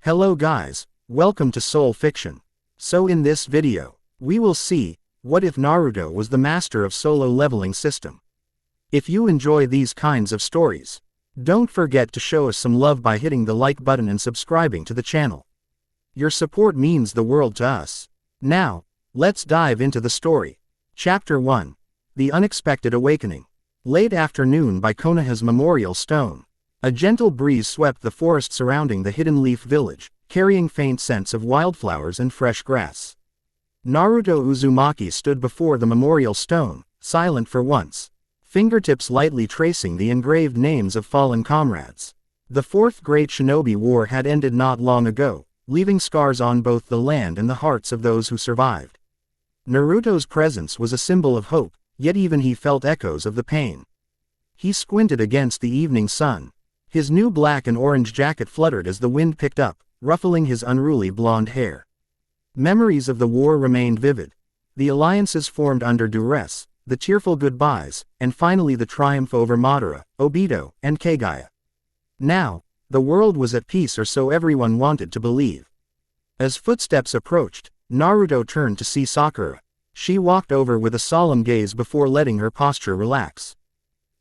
Hello guys, welcome to Soul Fiction. So in this video, we will see, what if Naruto was the master of solo leveling system? If you enjoy these kinds of stories, don't forget to show us some love by hitting the like button and subscribing to the channel. Your support means the world to us. Now, let's dive into the story. Chapter 1. The Unexpected Awakening. Late afternoon by Konoha's Memorial Stone. A gentle breeze swept the forest surrounding the Hidden Leaf Village, carrying faint scents of wildflowers and fresh grass. Naruto Uzumaki stood before the memorial stone, silent for once, fingertips lightly tracing the engraved names of fallen comrades. The Fourth Great Shinobi War had ended not long ago, leaving scars on both the land and the hearts of those who survived. Naruto's presence was a symbol of hope, yet even he felt echoes of the pain. He squinted against the evening sun. His new black and orange jacket fluttered as the wind picked up, ruffling his unruly blonde hair. Memories of the war remained vivid. The alliances formed under duress, the tearful goodbyes, and finally the triumph over Madara, Obito, and Kagaya. Now, the world was at peace, or so everyone wanted to believe. As footsteps approached, Naruto turned to see Sakura. She walked over with a solemn gaze before letting her posture relax.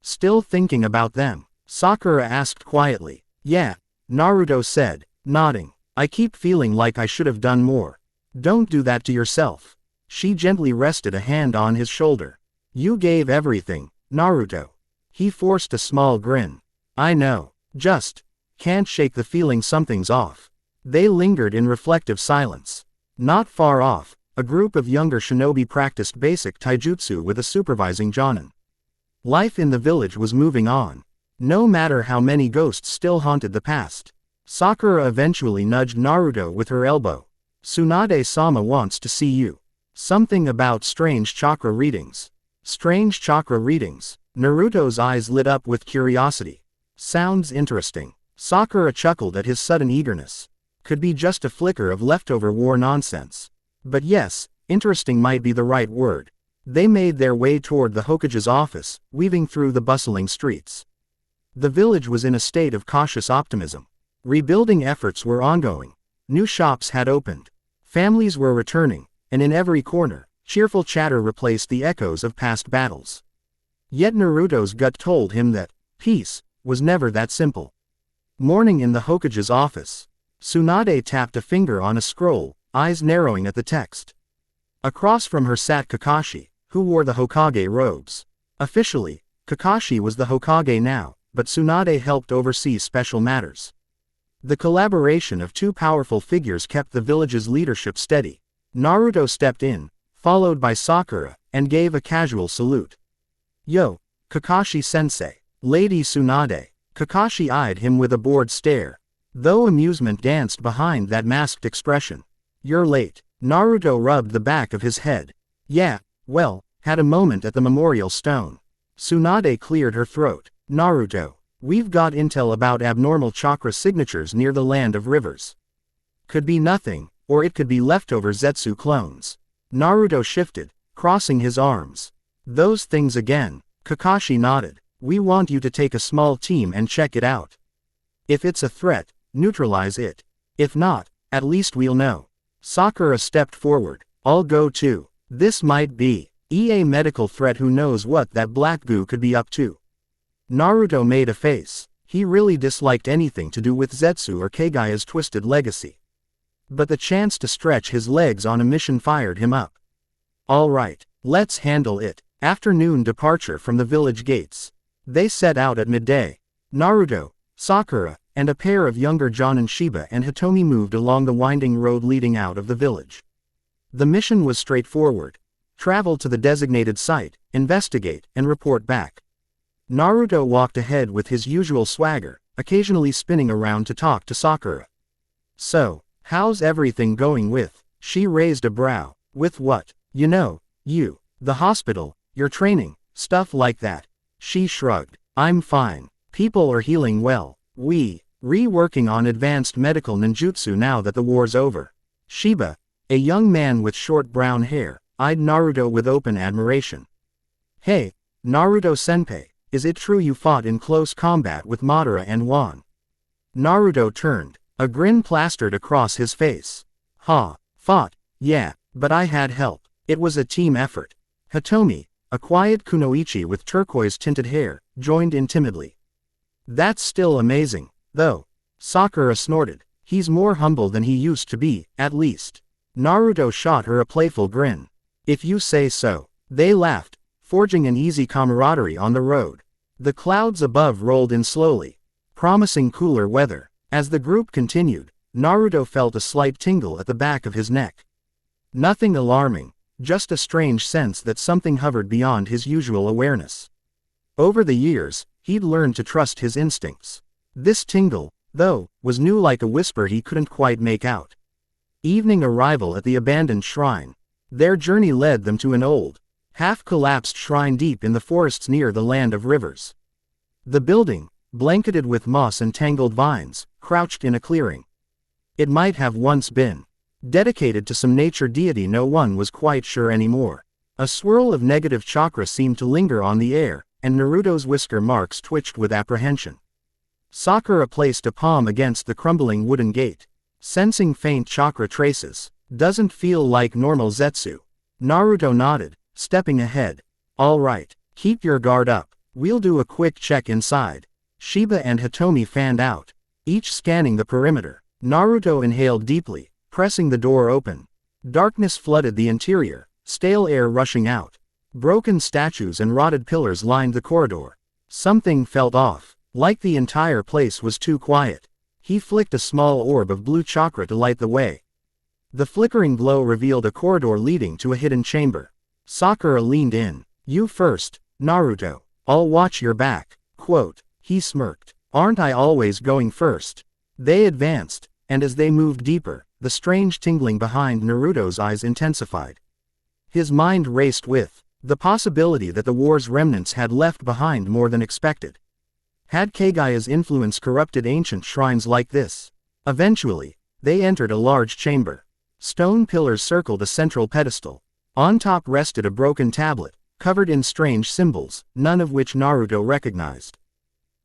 Still thinking about them? Sakura asked quietly. Yeah, Naruto said, nodding. I keep feeling like I should have done more. Don't do that to yourself. She gently rested a hand on his shoulder. You gave everything, Naruto. He forced a small grin. I know, just can't shake the feeling something's off. They lingered in reflective silence. Not far off, a group of younger shinobi practiced basic taijutsu with a supervising jonin. Life in the village was moving on. No matter how many ghosts still haunted the past. Sakura eventually nudged Naruto with her elbow. Tsunade-sama wants to see you. Something about strange chakra readings. Strange chakra readings. Naruto's eyes lit up with curiosity. Sounds interesting. Sakura chuckled at his sudden eagerness. Could be just a flicker of leftover war nonsense. But yes, interesting might be the right word. They made their way toward the Hokage's office, weaving through the bustling streets. The village was in a state of cautious optimism. Rebuilding efforts were ongoing. New shops had opened. Families were returning, and in every corner, cheerful chatter replaced the echoes of past battles. Yet Naruto's gut told him that peace was never that simple. Morning in the Hokage's office. Tsunade tapped a finger on a scroll, eyes narrowing at the text. Across from her sat Kakashi, who wore the Hokage robes. Officially, Kakashi was the Hokage now, but Tsunade helped oversee special matters. The collaboration of two powerful figures kept the village's leadership steady. Naruto stepped in, followed by Sakura, and gave a casual salute. Yo, Kakashi-sensei. Lady Tsunade. Kakashi eyed him with a bored stare, though amusement danced behind that masked expression. You're late. Naruto rubbed the back of his head. Yeah, well, had a moment at the memorial stone. Tsunade cleared her throat. Naruto, we've got intel about abnormal chakra signatures near the Land of Rivers. Could be nothing, or it could be leftover Zetsu clones. Naruto shifted, crossing his arms. Those things again. Kakashi nodded. We want you to take a small team and check it out. If it's a threat, neutralize it. If not, at least we'll know. Sakura stepped forward. I'll go too. This might be a medical threat. Who knows what that black goo could be up to. Naruto made a face. He really disliked anything to do with Zetsu or Kagaya's twisted legacy. But the chance to stretch his legs on a mission fired him up. All right, let's handle it. Afternoon departure from the village gates. They set out at midday. Naruto, Sakura, and a pair of younger Jonin Shiba and Hitomi moved along the winding road leading out of the village. The mission was straightforward. Travel to the designated site, investigate, and report back. Naruto walked ahead with his usual swagger, occasionally spinning around to talk to Sakura. So, how's everything going with? She raised a brow. With what? You know, the hospital, your training, stuff like that. She shrugged. I'm fine. People are healing well. Working on advanced medical ninjutsu now that the war's over. Shiba, a young man with short brown hair, eyed Naruto with open admiration. Hey, Naruto-senpai, is it true you fought in close combat with Madara and Wan? Naruto turned. A grin plastered across his face. Ha, fought, yeah, but I had help. It was a team effort. Hitomi, a quiet kunoichi with turquoise-tinted hair, joined in timidly. That's still amazing, though. Sakura snorted. He's more humble than he used to be, at least. Naruto shot her a playful grin. If you say so. They laughed, forging an easy camaraderie on the road. The clouds above rolled in slowly, promising cooler weather. As the group continued, Naruto felt a slight tingle at the back of his neck. Nothing alarming, just a strange sense that something hovered beyond his usual awareness. Over the years, he'd learned to trust his instincts. This tingle, though, was new, like a whisper he couldn't quite make out. Evening arrival at the abandoned shrine. Their journey led them to an old, half-collapsed shrine deep in the forests near the Land of Rivers. The building, blanketed with moss and tangled vines, crouched in a clearing. It might have once been dedicated to some nature deity, no one was quite sure anymore. A swirl of negative chakra seemed to linger on the air, and Naruto's whisker marks twitched with apprehension. Sakura placed a palm against the crumbling wooden gate, sensing faint chakra traces. Doesn't feel like normal Zetsu. Naruto nodded, stepping ahead. All right, keep your guard up. We'll do a quick check inside. Shiba and Hitomi fanned out, each scanning the perimeter. Naruto inhaled deeply, pressing the door open. Darkness flooded the interior, stale air rushing out. Broken statues and rotted pillars lined the corridor. Something felt off, like the entire place was too quiet. He flicked a small orb of blue chakra to light the way. The flickering glow revealed a corridor leading to a hidden chamber. Sakura leaned in. You first, Naruto. I'll watch your back. Quote. He smirked. Aren't I always going first? They advanced, and as they moved deeper, the strange tingling behind Naruto's eyes intensified. His mind raced with the possibility that the war's remnants had left behind more than expected. Had Kagaya's influence corrupted ancient shrines like this? Eventually, they entered a large chamber. Stone pillars circled a central pedestal. On top rested a broken tablet, covered in strange symbols, none of which Naruto recognized.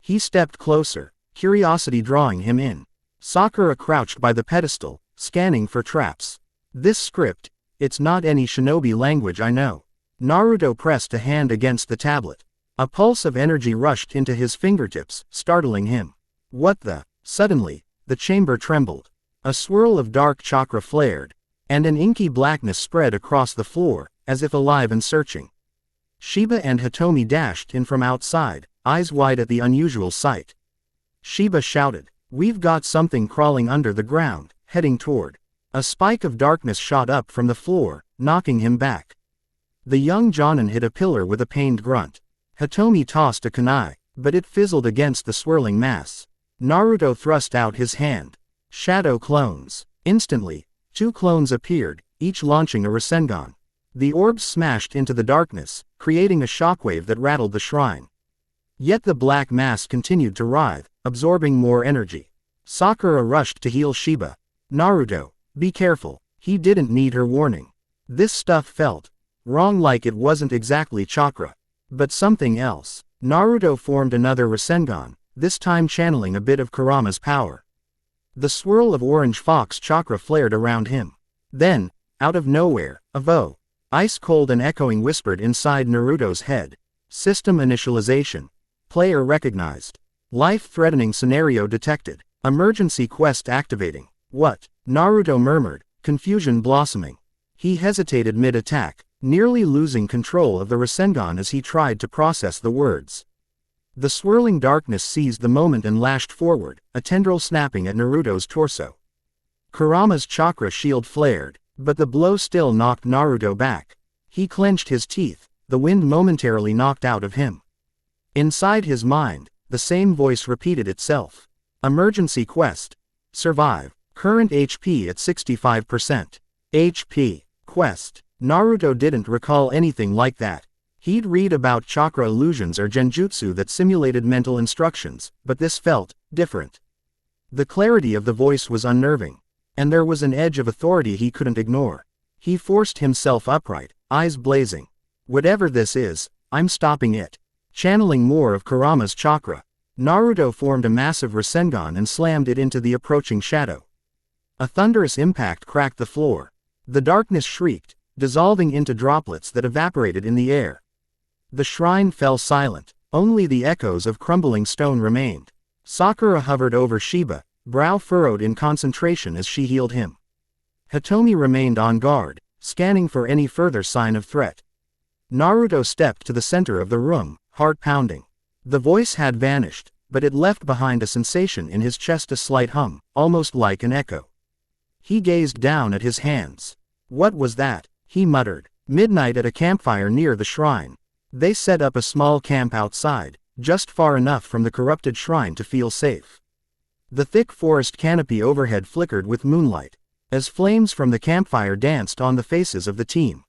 He stepped closer, curiosity drawing him in. Sakura crouched by the pedestal, scanning for traps. This script, it's not any shinobi language I know. Naruto pressed a hand against the tablet. A pulse of energy rushed into his fingertips, startling him. What the? Suddenly, the chamber trembled. A swirl of dark chakra flared, and an inky blackness spread across the floor, as if alive and searching. Shiba and Hitomi dashed in from outside, eyes wide at the unusual sight. Shiba shouted, "We've got something crawling under the ground, heading toward." A spike of darkness shot up from the floor, knocking him back. The young Jonin hit a pillar with a pained grunt. Hitomi tossed a kunai, but it fizzled against the swirling mass. Naruto thrust out his hand. Shadow clones. Instantly, 2 clones appeared, each launching a Rasengan. The orbs smashed into the darkness, creating a shockwave that rattled the shrine. Yet the black mass continued to writhe, absorbing more energy. Sakura rushed to heal Shiba. Naruto, be careful. He didn't need her warning. This stuff felt wrong, like it wasn't exactly chakra, but something else. Naruto formed another Rasengan, this time channeling a bit of Kurama's power. The swirl of orange fox chakra flared around him. Then, out of nowhere, a voe, ice-cold and echoing, whispered inside Naruto's head. System initialization. Player recognized. Life-threatening scenario detected. Emergency quest activating. What? Naruto murmured, confusion blossoming. He hesitated mid-attack, nearly losing control of the Rasengan as he tried to process the words. The swirling darkness seized the moment and lashed forward, a tendril snapping at Naruto's torso. Kurama's chakra shield flared, but the blow still knocked Naruto back. He clenched his teeth, the wind momentarily knocked out of him. Inside his mind, the same voice repeated itself. Emergency quest. Survive. Current HP at 65%. HP. Quest. Naruto didn't recall anything like that. He'd read about chakra illusions or genjutsu that simulated mental instructions, but this felt different. The clarity of the voice was unnerving, and there was an edge of authority he couldn't ignore. He forced himself upright, eyes blazing. Whatever this is, I'm stopping it. Channeling more of Kurama's chakra. Naruto formed a massive Rasengan and slammed it into the approaching shadow. A thunderous impact cracked the floor. The darkness shrieked, dissolving into droplets that evaporated in the air. The shrine fell silent. Only the echoes of crumbling stone remained. Sakura hovered over Shiba, brow furrowed in concentration as she healed him. Hitomi remained on guard, scanning for any further sign of threat. Naruto stepped to the center of the room, heart pounding. The voice had vanished, but it left behind a sensation in his chest, a slight hum, almost like an echo. He gazed down at his hands. What was that? He muttered. Midnight at a campfire near the shrine. They set up a small camp outside, just far enough from the corrupted shrine to feel safe. The thick forest canopy overhead flickered with moonlight, as flames from the campfire danced on the faces of the team.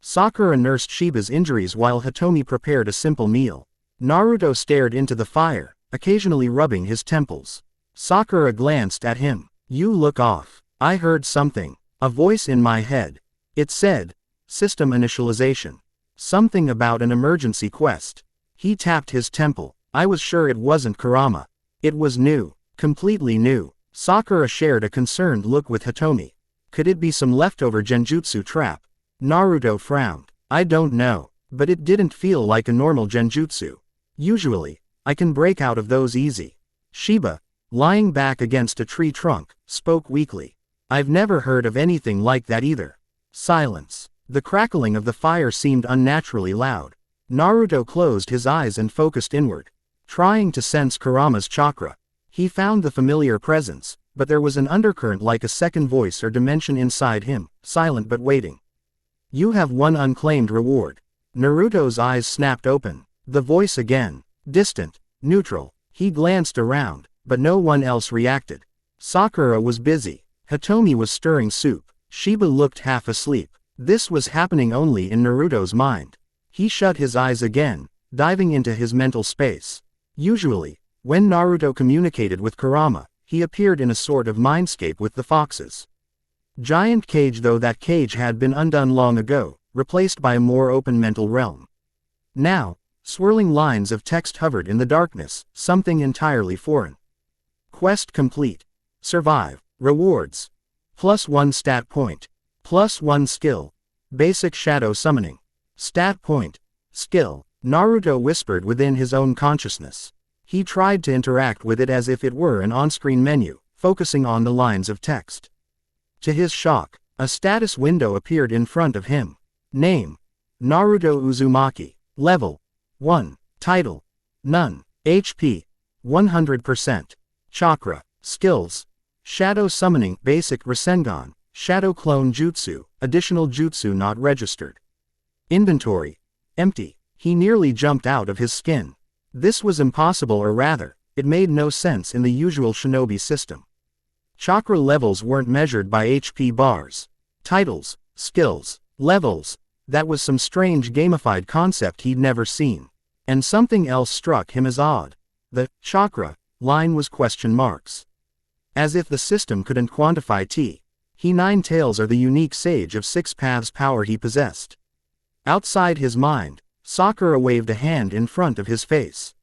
Sakura nursed Shiba's injuries while Hitomi prepared a simple meal. Naruto stared into the fire, occasionally rubbing his temples. Sakura glanced at him. You look off. I heard something. A voice in my head. It said, system initialization. Something about an emergency quest. He tapped his temple. I was sure it wasn't Kurama. It was new. Completely new. Sakura shared a concerned look with Hitomi. Could it be some leftover genjutsu trap? Naruto frowned. I don't know, but it didn't feel like a normal genjutsu. Usually, I can break out of those easy. Shiba, lying back against a tree trunk, spoke weakly. I've never heard of anything like that either. Silence. The crackling of the fire seemed unnaturally loud. Naruto closed his eyes and focused inward, trying to sense Kurama's chakra. He found the familiar presence, but there was an undercurrent like a second voice or dimension inside him, silent but waiting. You have one unclaimed reward. Naruto's eyes snapped open. The voice again. Distant, neutral. He glanced around, but no one else reacted. Sakura was busy. Hitomi was stirring soup. Shiba looked half asleep. This was happening only in Naruto's mind. He shut his eyes again, diving into his mental space. Usually, when Naruto communicated with Kurama, he appeared in a sort of mindscape with the foxes. Giant cage, though that cage had been undone long ago, replaced by a more open mental realm. Now, swirling lines of text hovered in the darkness, something entirely foreign. Quest complete. Survive. Rewards. +1 stat point. +1 skill. Basic shadow summoning. Stat point. Skill. Naruto whispered within his own consciousness. He tried to interact with it as if it were an on-screen menu, focusing on the lines of text. To his shock, a status window appeared in front of him. Name: Naruto Uzumaki. Level: 1. Title: None. HP: 100%. Chakra. Skills: Shadow Summoning, Basic Rasengan, Shadow Clone Jutsu, Additional Jutsu not registered. Inventory: empty. He nearly jumped out of his skin. This was impossible, or rather, it made no sense in the usual shinobi system. Chakra levels weren't measured by HP bars. Titles, skills, levels. That was some strange gamified concept he'd never seen. And something else struck him as odd. The chakra line was question marks. As if the system couldn't quantify He Nine Tails or the unique Sage of Six Paths power he possessed. Outside his mind, Sakura waved a hand in front of his face.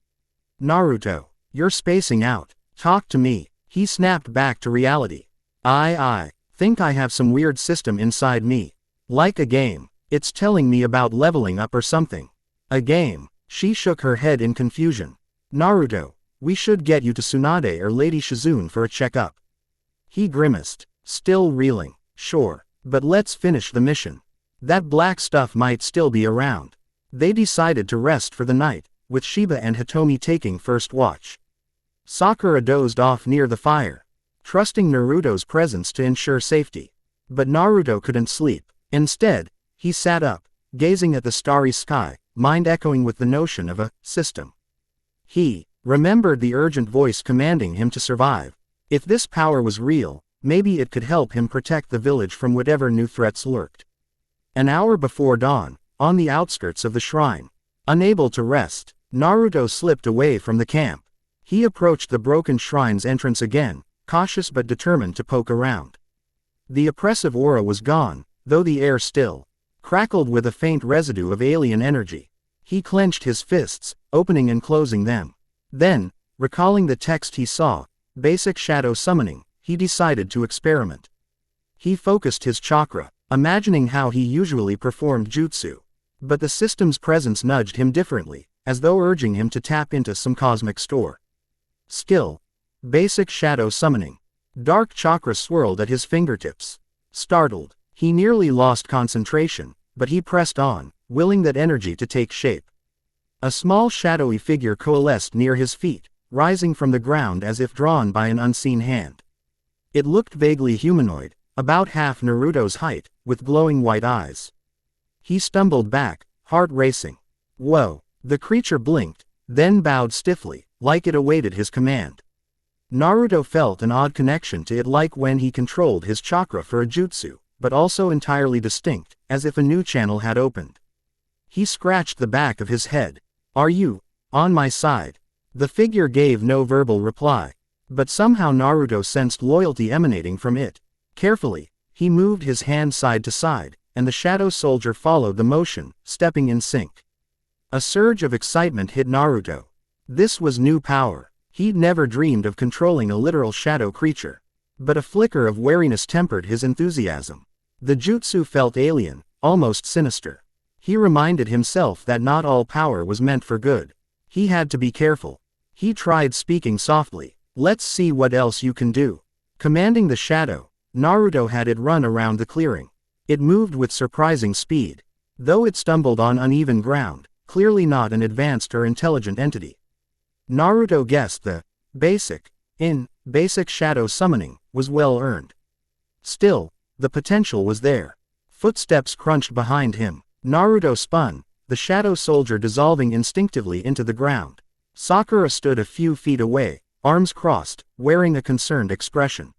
Naruto, you're spacing out. Talk to me. He snapped back to reality. I think I have some weird system inside me. Like a game. It's telling me about leveling up or something. A game. She shook her head in confusion. Naruto, we should get you to Tsunade or Lady Shizune for a checkup. He grimaced, still reeling. Sure, but let's finish the mission. That black stuff might still be around. They decided to rest for the night, with Shiba and Hitomi taking first watch. Sakura dozed off near the fire, trusting Naruto's presence to ensure safety. But Naruto couldn't sleep. Instead, he sat up, gazing at the starry sky, mind echoing with the notion of a system. He remembered the urgent voice commanding him to survive. If this power was real, maybe it could help him protect the village from whatever new threats lurked. An hour before dawn, on the outskirts of the shrine, unable to rest, Naruto slipped away from the camp. He approached the broken shrine's entrance again, cautious but determined to poke around. The oppressive aura was gone, though the air still crackled with a faint residue of alien energy. He clenched his fists, opening and closing them. Then, Recalling the text he saw, basic shadow summoning, he decided to experiment. He focused his chakra, imagining how he usually performed jutsu. But the system's presence nudged him differently, as though urging him to tap into some cosmic store. Skill. Basic shadow summoning. Dark chakra swirled at his fingertips. Startled, he nearly lost concentration, but he pressed on, willing that energy to take shape. A small shadowy figure coalesced near his feet, rising from the ground as if drawn by an unseen hand. It looked vaguely humanoid, about half Naruto's height, with glowing white eyes. He stumbled back, heart racing. Whoa! The creature blinked, then bowed stiffly, like it awaited his command. Naruto felt an odd connection to it, like when he controlled his chakra for a jutsu, but also entirely distinct, as if a new channel had opened. He scratched the back of his head. "Are you on my side?" The figure gave no verbal reply, but somehow Naruto sensed loyalty emanating from it. Carefully, he moved his hand side to side, and the shadow soldier followed the motion, stepping in sync. A surge of excitement hit Naruto. This was new power. He'd never dreamed of controlling a literal shadow creature. But a flicker of wariness tempered his enthusiasm. The jutsu felt alien, almost sinister. He reminded himself that not all power was meant for good. He had to be careful. He tried speaking softly. "Let's see what else you can do." Commanding the shadow, Naruto had it run around the clearing. It moved with surprising speed. Though it stumbled on uneven ground, clearly not an advanced or intelligent entity. Naruto guessed the basic shadow summoning was well earned. Still, the potential was there. Footsteps crunched behind him. Naruto spun, the shadow soldier dissolving instinctively into the ground. Sakura stood a few feet away, arms crossed, wearing a concerned expression.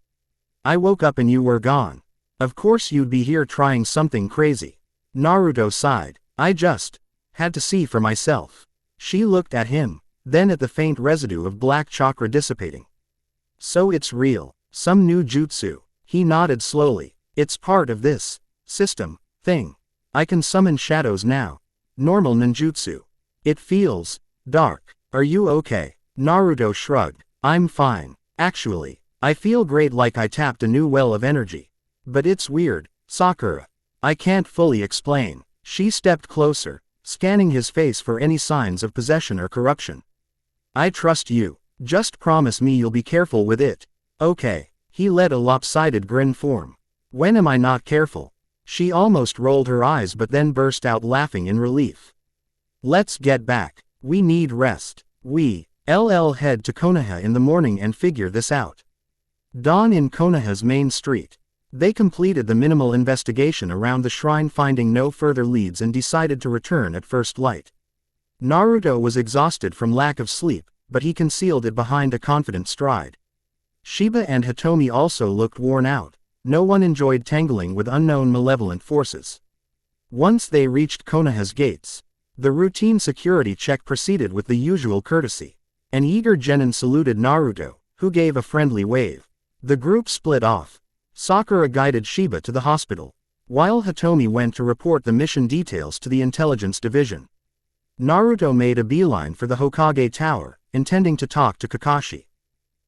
"I woke up and you were gone. Of course you'd be here trying something crazy." Naruto sighed. "I just had to see for myself." She looked at him, then at the faint residue of black chakra dissipating. "So it's real. Some new jutsu." He nodded slowly. "It's part of this system thing. I can summon shadows now. Normal ninjutsu. It feels dark. Are you okay?" Naruto shrugged. "I'm fine. Actually, I feel great, like I tapped a new well of energy. But it's weird, Sakura. I can't fully explain." She stepped closer, scanning his face for any signs of possession or corruption. "I trust you. Just promise me you'll be careful with it." "Okay." He let a lopsided grin form. "When am I not careful?" She almost rolled her eyes but then burst out laughing in relief. "Let's get back. We need rest. We'll head to Konoha in the morning and figure this out." Dawn in Konoha's main street. They completed the minimal investigation around the shrine, finding no further leads, and decided to return at first light. Naruto was exhausted from lack of sleep, but he concealed it behind a confident stride. Shiba and Hitomi also looked worn out. No one enjoyed tangling with unknown malevolent forces. Once they reached Konoha's gates, the routine security check proceeded with the usual courtesy. An eager genin saluted Naruto, who gave a friendly wave. The group split off. Sakura guided Shiba to the hospital, while Hitomi went to report the mission details to the intelligence division. Naruto made a beeline for the Hokage Tower, intending to talk to Kakashi.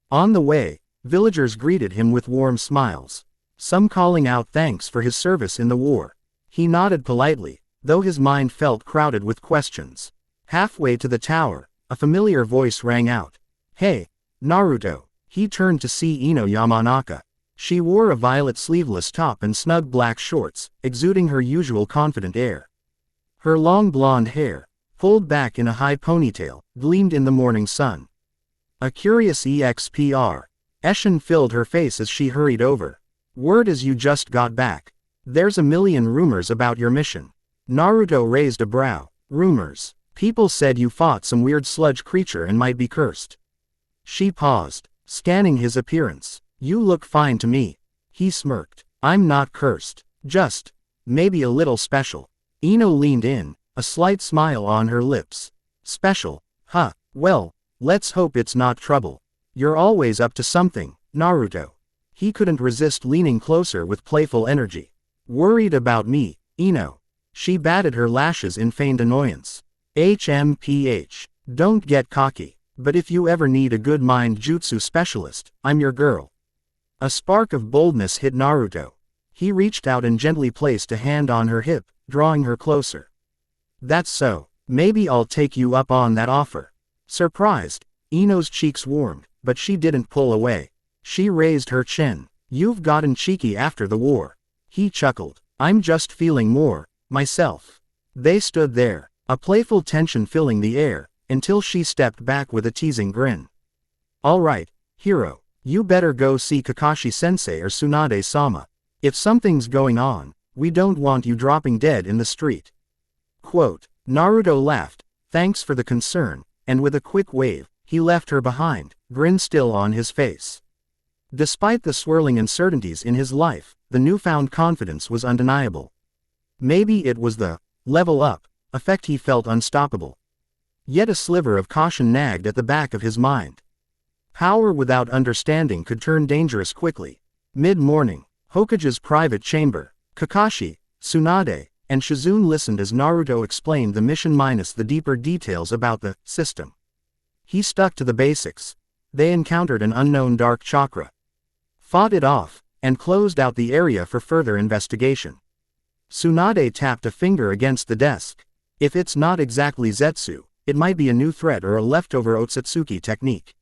On the way, villagers greeted him with warm smiles, some calling out thanks for his service in the war. He nodded politely, though his mind felt crowded with questions. Halfway to the tower, a familiar voice rang out. "Hey, Naruto." He turned to see Ino Yamanaka. She wore a violet sleeveless top and snug black shorts, exuding her usual confident air. Her long blonde hair, pulled back in a high ponytail, gleamed in the morning sun. A curious expression filled her face as she hurried over. "Word is you just got back. There's a million rumors about your mission." Naruto raised a brow. "Rumors? People said you fought some weird sludge creature and might be cursed." She paused, scanning his appearance. "You look fine to me." He smirked. "I'm not cursed. Just maybe a little special." Ino leaned in, a slight smile on her lips. "Special? Huh. Well, let's hope it's not trouble. You're always up to something, Naruto." He couldn't resist leaning closer with playful energy. "Worried about me, Ino?" She batted her lashes in feigned annoyance. "HMPH. Don't get cocky." But if you ever need a good mind jutsu specialist, I'm your girl. A spark of boldness hit Naruto. He reached out and gently placed a hand on her hip, drawing her closer. That's so. Maybe I'll take you up on that offer. Surprised, Ino's cheeks warmed, but she didn't pull away. She raised her chin. You've gotten cheeky after the war. He chuckled. I'm just feeling more myself. They stood there, a playful tension filling the air, until she stepped back with a teasing grin. All right, hero, you better go see Kakashi-sensei or Tsunade-sama. If something's going on, we don't want you dropping dead in the street. Quote. Naruto laughed, thanks for the concern, and with a quick wave, he left her behind, grin still on his face. Despite the swirling uncertainties in his life, the newfound confidence was undeniable. Maybe it was the level up effect he felt unstoppable. Yet a sliver of caution nagged at the back of his mind. Power without understanding could turn dangerous quickly. Mid-morning, Hokage's private chamber, Kakashi, Tsunade, and Shizune listened as Naruto explained the mission minus the deeper details about the system. He stuck to the basics. They encountered an unknown dark chakra, fought it off, and closed out the area for further investigation. Tsunade tapped a finger against the desk. If it's not exactly Zetsu, it might be a new threat or a leftover Otsutsuki technique.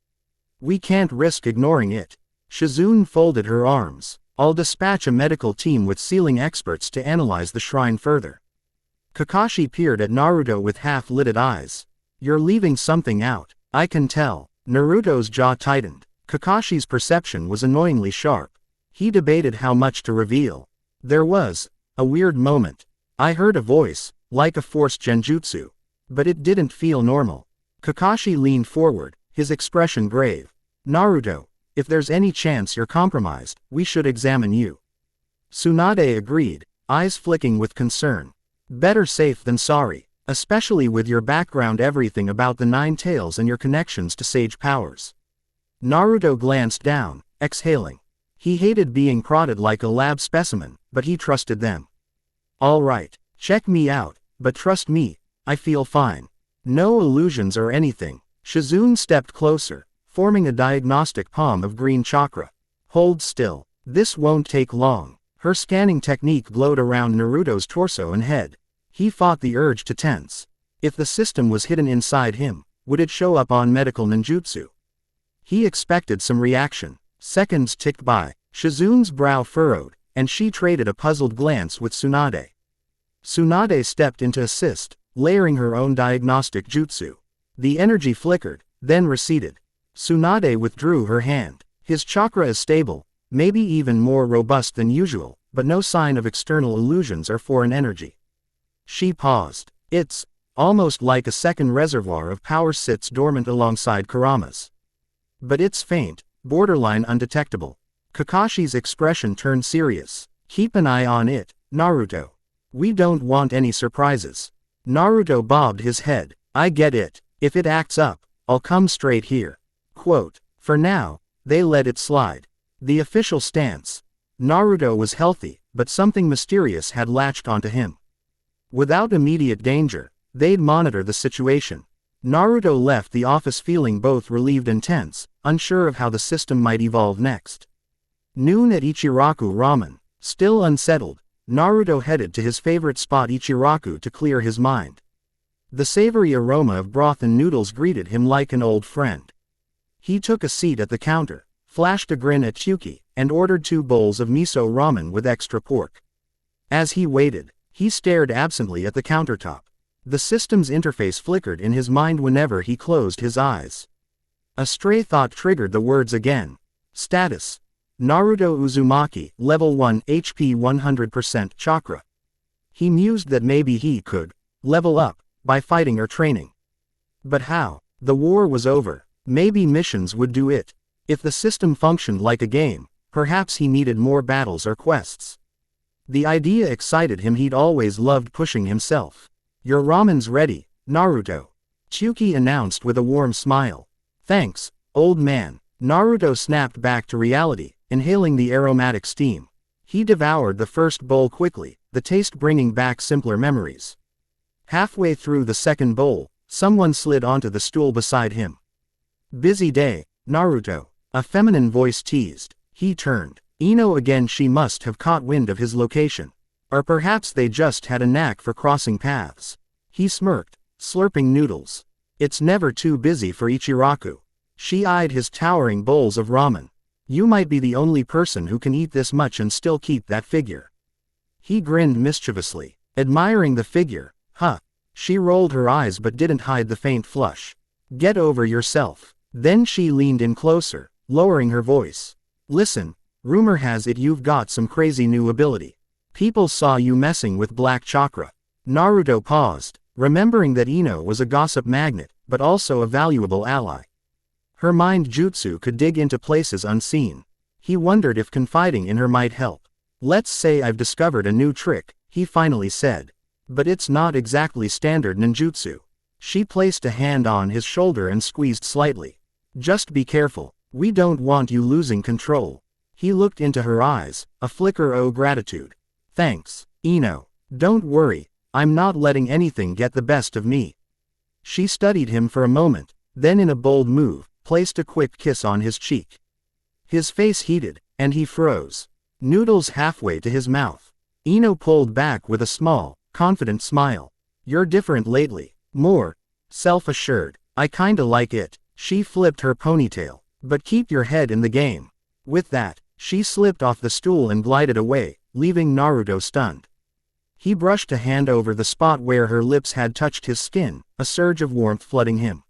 We can't risk ignoring it. Shizune folded her arms. I'll dispatch a medical team with sealing experts to analyze the shrine further. Kakashi peered at Naruto with half-lidded eyes. You're leaving something out, I can tell. Naruto's jaw tightened. Kakashi's perception was annoyingly sharp. He debated how much to reveal. There was a weird moment. I heard a voice, like a forced genjutsu. But it didn't feel normal. Kakashi leaned forward, his expression grave. Naruto, if there's any chance you're compromised, we should examine you. Tsunade agreed, eyes flicking with concern. Better safe than sorry, especially with your background, everything about the Nine Tails and your connections to sage powers. Naruto glanced down, exhaling. He hated being prodded like a lab specimen, but he trusted them. All right, check me out, but trust me, I feel fine. No illusions or anything. Shizune stepped closer, forming a diagnostic palm of green chakra. Hold still. This won't take long. Her scanning technique glowed around Naruto's torso and head. He fought the urge to tense. If the system was hidden inside him, would it show up on medical ninjutsu? He expected some reaction. Seconds ticked by. Shizune's brow furrowed, and she traded a puzzled glance with Tsunade. Tsunade stepped in to assist, layering her own diagnostic jutsu. The energy flickered, then receded. Tsunade withdrew her hand. His chakra is stable, maybe even more robust than usual, but no sign of external illusions or foreign energy. She paused. It's almost like a second reservoir of power sits dormant alongside Kurama's. But it's faint, borderline undetectable. Kakashi's expression turned serious. Keep an eye on it, Naruto. We don't want any surprises. Naruto bobbed his head. I get it. If it acts up, I'll come straight here. Quote. For now, they let it slide. The official stance. Naruto was healthy, but something mysterious had latched onto him. Without immediate danger, they'd monitor the situation. Naruto left the office feeling both relieved and tense, unsure of how the system might evolve next. Noon at Ichiraku Ramen. Still unsettled, Naruto headed to his favorite spot Ichiraku to clear his mind. The savory aroma of broth and noodles greeted him like an old friend. He took a seat at the counter, flashed a grin at Chuki, and ordered 2 bowls of miso ramen with extra pork. As he waited, he stared absently at the countertop. The system's interface flickered in his mind whenever he closed his eyes. A stray thought triggered the words again. Status. Naruto Uzumaki, Level 1, HP 100% Chakra. He mused that maybe he could level up by fighting or training. But how? The war was over. Maybe missions would do it. If the system functioned like a game, perhaps he needed more battles or quests. The idea excited him. He'd always loved pushing himself. Your ramen's ready, Naruto. Chuki announced with a warm smile. Thanks, old man. Naruto snapped back to reality, inhaling the aromatic steam. He devoured the first bowl quickly, the taste bringing back simpler memories. Halfway through the second bowl, someone slid onto the stool beside him. Busy day, Naruto. A feminine voice teased. He turned. Ino again. She must have caught wind of his location. Or perhaps they just had a knack for crossing paths. He smirked, slurping noodles. It's never too busy for Ichiraku. She eyed his towering bowls of ramen. You might be the only person who can eat this much and still keep that figure. He grinned mischievously, admiring the figure. Huh. She rolled her eyes but didn't hide the faint flush. Get over yourself. Then she leaned in closer, lowering her voice. Listen, rumor has it you've got some crazy new ability. People saw you messing with Black Chakra. Naruto paused, remembering that Ino was a gossip magnet, but also a valuable ally. Her mind jutsu could dig into places unseen. He wondered if confiding in her might help. Let's say I've discovered a new trick, he finally said. But it's not exactly standard ninjutsu. She placed a hand on his shoulder and squeezed slightly. Just be careful, we don't want you losing control. He looked into her eyes, a flicker of gratitude. Thanks, Ino. Don't worry, I'm not letting anything get the best of me. She studied him for a moment, then in a bold move, placed a quick kiss on his cheek. His face heated, and he froze. Noodles halfway to his mouth. Ino pulled back with a small, confident smile. You're different lately. More self-assured. I kinda like it. She flipped her ponytail. But keep your head in the game. With that, she slipped off the stool and glided away, leaving Naruto stunned. He brushed a hand over the spot where her lips had touched his skin, a surge of warmth flooding him.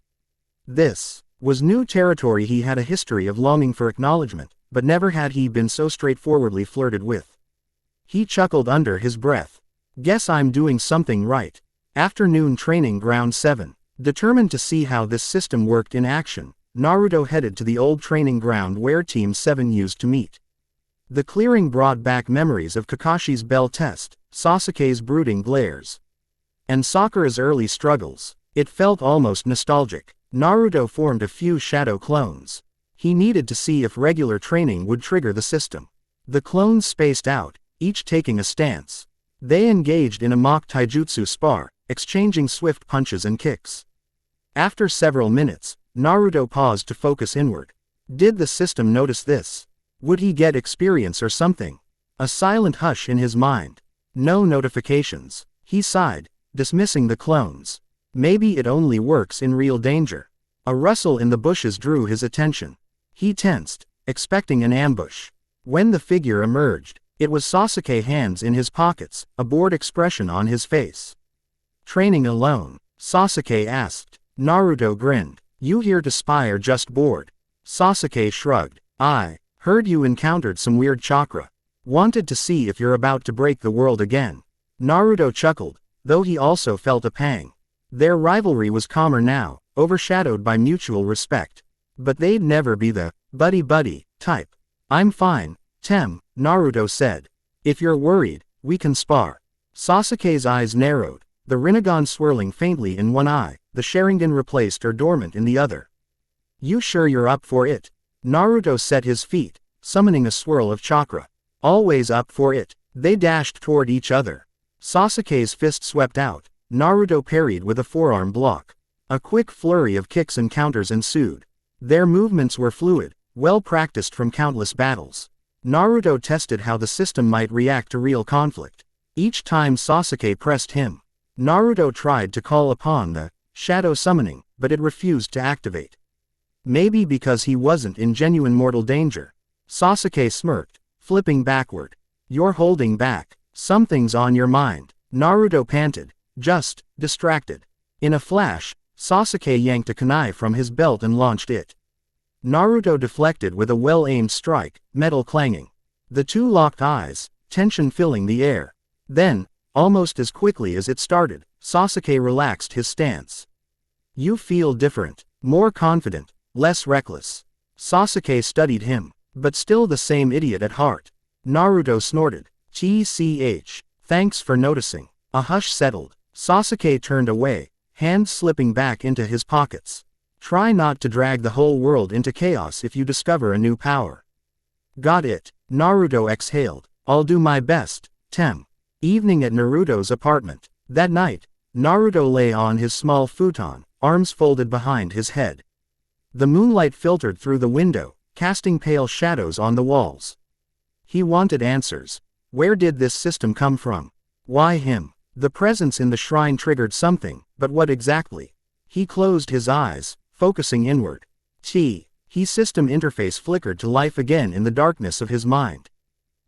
This was new territory. He had a history of longing for acknowledgement, but never had he been so straightforwardly flirted with. He chuckled under his breath. Guess I'm doing something right. Afternoon training ground 7. Determined to see how this system worked in action, Naruto headed to the old training ground where Team 7 used to meet. The clearing brought back memories of Kakashi's bell test, Sasuke's brooding glares, and Sakura's early struggles. It felt almost nostalgic. Naruto formed a few shadow clones. He needed to see if regular training would trigger the system. The clones spaced out, each taking a stance. They engaged in a mock taijutsu spar, exchanging swift punches and kicks. After several minutes, Naruto paused to focus inward. Did the system notice this? Would he get experience or something? A silent hush in his mind. No notifications. He sighed, dismissing the clones. Maybe it only works in real danger. A rustle in the bushes drew his attention. He tensed, expecting an ambush. When the figure emerged, it was Sasuke, hands in his pockets, a bored expression on his face. Training alone? Sasuke asked. Naruto grinned. You here to spy or just bored? Sasuke shrugged. I heard you encountered some weird chakra. Wanted to see if you're about to break the world again. Naruto chuckled, though he also felt a pang. Their rivalry was calmer now, overshadowed by mutual respect. But they'd never be the buddy-buddy type. I'm fine, Tem, Naruto said. If you're worried, we can spar. Sasuke's eyes narrowed, the Rinnegan swirling faintly in one eye, the Sharingan replaced or dormant in the other. You sure you're up for it? Naruto set his feet, summoning a swirl of chakra. Always up for it. They dashed toward each other. Sasuke's fist swept out. Naruto parried with a forearm block. A quick flurry of kicks and counters ensued. Their movements were fluid, well practiced from countless battles. Naruto tested how the system might react to real conflict. Each time Sasuke pressed him, Naruto tried to call upon the shadow summoning, but it refused to activate. Maybe because he wasn't in genuine mortal danger. Sasuke smirked, flipping backward. You're holding back. Something's on your mind. Naruto panted, just distracted. In a flash, Sasuke yanked a kunai from his belt and launched it. Naruto deflected with a well-aimed strike, metal clanging. The two locked eyes, tension filling the air. Then, almost as quickly as it started, Sasuke relaxed his stance. You feel different, more confident, less reckless. Sasuke studied him, but still the same idiot at heart. Naruto snorted. TCH. Thanks for noticing. A hush settled. Sasuke turned away, hands slipping back into his pockets. Try not to drag the whole world into chaos if you discover a new power. Got it. Naruto exhaled. I'll do my best, Tem. Evening at Naruto's apartment. That night, Naruto lay on his small futon, arms folded behind his head. The moonlight filtered through the window, casting pale shadows on the walls. He wanted answers. Where did this system come from? Why him? The presence in the shrine triggered something, but what exactly? He closed his eyes, focusing inward. His system interface flickered to life again in the darkness of his mind.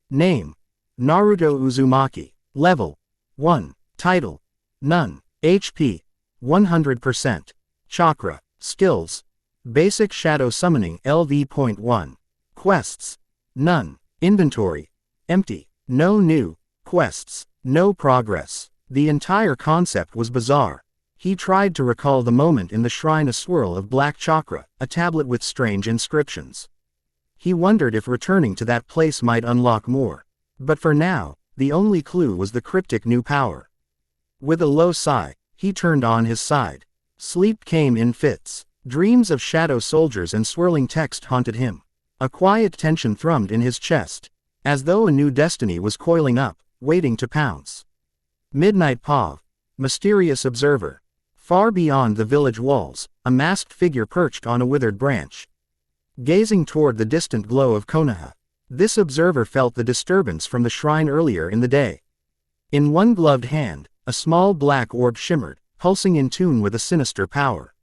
Name: Naruto Uzumaki. Level: 1. Title: None. HP: 100%. Chakra. Skills: Basic Shadow Summoning LV.1. Quests: None. Inventory: Empty. No new quests. No progress. The entire concept was bizarre. He tried to recall the moment in the shrine, a swirl of black chakra, a tablet with strange inscriptions. He wondered if returning to that place might unlock more. But for now, the only clue was the cryptic new power. With a low sigh, he turned on his side. Sleep came in fits. Dreams of shadow soldiers and swirling text haunted him. A quiet tension thrummed in his chest, as though a new destiny was coiling up, waiting to pounce. Midnight Pav. Mysterious observer. Far beyond the village walls, a masked figure perched on a withered branch, gazing toward the distant glow of Konoha. This observer felt the disturbance from the shrine earlier in the day. In one gloved hand, a small black orb shimmered, pulsing in tune with a sinister power.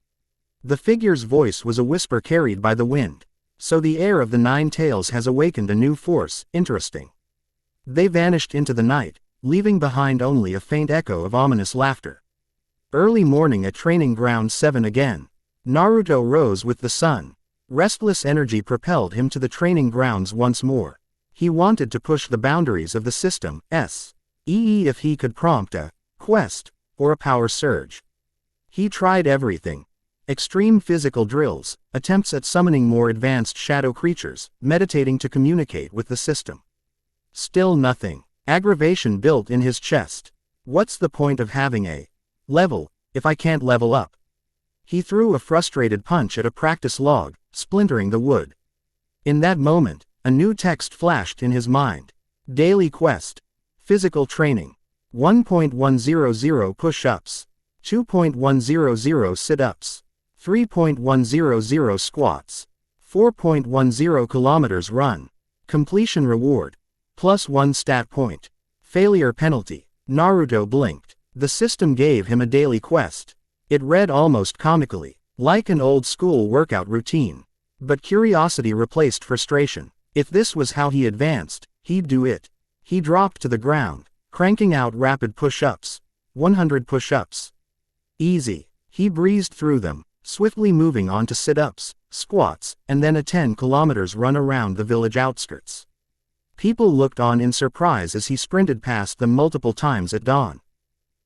The figure's voice was a whisper carried by the wind. So the heir of the Nine Tails has awakened a new force. Interesting. They vanished into the night, leaving behind only a faint echo of ominous laughter. Early morning at Training Ground 7 again. Naruto rose with the sun. Restless energy propelled him to the training grounds once more. He wanted to push the boundaries of the system, if he could prompt a quest, or a power surge. He tried everything. Extreme physical drills, attempts at summoning more advanced shadow creatures, meditating to communicate with the system. Still nothing. Aggravation built in his chest. What's the point of having a level, if I can't level up? He threw a frustrated punch at a practice log, splintering the wood. In that moment, a new text flashed in his mind. Daily quest. Physical training. 1.100 push-ups. 2.100 sit-ups. 3.100 squats. 4.10 kilometers run. Completion reward. +1 stat point. Failure penalty. Naruto blinked. The system gave him a daily quest. It read almost comically, like an old-school workout routine. But curiosity replaced frustration. If this was how he advanced, he'd do it. He dropped to the ground, cranking out rapid push-ups. 100 push-ups. Easy. He breezed through them, swiftly moving on to sit-ups, squats, and then a 10 kilometers run around the village outskirts. People looked on in surprise as he sprinted past them multiple times at dawn.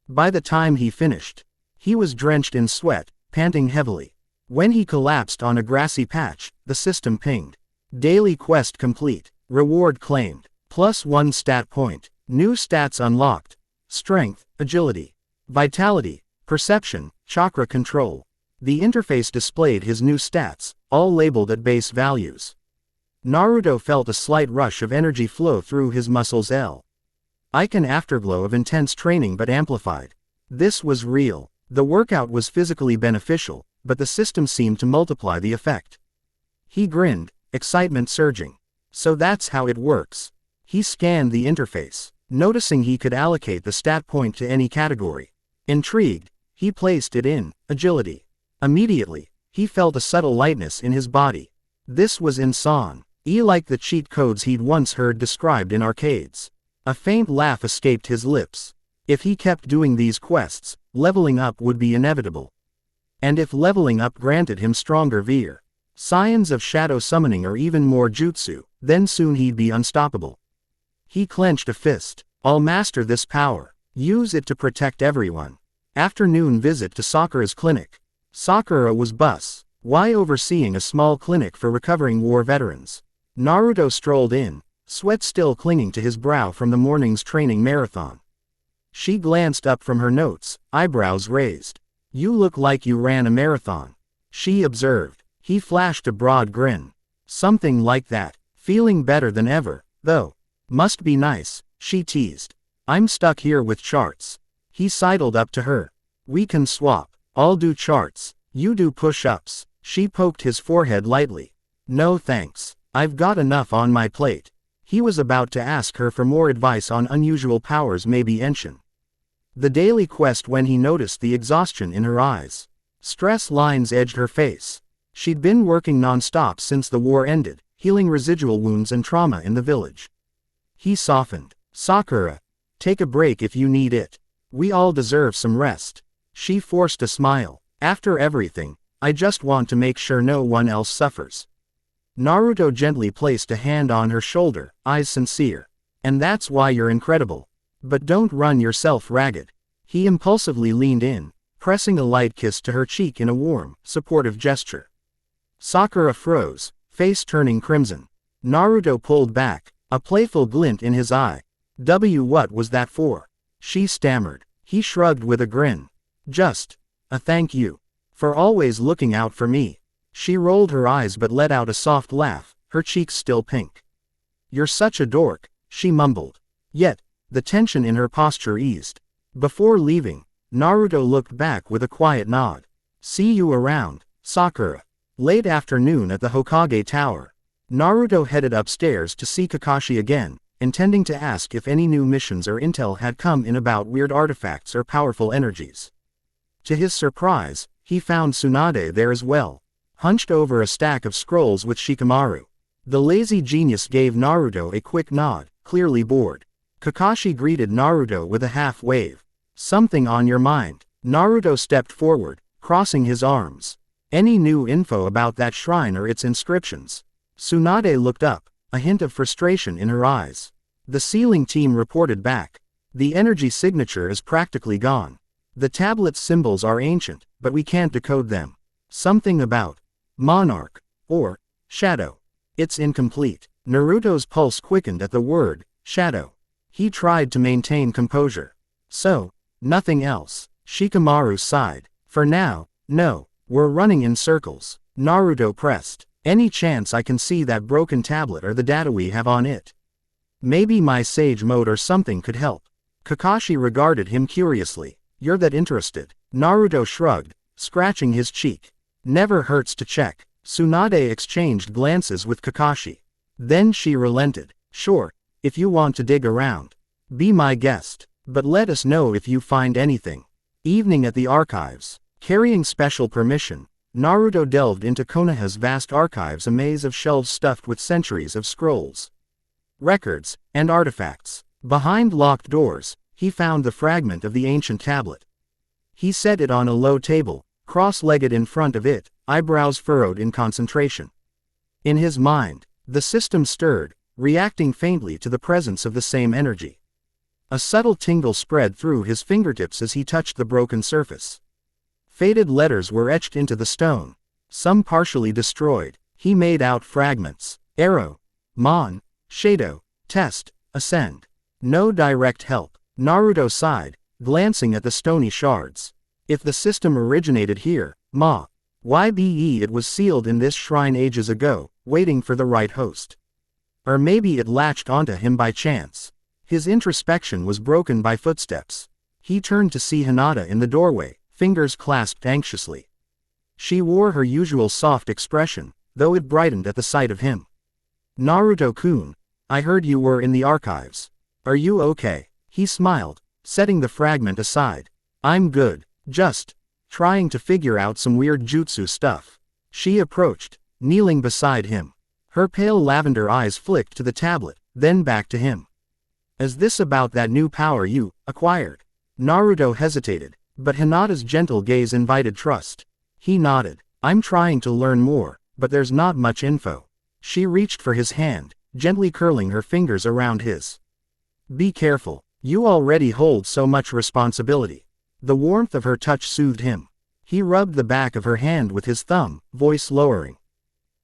By the time he finished, he was drenched in sweat, panting heavily. When he collapsed on a grassy patch, the system pinged. Daily quest complete. Reward claimed. +1 stat point. New stats unlocked. Strength, agility, vitality, perception, chakra control. The interface displayed his new stats, all labeled at base values. Naruto felt a slight rush of energy flow through his muscles. An afterglow of intense training but amplified. This was real. The workout was physically beneficial, but the system seemed to multiply the effect. He grinned, excitement surging. So that's how it works. He scanned the interface, noticing he could allocate the stat point to any category. Intrigued, he placed it in agility. Immediately, he felt a subtle lightness in his body. This was insane, like the cheat codes he'd once heard described in arcades. A faint laugh escaped his lips. If he kept doing these quests, leveling up would be inevitable. And if leveling up granted him stronger Vir scions of shadow summoning or even more jutsu, then soon he'd be unstoppable. He clenched a fist. I'll master this power. Use it to protect everyone. Afternoon visit to Sakura's clinic. Sakura was overseeing a small clinic for recovering war veterans. Naruto strolled in, sweat still clinging to his brow from the morning's training marathon. She glanced up from her notes, eyebrows raised. You look like you ran a marathon, she observed. He flashed a broad grin. Something like that. Feeling better than ever, though. Must be nice, she teased. I'm stuck here with charts. He sidled up to her. We can swap. I'll do charts. You do push-ups. She poked his forehead lightly. No thanks. I've got enough on my plate. He was about to ask her for more advice on unusual powers, maybe Enshin. The daily quest, when he noticed the exhaustion in her eyes. Stress lines edged her face. She'd been working non-stop since the war ended, healing residual wounds and trauma in the village. He softened. Sakura, take a break if you need it. We all deserve some rest. She forced a smile. After everything, I just want to make sure no one else suffers. Naruto gently placed a hand on her shoulder, eyes sincere. And that's why you're incredible. But don't run yourself ragged. He impulsively leaned in, pressing a light kiss to her cheek in a warm, supportive gesture. Sakura froze, face turning crimson. Naruto pulled back, a playful glint in his eye. What was that for? She stammered. He shrugged with a grin. Just a thank you. For always looking out for me. She rolled her eyes but let out a soft laugh, her cheeks still pink. You're such a dork, she mumbled. Yet, the tension in her posture eased. Before leaving, Naruto looked back with a quiet nod. See you around, Sakura. Late afternoon at the Hokage Tower. Naruto headed upstairs to see Kakashi again, intending to ask if any new missions or intel had come in about weird artifacts or powerful energies. To his surprise, he found Tsunade there as well, hunched over a stack of scrolls with Shikamaru. The lazy genius gave Naruto a quick nod, clearly bored. Kakashi greeted Naruto with a half wave. Something on your mind? Naruto stepped forward, crossing his arms. Any new info about that shrine or its inscriptions? Tsunade looked up, a hint of frustration in her eyes. The sealing team reported back. The energy signature is practically gone. The tablet's symbols are ancient, but we can't decode them. Something about monarch or shadow. It's incomplete. Naruto's pulse quickened at the word shadow. He tried to maintain composure. So, nothing else. Shikamaru sighed. For now, no. We're running in circles. Naruto pressed. Any chance I can see that broken tablet or the data we have on it? Maybe my sage mode or something could help. Kakashi regarded him curiously. You're that interested? Naruto shrugged, scratching his cheek. Never hurts to check. Tsunade exchanged glances with Kakashi. Then she relented. Sure, if you want to dig around. Be my guest. But let us know if you find anything. Evening at the archives. Carrying special permission, Naruto delved into Konoha's vast archives, a maze of shelves stuffed with centuries of scrolls, records, and artifacts. Behind locked doors, he found the fragment of the ancient tablet. He set it on a low table, cross-legged in front of it, eyebrows furrowed in concentration. In his mind, the system stirred, reacting faintly to the presence of the same energy. A subtle tingle spread through his fingertips as he touched the broken surface. Faded letters were etched into the stone, some partially destroyed. He made out fragments. Arrow, Mon, Shadow, Test, Ascend. No direct help. Naruto sighed, glancing at the stony shards. If the system originated here, YBE it was sealed in this shrine ages ago, waiting for the right host. Or maybe it latched onto him by chance. His introspection was broken by footsteps. He turned to see Hinata in the doorway, fingers clasped anxiously. She wore her usual soft expression, though it brightened at the sight of him. Naruto-kun, I heard you were in the archives. Are you okay? He smiled, setting the fragment aside. I'm good, just trying to figure out some weird jutsu stuff. She approached, kneeling beside him. Her pale lavender eyes flicked to the tablet, then back to him. Is this about that new power you acquired? Naruto hesitated, but Hinata's gentle gaze invited trust. He nodded. I'm trying to learn more, but there's not much info. She reached for his hand, gently curling her fingers around his. Be careful. You already hold so much responsibility. The warmth of her touch soothed him. He rubbed the back of her hand with his thumb, voice lowering.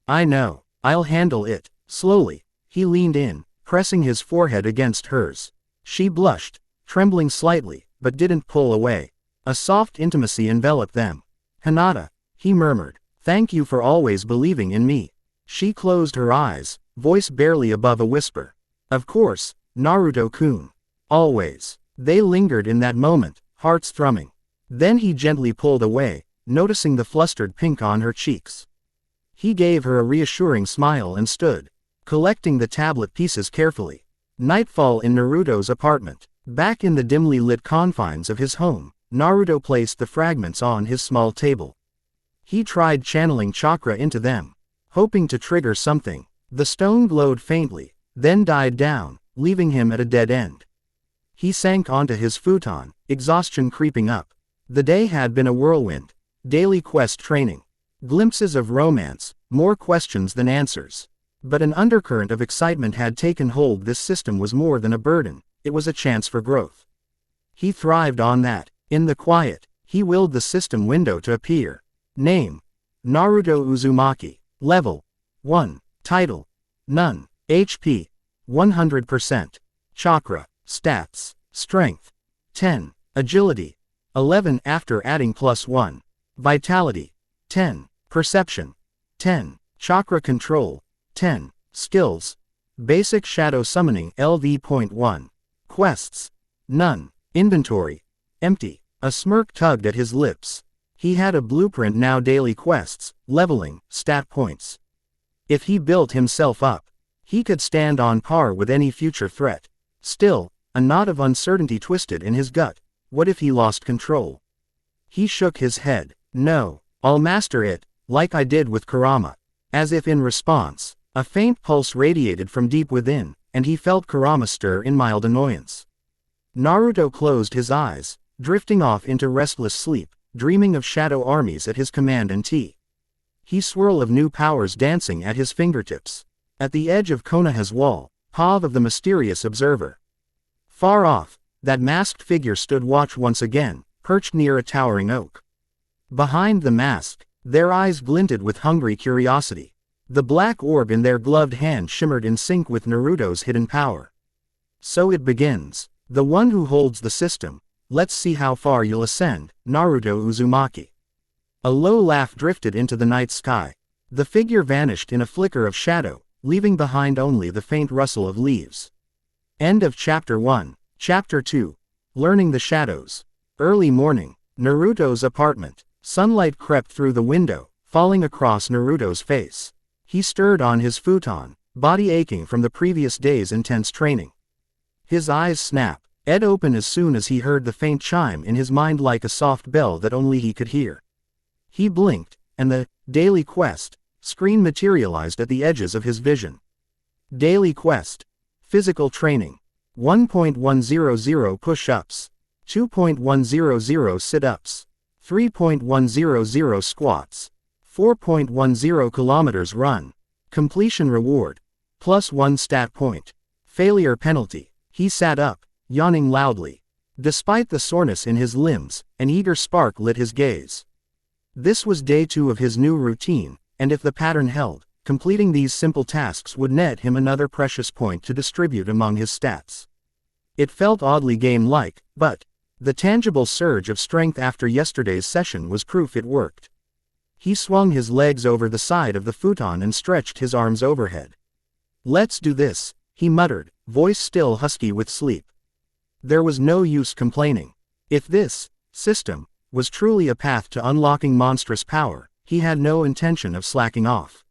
I know. I'll handle it. Slowly, he leaned in, pressing his forehead against hers. She blushed, trembling slightly, but didn't pull away. A soft intimacy enveloped them. Hinata, he murmured, thank you for always believing in me. She closed her eyes, voice barely above a whisper. Of course, Naruto-kun. Always. They lingered in that moment, hearts thrumming. Then he gently pulled away, noticing the flustered pink on her cheeks. He gave her a reassuring smile and stood, collecting the tablet pieces carefully. Nightfall in Naruto's apartment. Back in the dimly lit confines of his home, Naruto placed the fragments on his small table. He tried channeling chakra into them, hoping to trigger something. The stone glowed faintly, then died down, leaving him at a dead end. He sank onto his futon, exhaustion creeping up. The day had been a whirlwind. Daily quest training. Glimpses of romance, more questions than answers. But an undercurrent of excitement had taken hold. This system was more than a burden, it was a chance for growth. He thrived on that. In the quiet, he willed the system window to appear. Name: Naruto Uzumaki. Level: 1. Title: None. HP: 100%. Chakra. Stats: Strength: 10. Agility: 11 after adding +1. Vitality: 10. Perception: 10. Chakra control: 10. Skills: Basic Shadow Summoning LV.1. Quests: None. Inventory: Empty. A smirk tugged at his lips. He had a blueprint now. Daily quests, leveling, stat points. If he built himself up, he could stand on par with any future threat. Still, a knot of uncertainty twisted in his gut. What if he lost control? He shook his head. No, I'll master it, like I did with Kurama. As if in response, a faint pulse radiated from deep within, and he felt Kurama stir in mild annoyance. Naruto closed his eyes, drifting off into restless sleep, dreaming of shadow armies at his command and he swirl of new powers dancing at his fingertips. At the edge of Konoha's wall, path of the mysterious observer. Far off, that masked figure stood watch once again, perched near a towering oak. Behind the mask, their eyes glinted with hungry curiosity. The black orb in their gloved hand shimmered in sync with Naruto's hidden power. So it begins. The one who holds the system. Let's see how far you'll ascend, Naruto Uzumaki. A low laugh drifted into the night sky. The figure vanished in a flicker of shadow, leaving behind only the faint rustle of leaves. End of Chapter 1. Chapter 2. Learning the Shadows. Early morning. Naruto's apartment. Sunlight crept through the window, falling across Naruto's face. He stirred on his futon, body aching from the previous day's intense training. His eyes snapped, open as soon as he heard the faint chime in his mind, like a soft bell that only he could hear. He blinked, and the daily quest screen materialized at the edges of his vision. Daily quest. Physical training. 1.100 push-ups. 2.100 sit-ups. 3.100 squats. 4.10 kilometers run. Completion reward. +1 stat point. Failure penalty. He sat up, yawning loudly. Despite the soreness in his limbs, an eager spark lit his gaze. This was day 2 of his new routine, and if the pattern held, completing these simple tasks would net him another precious point to distribute among his stats. It felt oddly game-like, but the tangible surge of strength after yesterday's session was proof it worked. He swung his legs over the side of the futon and stretched his arms overhead. "Let's do this," he muttered, voice still husky with sleep. There was no use complaining. If this system was truly a path to unlocking monstrous power, he had no intention of slacking off.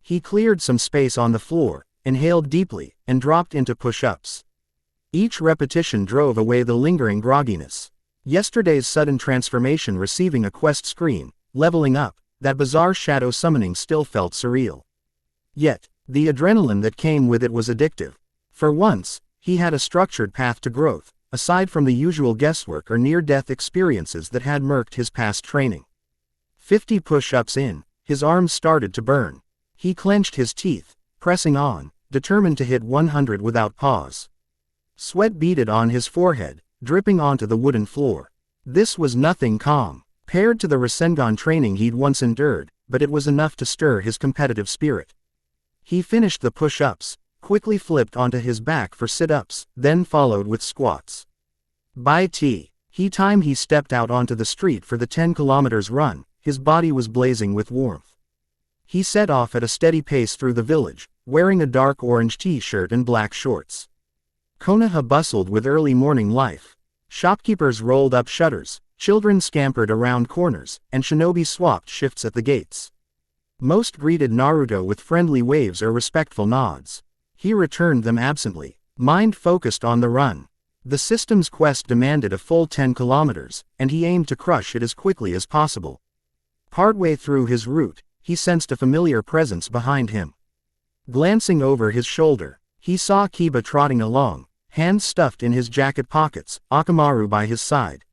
He cleared some space on the floor, inhaled deeply, and dropped into push-ups. Each repetition drove away the lingering grogginess. Yesterday's sudden transformation, receiving a quest screen, leveling up, that bizarre shadow summoning still felt surreal. Yet, the adrenaline that came with it was addictive. For once, he had a structured path to growth, aside from the usual guesswork or near-death experiences that had murked his past training. 50 push-ups in, his arms started to burn. He clenched his teeth, pressing on, determined to hit 100 without pause. Sweat beaded on his forehead, dripping onto the wooden floor. This was nothing calm, paired to the Rasengan training he'd once endured, but it was enough to stir his competitive spirit. He finished the push-ups, quickly flipped onto his back for sit-ups, then followed with squats. By time he stepped out onto the street for the 10 kilometers run, his body was blazing with warmth. He set off at a steady pace through the village, wearing a dark orange t-shirt and black shorts. Konoha bustled with early morning life. Shopkeepers rolled up shutters, children scampered around corners, and shinobi swapped shifts at the gates. Most greeted Naruto with friendly waves or respectful nods. He returned them absently, mind focused on the run. The system's quest demanded a full 10 kilometers, and he aimed to crush it as quickly as possible. Partway through his route, he sensed a familiar presence behind him. Glancing over his shoulder, he saw Kiba trotting along, hands stuffed in his jacket pockets, Akamaru by his side.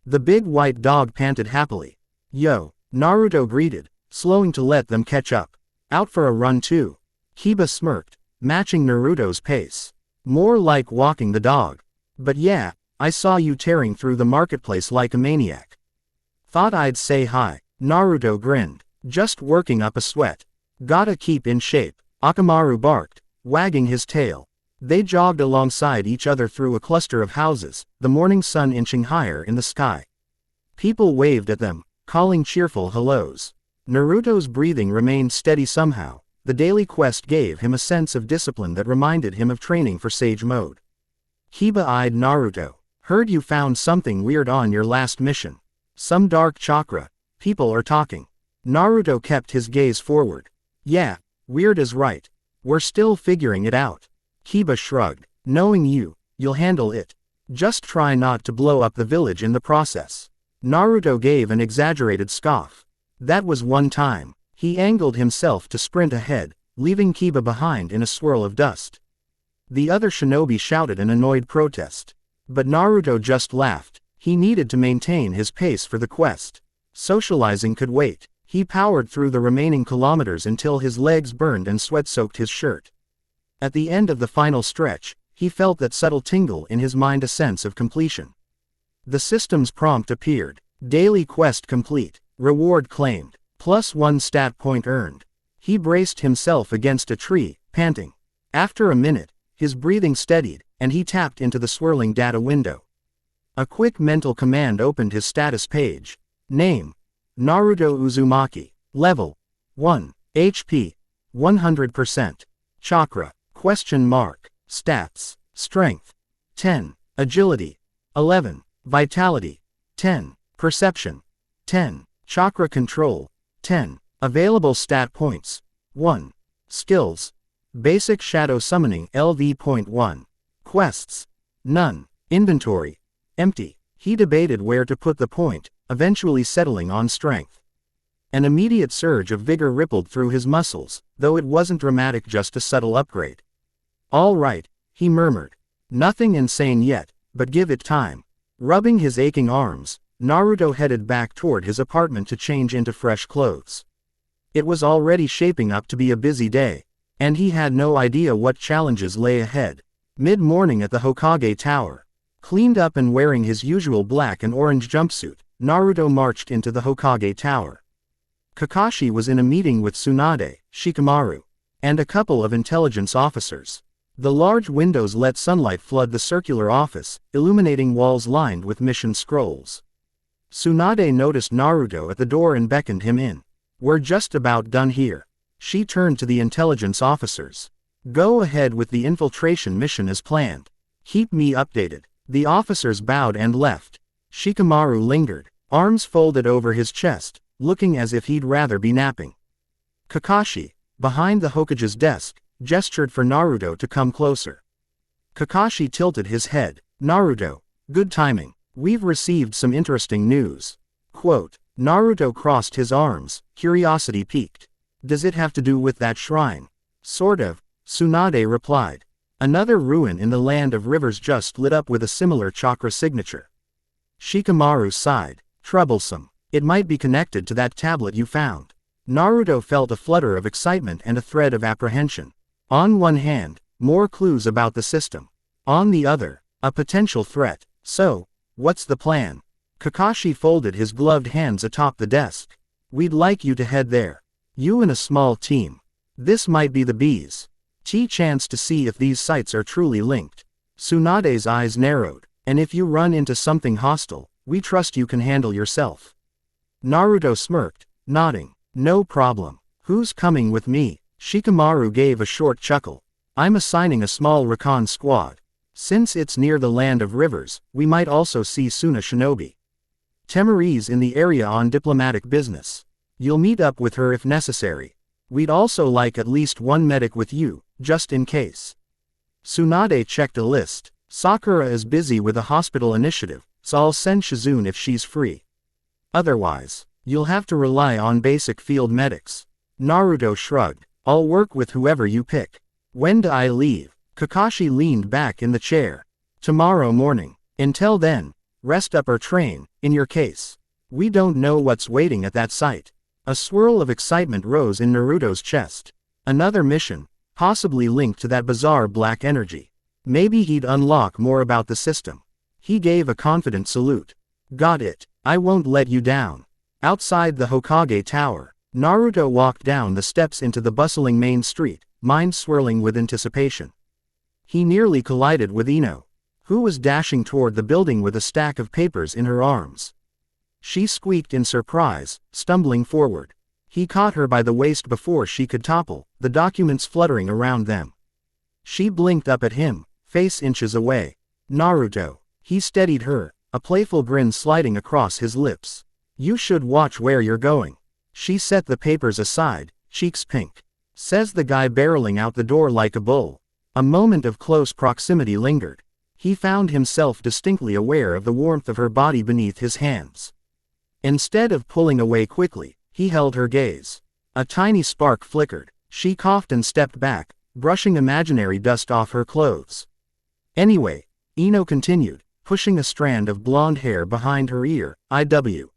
The big white dog panted happily. "Yo," Naruto greeted, slowing to let them catch up. "Out for a run too?" Kiba smirked, matching Naruto's pace. "More like walking the dog. But yeah, I saw you tearing through the marketplace like a maniac." "Thought I'd say hi," Naruto grinned, "just working up a sweat." "Gotta keep in shape," Akamaru barked, wagging his tail. They jogged alongside each other through a cluster of houses, the morning sun inching higher in the sky. People waved at them, calling cheerful hellos. Naruto's breathing remained steady somehow. The daily quest gave him a sense of discipline that reminded him of training for Sage Mode. Kiba eyed Naruto. "Heard you found something weird on your last mission. Some dark chakra. People are talking." Naruto kept his gaze forward. "Yeah, weird is right. We're still figuring it out." Kiba shrugged. "Knowing you, you'll handle it. Just try not to blow up the village in the process." Naruto gave an exaggerated scoff. That was one time. He angled himself to sprint ahead, leaving Kiba behind in a swirl of dust. The other shinobi shouted an annoyed protest. But Naruto just laughed. He needed to maintain his pace for the quest. Socializing could wait. He powered through the remaining kilometers until his legs burned and sweat soaked his shirt. At the end of the final stretch, he felt that subtle tingle in his mind, a sense of completion. The system's prompt appeared. Daily quest complete. Reward claimed. +1 stat point earned. He braced himself against a tree, panting. After a minute, his breathing steadied, and he tapped into the swirling data window. A quick mental command opened his status page. Name: Naruto Uzumaki. Level: 1. HP: 100%. Chakra? ? Stats: Strength: 10. Agility: 11. Vitality: 10. Perception: 10. Chakra control: 10. Available stat points: 1. Skills: Basic Shadow Summoning LV.1. Quests: None. Inventory: Empty. He debated where to put the point, eventually settling on strength. An immediate surge of vigor rippled through his muscles, though it wasn't dramatic, just a subtle upgrade. "All right," he murmured. "Nothing insane yet, but give it time." Rubbing his aching arms, Naruto headed back toward his apartment to change into fresh clothes. It was already shaping up to be a busy day, and he had no idea what challenges lay ahead. Mid-morning at the Hokage Tower. Cleaned up and wearing his usual black and orange jumpsuit, Naruto marched into the Hokage Tower. Kakashi was in a meeting with Tsunade, Shikamaru, and a couple of intelligence officers. The large windows let sunlight flood the circular office, illuminating walls lined with mission scrolls. Tsunade noticed Naruto at the door and beckoned him in. "We're just about done here." She turned to the intelligence officers. "Go ahead with the infiltration mission as planned. Keep me updated." The officers bowed and left. Shikamaru lingered, arms folded over his chest, looking as if he'd rather be napping. Kakashi, behind the Hokage's desk, gestured for Naruto to come closer. Kakashi tilted his head. "Naruto, good timing. We've received some interesting news." Quote. Naruto crossed his arms, curiosity piqued. "Does it have to do with that shrine?" "Sort of," Tsunade replied. "Another ruin in the Land of Rivers just lit up with a similar chakra signature." Shikamaru sighed. "Troublesome. It might be connected to that tablet you found." Naruto felt a flutter of excitement and a thread of apprehension. On one hand, more clues about the system. On the other, a potential threat. "So, what's the plan?" Kakashi folded his gloved hands atop the desk. "We'd like you to head there. You and a small team. This might be the bees. Chance to see if these sites are truly linked." Tsunade's eyes narrowed. "And if you run into something hostile, we trust you can handle yourself." Naruto smirked, nodding. "No problem. Who's coming with me?" Shikamaru gave a short chuckle. "I'm assigning a small recon squad. Since it's near the Land of Rivers, we might also see Suna shinobi. Temurese in the area on diplomatic business." You'll meet up with her if necessary. We'd also like at least one medic with you, just in case. Tsunade checked a list. Sakura is busy with a hospital initiative, so I'll send Shizune if she's free. Otherwise, you'll have to rely on basic field medics. Naruto shrugged. I'll work with whoever you pick. When do I leave? Kakashi leaned back in the chair. Tomorrow morning. Until then, rest up or train, in your case. We don't know what's waiting at that site. A swirl of excitement rose in Naruto's chest. Another mission, possibly linked to that bizarre black energy. Maybe he'd unlock more about the system. He gave a confident salute. Got it. I won't let you down. Outside the Hokage Tower, Naruto walked down the steps into the bustling main street, mind swirling with anticipation. He nearly collided with Ino, who was dashing toward the building with a stack of papers in her arms. She squeaked in surprise, stumbling forward. He caught her by the waist before she could topple, the documents fluttering around them. She blinked up at him, face inches away. Naruto. He steadied her, a playful grin sliding across his lips. You should watch where you're going. She set the papers aside, cheeks pink. Says the guy barreling out the door like a bull. A moment of close proximity lingered. He found himself distinctly aware of the warmth of her body beneath his hands. Instead of pulling away quickly, he held her gaze. A tiny spark flickered. She coughed and stepped back, brushing imaginary dust off her clothes. Anyway, Ino continued, pushing a strand of blonde hair behind her ear, IW.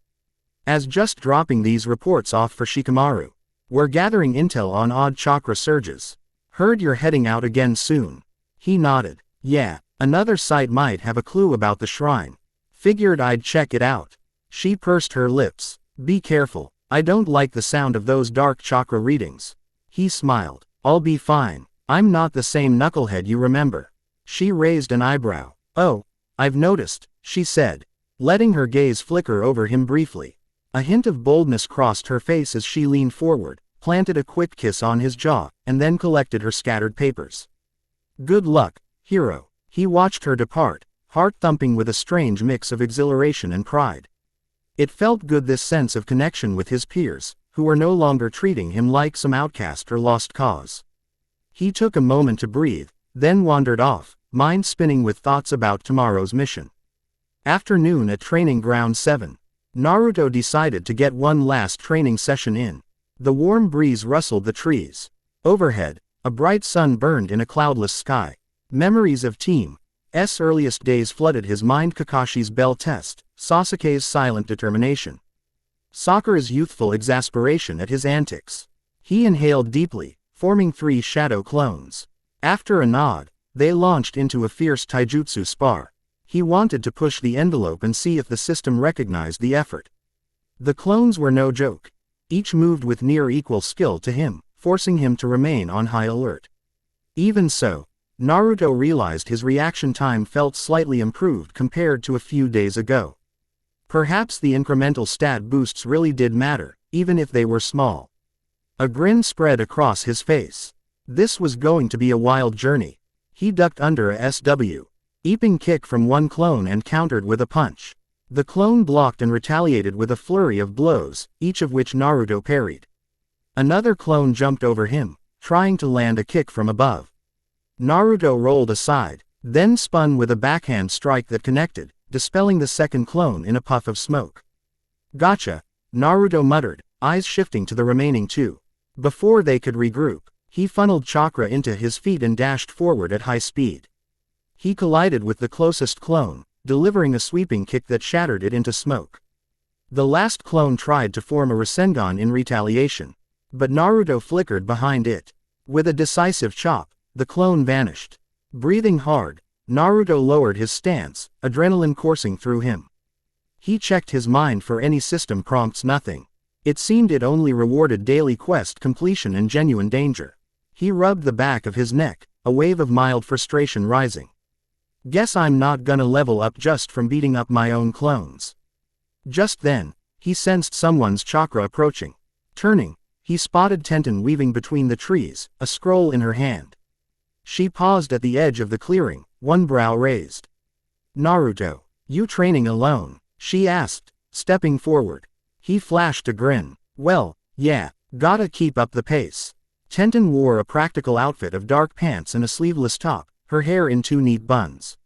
As just dropping these reports off for Shikamaru. We're gathering intel on odd chakra surges. Heard you're heading out again soon. He nodded. Yeah, another site might have a clue about the shrine. Figured I'd check it out. She pursed her lips. Be careful, I don't like the sound of those dark chakra readings. He smiled. I'll be fine. I'm not the same knucklehead you remember. She raised an eyebrow. Oh, I've noticed, she said, letting her gaze flicker over him briefly. A hint of boldness crossed her face as she leaned forward, planted a quick kiss on his jaw, and then collected her scattered papers. Good luck, hero. He watched her depart, heart thumping with a strange mix of exhilaration and pride. It felt good, this sense of connection with his peers, who were no longer treating him like some outcast or lost cause. He took a moment to breathe, then wandered off, mind spinning with thoughts about tomorrow's mission. Afternoon at Training Ground 7. Naruto decided to get one last training session in. The warm breeze rustled the trees. Overhead, a bright sun burned in a cloudless sky. Memories of Team's earliest days flooded his mind. Kakashi's bell test, Sasuke's silent determination. Sakura's youthful exasperation at his antics. He inhaled deeply, forming 3 shadow clones. After a nod, they launched into a fierce taijutsu spar. He wanted to push the envelope and see if the system recognized the effort. The clones were no joke. Each moved with near equal skill to him, forcing him to remain on high alert. Even so, Naruto realized his reaction time felt slightly improved compared to a few days ago. Perhaps the incremental stat boosts really did matter, even if they were small. A grin spread across his face. This was going to be a wild journey. He ducked under a sweeping kick from one clone and countered with a punch. The clone blocked and retaliated with a flurry of blows, each of which Naruto parried. Another clone jumped over him, trying to land a kick from above. Naruto rolled aside, then spun with a backhand strike that connected, dispelling the second clone in a puff of smoke. Gotcha, Naruto muttered, eyes shifting to the remaining 2. Before they could regroup, he funneled chakra into his feet and dashed forward at high speed. He collided with the closest clone, delivering a sweeping kick that shattered it into smoke. The last clone tried to form a Rasengan in retaliation, but Naruto flickered behind it. With a decisive chop, the clone vanished. Breathing hard, Naruto lowered his stance, adrenaline coursing through him. He checked his mind for any system prompts. Nothing. It seemed it only rewarded daily quest completion and genuine danger. He rubbed the back of his neck, a wave of mild frustration rising. Guess I'm not gonna level up just from beating up my own clones. Just then, he sensed someone's chakra approaching. Turning, he spotted Tenten weaving between the trees, a scroll in her hand. She paused at the edge of the clearing, one brow raised. Naruto, you training alone? She asked, stepping forward. He flashed a grin. Well, yeah, gotta keep up the pace. Tenten wore a practical outfit of dark pants and a sleeveless top, her hair in two neat buns.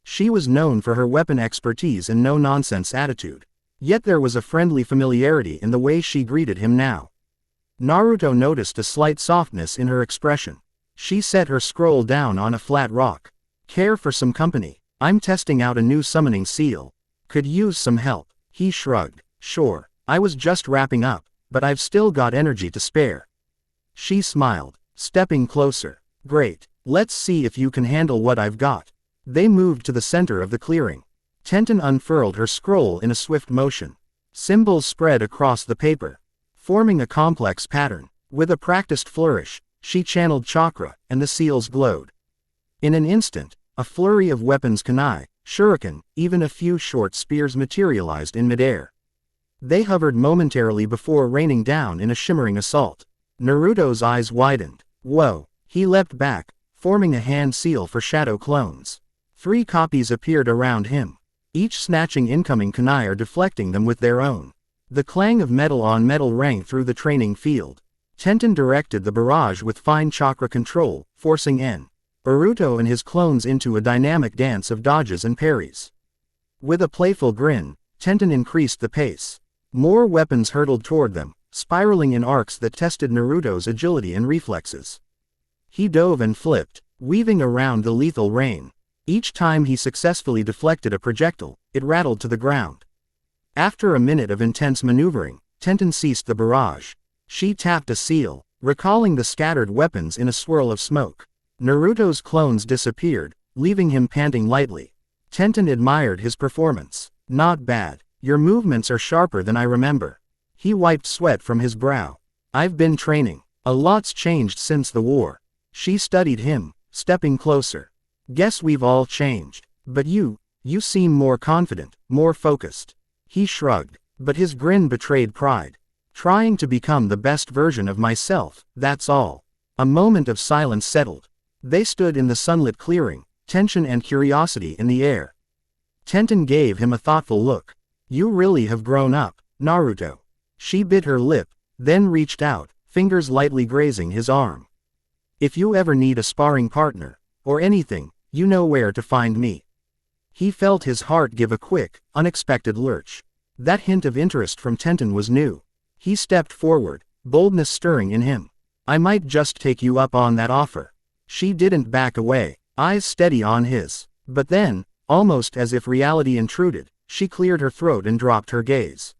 She was known for her weapon expertise and no-nonsense attitude. Yet there was a friendly familiarity in the way she greeted him now. Naruto noticed a slight softness in her expression. She set her scroll down on a flat rock. Care for some company? I'm testing out a new summoning seal. Could use some help. He shrugged. Sure, I was just wrapping up, but I've still got energy to spare. She smiled, stepping closer. Great, let's see if you can handle what I've got. They moved to the center of the clearing. Tenten unfurled her scroll in a swift motion. Symbols spread across the paper, forming a complex pattern. With a practiced flourish, she channeled chakra, and the seals glowed. In an instant, a flurry of weapons kunai, shuriken, even a few short spears materialized in midair. They hovered momentarily before raining down in a shimmering assault. Naruto's eyes widened. Whoa! He leapt back, forming a hand seal for shadow clones. 3 copies appeared around him, each snatching incoming kunai or deflecting them with their own. The clang of metal on metal rang through the training field. Tenten directed the barrage with fine chakra control, forcing Naruto and his clones into a dynamic dance of dodges and parries. With a playful grin, Tenten increased the pace. More weapons hurtled toward them, spiraling in arcs that tested Naruto's agility and reflexes. He dove and flipped, weaving around the lethal rain. Each time he successfully deflected a projectile, it rattled to the ground. After a minute of intense maneuvering, Tenten ceased the barrage. She tapped a seal, recalling the scattered weapons in a swirl of smoke. Naruto's clones disappeared, leaving him panting lightly. Tenten admired his performance. Not bad. Your movements are sharper than I remember. He wiped sweat from his brow. I've been training. A lot's changed since the war. She studied him, stepping closer. Guess we've all changed. But you seem more confident, more focused. He shrugged, but his grin betrayed pride. Trying to become the best version of myself, that's all. A moment of silence settled. They stood in the sunlit clearing, tension and curiosity in the air. Tenten gave him a thoughtful look. You really have grown up, Naruto. She bit her lip, then reached out, fingers lightly grazing his arm. If you ever need a sparring partner, or anything, you know where to find me. He felt his heart give a quick, unexpected lurch. That hint of interest from Tenten was new. He stepped forward, boldness stirring in him. I might just take you up on that offer. She didn't back away, eyes steady on his. But then, almost as if reality intruded, she cleared her throat and dropped her gaze.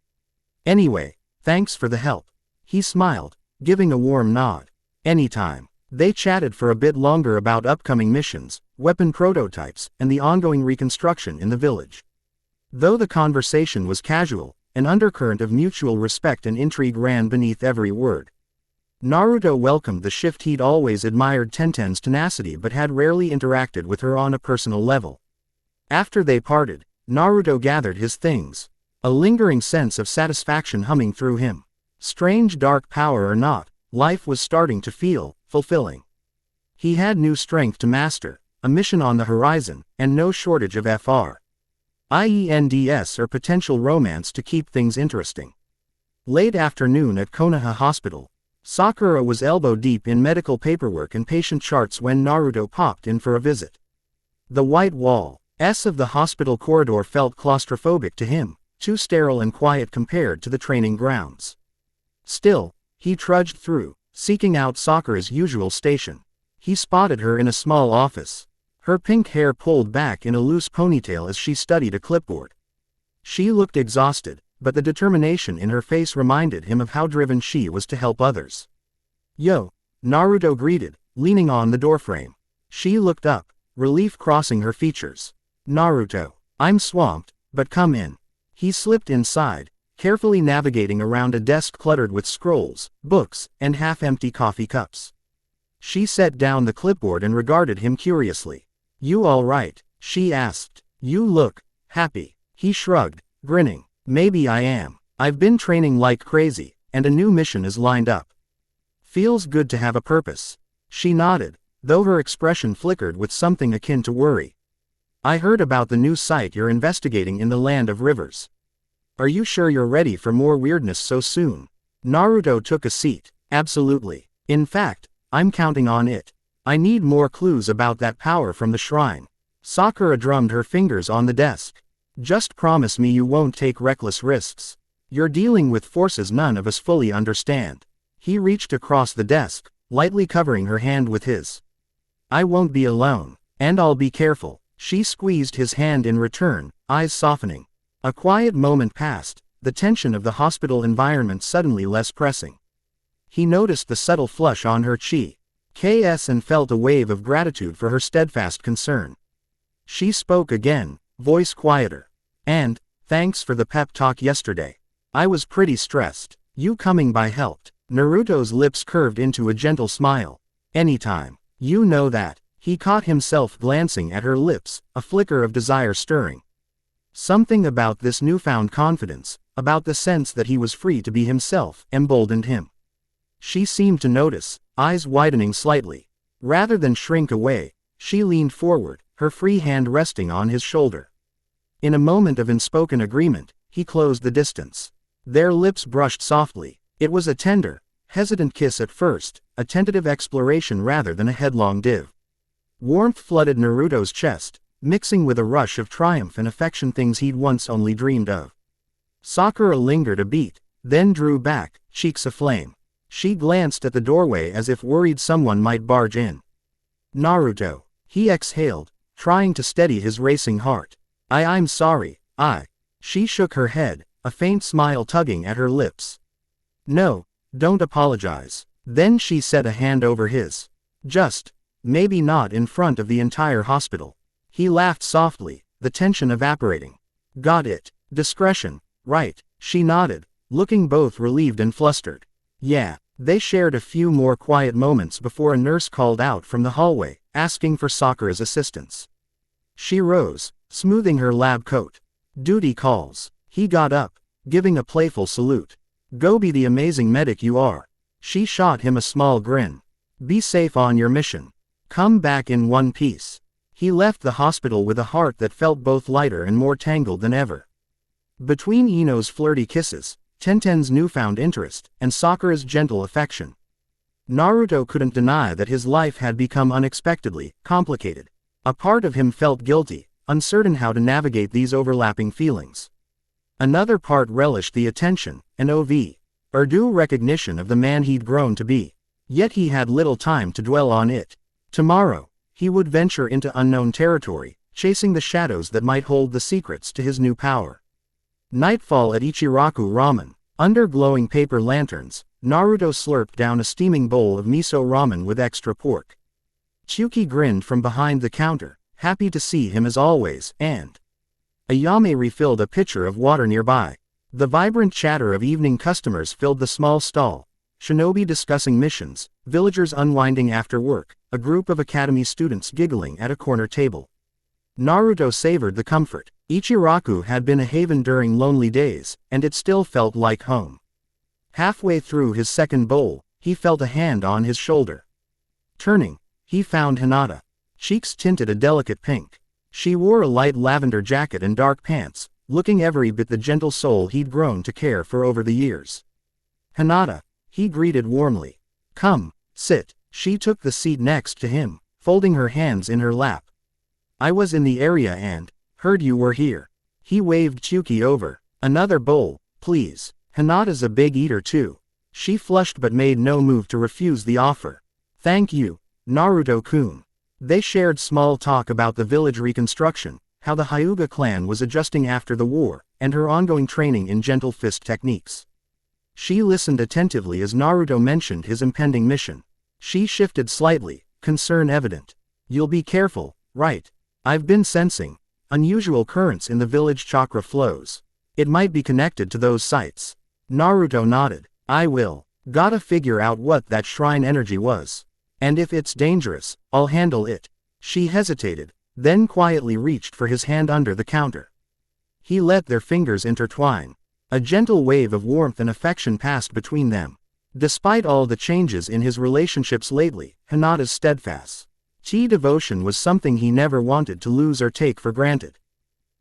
Anyway, thanks for the help. He smiled, giving a warm nod. Anytime. They chatted for a bit longer about upcoming missions, weapon prototypes, and the ongoing reconstruction in the village. Though the conversation was casual, an undercurrent of mutual respect and intrigue ran beneath every word. Naruto welcomed the shift. He'd always admired Tenten's tenacity but had rarely interacted with her on a personal level. After they parted, Naruto gathered his things, a lingering sense of satisfaction humming through him. Strange dark power or not, life was starting to feel fulfilling. He had new strength to master, a mission on the horizon, and no shortage of friends or potential romance to keep things interesting. Late afternoon at Konoha Hospital, Sakura was elbow-deep in medical paperwork and patient charts when Naruto popped in for a visit. The white walls of the hospital corridor felt claustrophobic to him, too sterile and quiet compared to the training grounds. Still, he trudged through, seeking out Sakura's usual station. He spotted her in a small office, her pink hair pulled back in a loose ponytail as she studied a clipboard. She looked exhausted, but the determination in her face reminded him of how driven she was to help others. Yo, Naruto greeted, leaning on the doorframe. She looked up, relief crossing her features. Naruto, I'm swamped, but come in. He slipped inside, carefully navigating around a desk cluttered with scrolls, books, and half-empty coffee cups. She set down the clipboard and regarded him curiously. You all right? She asked. You look happy. He shrugged, grinning. Maybe I am. I've been training like crazy, and a new mission is lined up. Feels good to have a purpose. She nodded, though her expression flickered with something akin to worry. I heard about the new site you're investigating in the Land of Rivers. Are you sure you're ready for more weirdness so soon? Naruto took a seat. Absolutely. In fact, I'm counting on it. I need more clues about that power from the shrine. Sakura drummed her fingers on the desk. Just promise me you won't take reckless risks. You're dealing with forces none of us fully understand. He reached across the desk, lightly covering her hand with his. I won't be alone. And I'll be careful. She squeezed his hand in return, eyes softening. A quiet moment passed, the tension of the hospital environment suddenly less pressing. He noticed the subtle flush on her cheek. And felt a wave of gratitude for her steadfast concern. She spoke again, voice quieter. And, thanks for the pep talk yesterday. I was pretty stressed. You coming by helped. Naruto's lips curved into a gentle smile. Anytime. You know that. He caught himself glancing at her lips, a flicker of desire stirring. Something about this newfound confidence, about the sense that he was free to be himself, emboldened him. She seemed to notice, eyes widening slightly. Rather than shrink away, she leaned forward, her free hand resting on his shoulder. In a moment of unspoken agreement, he closed the distance. Their lips brushed softly. It was a tender, hesitant kiss at first, a tentative exploration rather than a headlong dive. Warmth flooded Naruto's chest, mixing with a rush of triumph and affection, things he'd once only dreamed of. Sakura lingered a beat, then drew back, cheeks aflame. She glanced at the doorway as if worried someone might barge in. Naruto. He exhaled, trying to steady his racing heart. I'm sorry, She shook her head, a faint smile tugging at her lips. No, don't apologize. Then she set a hand over his. Just, maybe not in front of the entire hospital. He laughed softly, the tension evaporating. Got it. Discretion, right, she nodded, looking both relieved and flustered. Yeah. They shared a few more quiet moments before a nurse called out from the hallway, asking for Sakura's assistance. She rose, smoothing her lab coat. Duty calls. He got up, giving a playful salute. Go be the amazing medic you are. She shot him a small grin. Be safe on your mission. Come back in one piece. He left the hospital with a heart that felt both lighter and more tangled than ever. Between Ino's flirty kisses, Tenten's newfound interest, and Sakura's gentle affection, Naruto couldn't deny that his life had become unexpectedly complicated. A part of him felt guilty, uncertain how to navigate these overlapping feelings. Another part relished the attention, and undue recognition of the man he'd grown to be. Yet he had little time to dwell on it. Tomorrow, he would venture into unknown territory, chasing the shadows that might hold the secrets to his new power. Nightfall at Ichiraku Ramen. Under glowing paper lanterns, Naruto slurped down a steaming bowl of miso ramen with extra pork. Chuki grinned from behind the counter, happy to see him as always, and Ayame refilled a pitcher of water nearby. The vibrant chatter of evening customers filled the small stall, shinobi discussing missions, villagers unwinding after work, a group of academy students giggling at a corner table. Naruto savored the comfort. Ichiraku had been a haven during lonely days, and it still felt like home. Halfway through his second bowl, he felt a hand on his shoulder. Turning, he found Hinata. Cheeks tinted a delicate pink. She wore a light lavender jacket and dark pants, looking every bit the gentle soul he'd grown to care for over the years. Hinata, he greeted warmly. Come, sit. She took the seat next to him, folding her hands in her lap. I was in the area and heard you were here. He waved Chuki over. Another bowl, please. Hinata's a big eater too. She flushed but made no move to refuse the offer. Thank you, Naruto-kun. They shared small talk about the village reconstruction, how the Hyuga clan was adjusting after the war, and her ongoing training in gentle fist techniques. She listened attentively as Naruto mentioned his impending mission. She shifted slightly, concern evident. You'll be careful, right? I've been sensing unusual currents in the village chakra flows. It might be connected to those sites. Naruto nodded. I will. Gotta figure out what that shrine energy was. And if it's dangerous, I'll handle it. She hesitated, then quietly reached for his hand under the counter. He let their fingers intertwine. A gentle wave of warmth and affection passed between them. Despite all the changes in his relationships lately, Hinata's steadfast devotion was something he never wanted to lose or take for granted.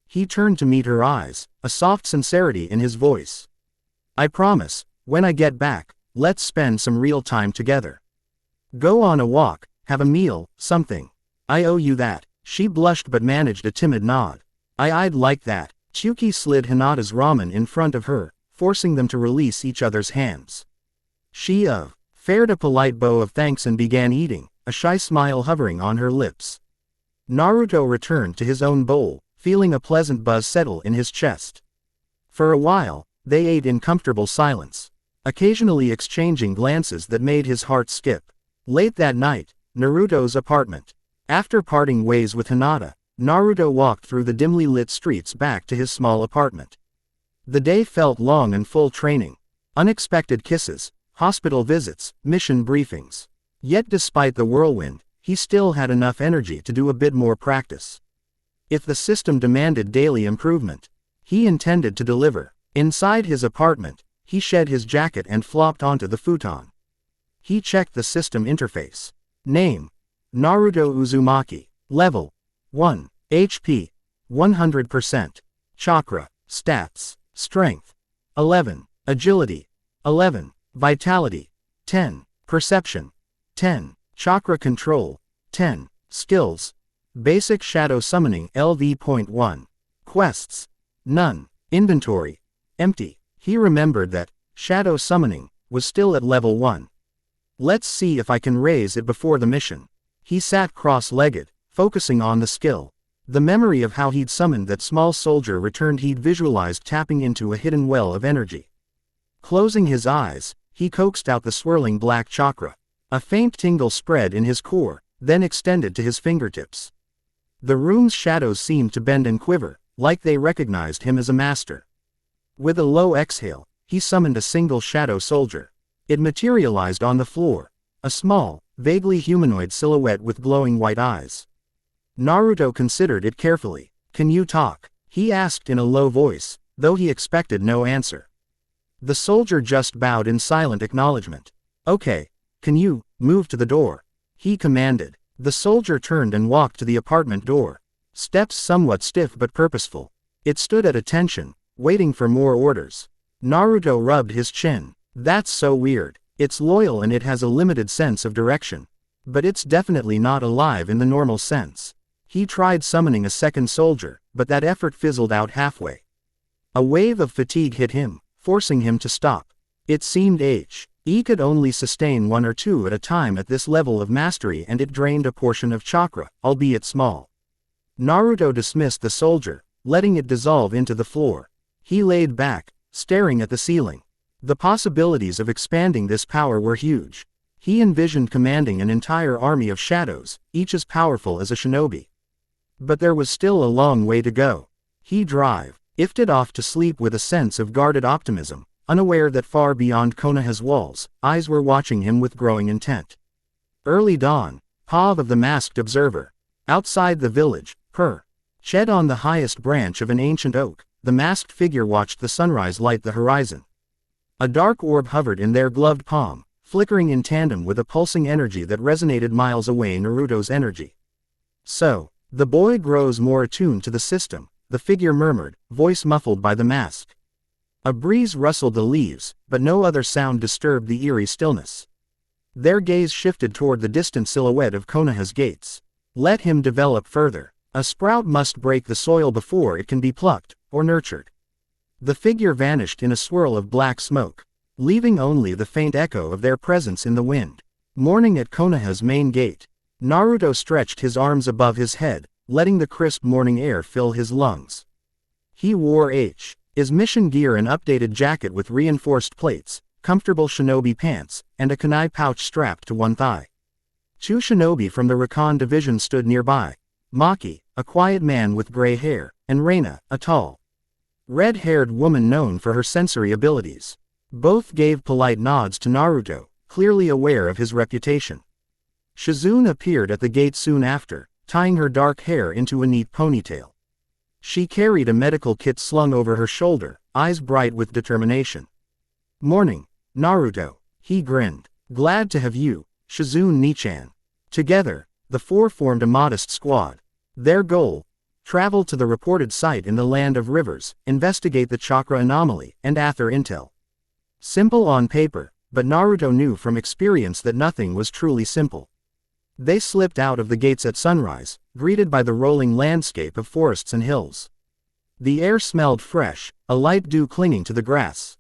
He turned to meet her eyes, a soft sincerity in his voice. I promise, When I get back, let's spend some real time together. Go on a walk, have a meal, something. I owe you that." She blushed but managed a timid nod. I'd like that." Chuki slid Hinata's ramen in front of her, forcing them to release each other's hands. She fared a polite bow of thanks and began eating, a shy smile hovering on her lips. Naruto returned to his own bowl, feeling a pleasant buzz settle in his chest. For a while, they ate in comfortable silence, occasionally exchanging glances that made his heart skip. Late that night, Naruto's apartment. After parting ways with Hinata, Naruto walked through the dimly lit streets back to his small apartment. The day felt long and full training. Unexpected kisses, hospital visits, mission briefings. Yet despite the whirlwind, he still had enough energy to do a bit more practice. If the system demanded daily improvement, he intended to deliver. Inside his apartment, he shed his jacket and flopped onto the futon. He checked the system interface. Name: Naruto Uzumaki. Level: 1. HP: 100%. Chakra. Stats: Strength: 11. Agility: 11. Vitality: 10. Perception: 10. Chakra Control: 10. Skills: Basic Shadow Summoning LV.1. Quests: None. Inventory: Empty. He remembered that Shadow Summoning was still at level 1. Let's see if I can raise it before the mission. He sat cross-legged, focusing on the skill. The memory of how he'd summoned that small soldier returned. He'd visualized tapping into a hidden well of energy. Closing his eyes, he coaxed out the swirling black chakra. A faint tingle spread in his core, then extended to his fingertips. The room's shadows seemed to bend and quiver, like they recognized him as a master. With a low exhale, he summoned a single shadow soldier. It materialized on the floor, a small, vaguely humanoid silhouette with glowing white eyes. Naruto considered it carefully. "Can you talk?" he asked in a low voice, though he expected no answer. The soldier just bowed in silent acknowledgement. "Okay, can you move to the door?" he commanded. The soldier turned and walked to the apartment door. Steps somewhat stiff but purposeful. It stood at attention, waiting for more orders. Naruto rubbed his chin. "That's so weird. It's loyal and it has a limited sense of direction. But it's definitely not alive in the normal sense." He tried summoning a second soldier, but that effort fizzled out halfway. A wave of fatigue hit him, forcing him to stop. It seemed he could only sustain 1 or 2 at a time at this level of mastery, and it drained a portion of chakra, albeit small. Naruto dismissed the soldier, letting it dissolve into the floor. He laid back, staring at the ceiling. The possibilities of expanding this power were huge. He envisioned commanding an entire army of shadows, each as powerful as a shinobi. But there was still a long way to go. He drifted off to sleep with a sense of guarded optimism, unaware that far beyond Konoha's walls, eyes were watching him with growing intent. Early dawn, paw of the masked observer. Outside the village, perched on the highest branch of an ancient oak, the masked figure watched the sunrise light the horizon. A dark orb hovered in their gloved palm, flickering in tandem with a pulsing energy that resonated miles away. Naruto's energy. "So, the boy grows more attuned to the system," the figure murmured, voice muffled by the mask. A breeze rustled the leaves, but no other sound disturbed the eerie stillness. Their gaze shifted toward the distant silhouette of Konoha's gates. "Let him develop further. A sprout must break the soil before it can be plucked, or nurtured." The figure vanished in a swirl of black smoke, leaving only the faint echo of their presence in the wind. Morning at Konoha's main gate. Naruto stretched his arms above his head, letting the crisp morning air fill his lungs. He wore his mission gear, an updated jacket with reinforced plates, comfortable shinobi pants, and a kunai pouch strapped to one thigh. 2 shinobi from the Recon division stood nearby. Maki, a quiet man with gray hair, and Reina, a tall, red-haired woman known for her sensory abilities. Both gave polite nods to Naruto, clearly aware of his reputation. Shizune appeared at the gate soon after, tying her dark hair into a neat ponytail. She carried a medical kit slung over her shoulder, eyes bright with determination. "Morning, Naruto," he grinned. "Glad to have you, Shizune Nichan." Together, the 4 formed a modest squad. Their goal: travel to the reported site in the Land of Rivers, investigate the chakra anomaly, and gather intel. Simple on paper, but Naruto knew from experience that nothing was truly simple. They slipped out of the gates at sunrise, greeted by the rolling landscape of forests and hills. The air smelled fresh, a light dew clinging to the grass.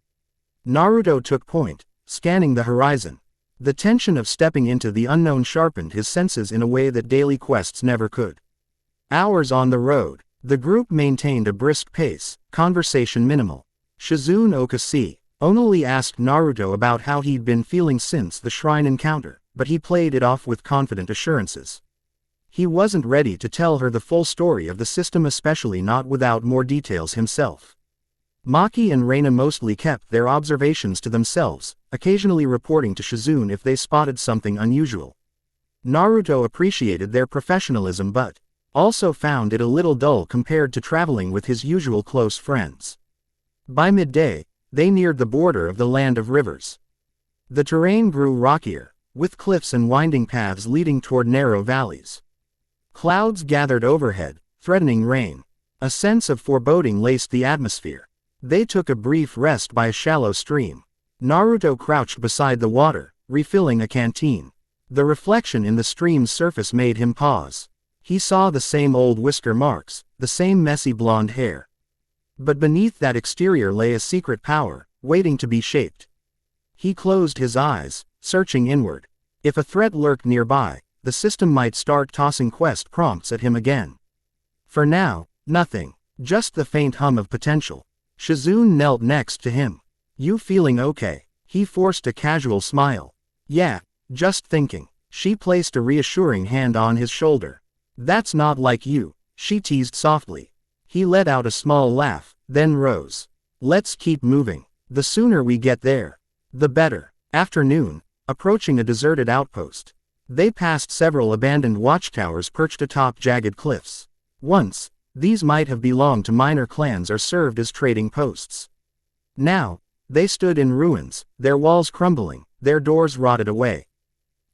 Naruto took point, scanning the horizon. The tension of stepping into the unknown sharpened his senses in a way that daily quests never could. Hours on the road, the group maintained a brisk pace, conversation minimal. Shizune Okasi only asked Naruto about how he'd been feeling since the shrine encounter, but he played it off with confident assurances. He wasn't ready to tell her the full story of the system, especially not without more details himself. Maki and Reina mostly kept their observations to themselves, occasionally reporting to Shizune if they spotted something unusual. Naruto appreciated their professionalism but also found it a little dull compared to traveling with his usual close friends. By midday, they neared the border of the land of rivers. The terrain grew rockier, with cliffs and winding paths leading toward narrow valleys. Clouds gathered overhead, threatening rain. A sense of foreboding laced the atmosphere. They took a brief rest by a shallow stream. Naruto crouched beside the water, refilling a canteen. The reflection in the stream's surface made him pause. He saw the same old whisker marks, the same messy blonde hair. But beneath that exterior lay a secret power, waiting to be shaped. He closed his eyes, searching inward. If a threat lurked nearby, the system might start tossing quest prompts at him again. For now, nothing. Just the faint hum of potential. Shizune knelt next to him. "You feeling okay?" He forced a casual smile. "Yeah, just thinking." She placed a reassuring hand on his shoulder. "That's not like you," she teased softly. He let out a small laugh, then rose. "Let's keep moving. The sooner we get there, the better." Afternoon, approaching a deserted outpost. They passed several abandoned watchtowers perched atop jagged cliffs. Once, these might have belonged to minor clans or served as trading posts. Now, they stood in ruins, their walls crumbling, their doors rotted away.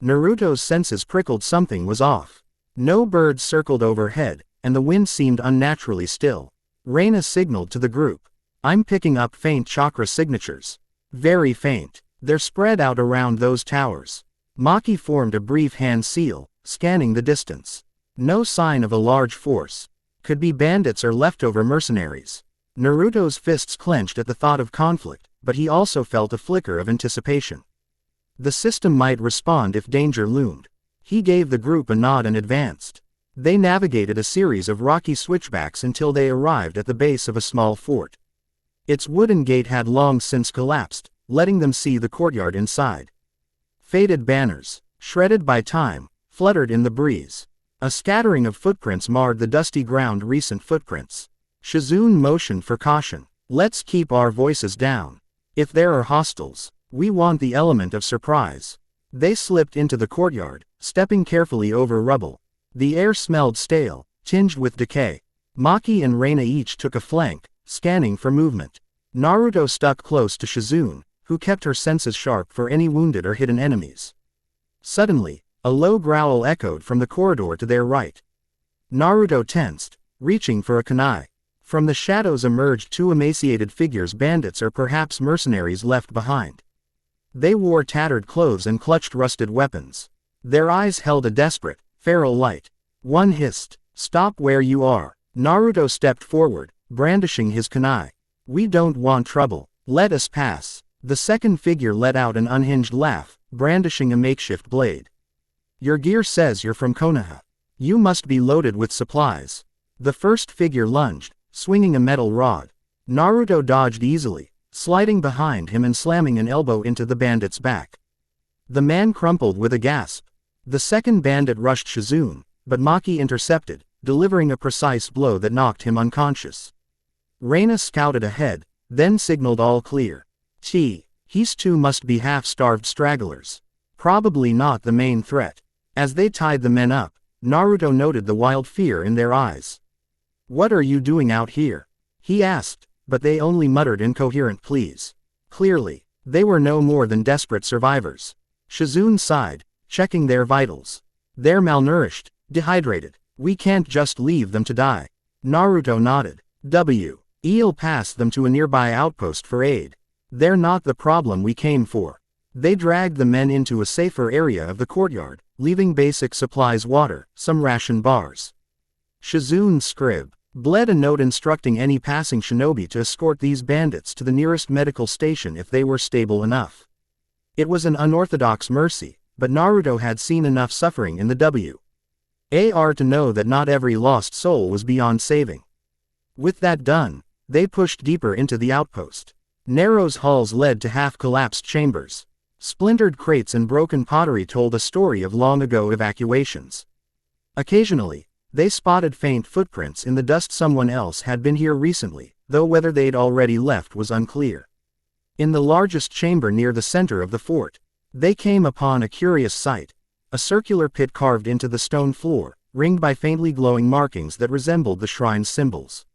Naruto's senses prickled something was off. No birds circled overhead, and the wind seemed unnaturally still. Reina signaled to the group. "I'm picking up faint chakra signatures." "Very faint. They're spread out around those towers." Maki formed a brief hand seal, scanning the distance. No sign of a large force. Could be bandits or leftover mercenaries. Naruto's fists clenched at the thought of conflict, but he also felt a flicker of anticipation. The system might respond if danger loomed. He gave the group a nod and advanced. They navigated a series of rocky switchbacks until they arrived at the base of a small fort. Its wooden gate had long since collapsed, letting them see the courtyard inside. Faded banners, shredded by time, fluttered in the breeze. A scattering of footprints marred the dusty ground. Recent footprints. Shizune motioned for caution. "Let's keep our voices down. If there are hostiles, we want the element of surprise." They slipped into the courtyard, stepping carefully over rubble. The air smelled stale, tinged with decay. Maki and Reina each took a flank, scanning for movement. Naruto stuck close to Shizune, who kept her senses sharp for any wounded or hidden enemies. Suddenly, a low growl echoed from the corridor to their right. Naruto tensed, reaching for a kunai. From the shadows emerged two emaciated figures, bandits or perhaps mercenaries left behind. They wore tattered clothes and clutched rusted weapons. Their eyes held a desperate, feral light. One hissed, "Stop where you are." Naruto stepped forward, brandishing his kunai. "We don't want trouble. Let us pass." The second figure let out an unhinged laugh, brandishing a makeshift blade. "Your gear says you're from Konoha. You must be loaded with supplies." The first figure lunged, swinging a metal rod. Naruto dodged easily, sliding behind him and slamming an elbow into the bandit's back. The man crumpled with a gasp. The second bandit rushed Shizune, but Maki intercepted, delivering a precise blow that knocked him unconscious. Reina scouted ahead, then signaled all clear. These two must be half-starved stragglers. Probably not the main threat. As they tied the men up, Naruto noted the wild fear in their eyes. "What are you doing out here?" he asked, but they only muttered incoherent pleas. Clearly, they were no more than desperate survivors. Shizune sighed, checking their vitals. "They're malnourished, dehydrated. We can't just leave them to die." Naruto nodded. "We'll pass them to a nearby outpost for aid." They're not the problem we came for. They dragged the men into a safer area of the courtyard, leaving basic supplies, water, some ration bars. Shizune Scrib bled a note instructing any passing shinobi to escort these bandits to the nearest medical station if they were stable enough. It was an unorthodox mercy, but Naruto had seen enough suffering in the WAR to know that not every lost soul was beyond saving. With that done, they pushed deeper into the outpost. Narrow halls led to half-collapsed chambers. Splintered crates and broken pottery told a story of long-ago evacuations. Occasionally, they spotted faint footprints in the dust. Someone else had been here recently, though whether they'd already left was unclear. In the largest chamber near the center of the fort, they came upon a curious sight. A circular pit carved into the stone floor, ringed by faintly glowing markings that resembled the shrine's symbols.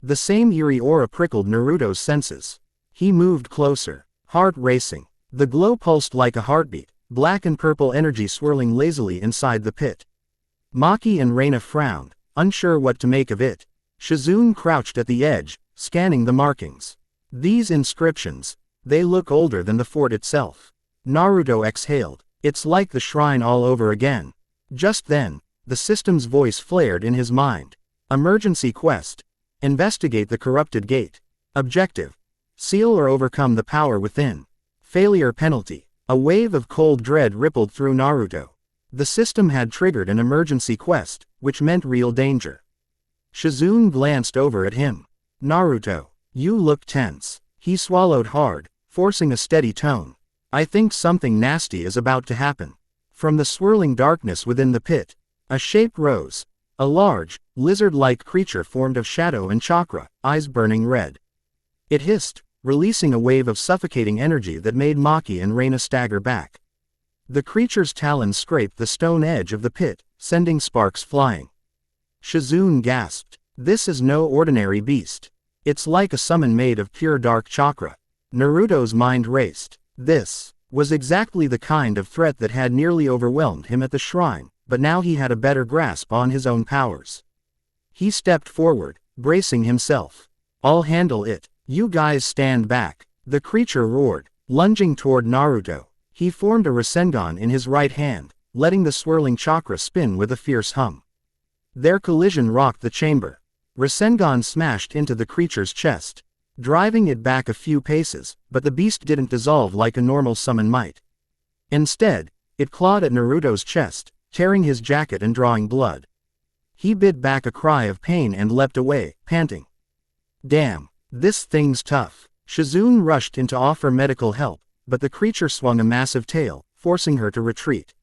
The same eerie aura prickled Naruto's senses. He moved closer, heart racing. The glow pulsed like a heartbeat, black and purple energy swirling lazily inside the pit. Maki and Reina frowned, unsure what to make of it. Shizune crouched at the edge, scanning the markings. These inscriptions, they look older than the fort itself. Naruto exhaled. It's like the shrine all over again. Just then, the system's voice flared in his mind. Emergency quest. Investigate the corrupted gate. Objective. Seal or overcome the power within. Failure penalty. A wave of cold dread rippled through Naruto. The system had triggered an emergency quest, which meant real danger. Shizune glanced over at him. Naruto, you look tense. He swallowed hard, forcing a steady tone. I think something nasty is about to happen. From the swirling darkness within the pit, a shape rose. A large, lizard-like creature formed of shadow and chakra, eyes burning red. It hissed, releasing a wave of suffocating energy that made Maki and Reina stagger back. The creature's talons scraped the stone edge of the pit, sending sparks flying. Shizune gasped. This is no ordinary beast. It's like a summon made of pure dark chakra. Naruto's mind raced. This was exactly the kind of threat that had nearly overwhelmed him at the shrine, but now he had a better grasp on his own powers. He stepped forward, bracing himself. I'll handle it. You guys stand back. The creature roared, lunging toward Naruto. He formed a Rasengan in his right hand, letting the swirling chakra spin with a fierce hum. Their collision rocked the chamber. Rasengan smashed into the creature's chest, driving it back a few paces, but the beast didn't dissolve like a normal summon might. Instead, it clawed at Naruto's chest, tearing his jacket and drawing blood. He bit back a cry of pain and leapt away, panting. Damn, this thing's tough. Shizune rushed in to offer medical help, but the creature swung a massive tail, forcing her to retreat.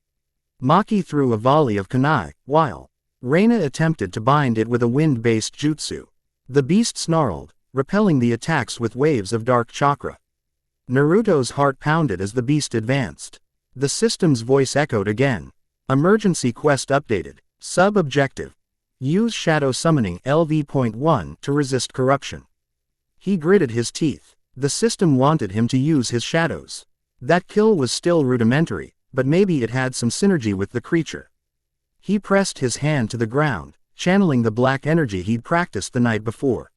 Maki threw a volley of kunai, while Reina attempted to bind it with a wind-based jutsu. The beast snarled, repelling the attacks with waves of dark chakra. Naruto's heart pounded as the beast advanced. The system's voice echoed again. Emergency quest updated. Sub-objective. Use shadow summoning LV.1 to resist corruption. He gritted his teeth. The system wanted him to use his shadows. That kill was still rudimentary, but maybe it had some synergy with the creature. He pressed his hand to the ground, channeling the black energy he'd practiced the night before.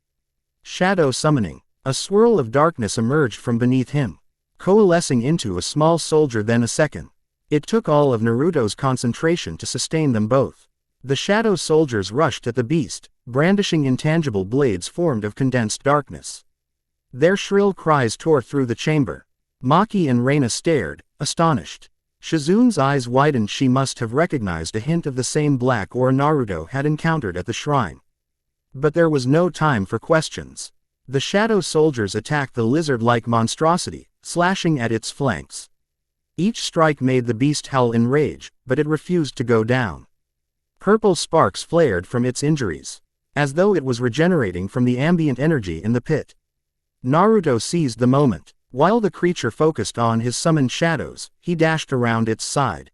Shadow summoning. A swirl of darkness emerged from beneath him, coalescing into a small soldier. Then a second. It took all of Naruto's concentration to sustain them both. The shadow soldiers rushed at the beast, brandishing intangible blades formed of condensed darkness. Their shrill cries tore through the chamber. Maki and Reina stared, astonished. Shizune's eyes widened. She must have recognized a hint of the same black aura Naruto had encountered at the shrine. But there was no time for questions. The shadow soldiers attacked the lizard-like monstrosity, slashing at its flanks. Each strike made the beast howl in rage, but it refused to go down. Purple sparks flared from its injuries, as though it was regenerating from the ambient energy in the pit. Naruto seized the moment. While the creature focused on his summoned shadows, he dashed around its side,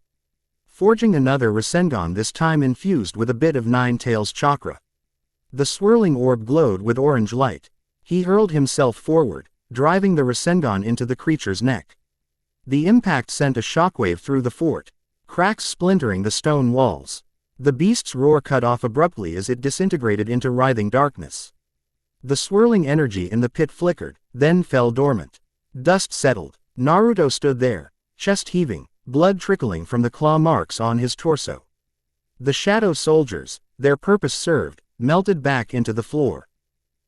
forging another Rasengan, this time infused with a bit of Nine Tails chakra. The swirling orb glowed with orange light. He hurled himself forward, driving the Rasengan into the creature's neck. The impact sent a shockwave through the fort, cracks splintering the stone walls. The beast's roar cut off abruptly as it disintegrated into writhing darkness. The swirling energy in the pit flickered, then fell dormant. Dust settled. Naruto stood there, chest heaving, blood trickling from the claw marks on his torso. The shadow soldiers, their purpose served, melted back into the floor.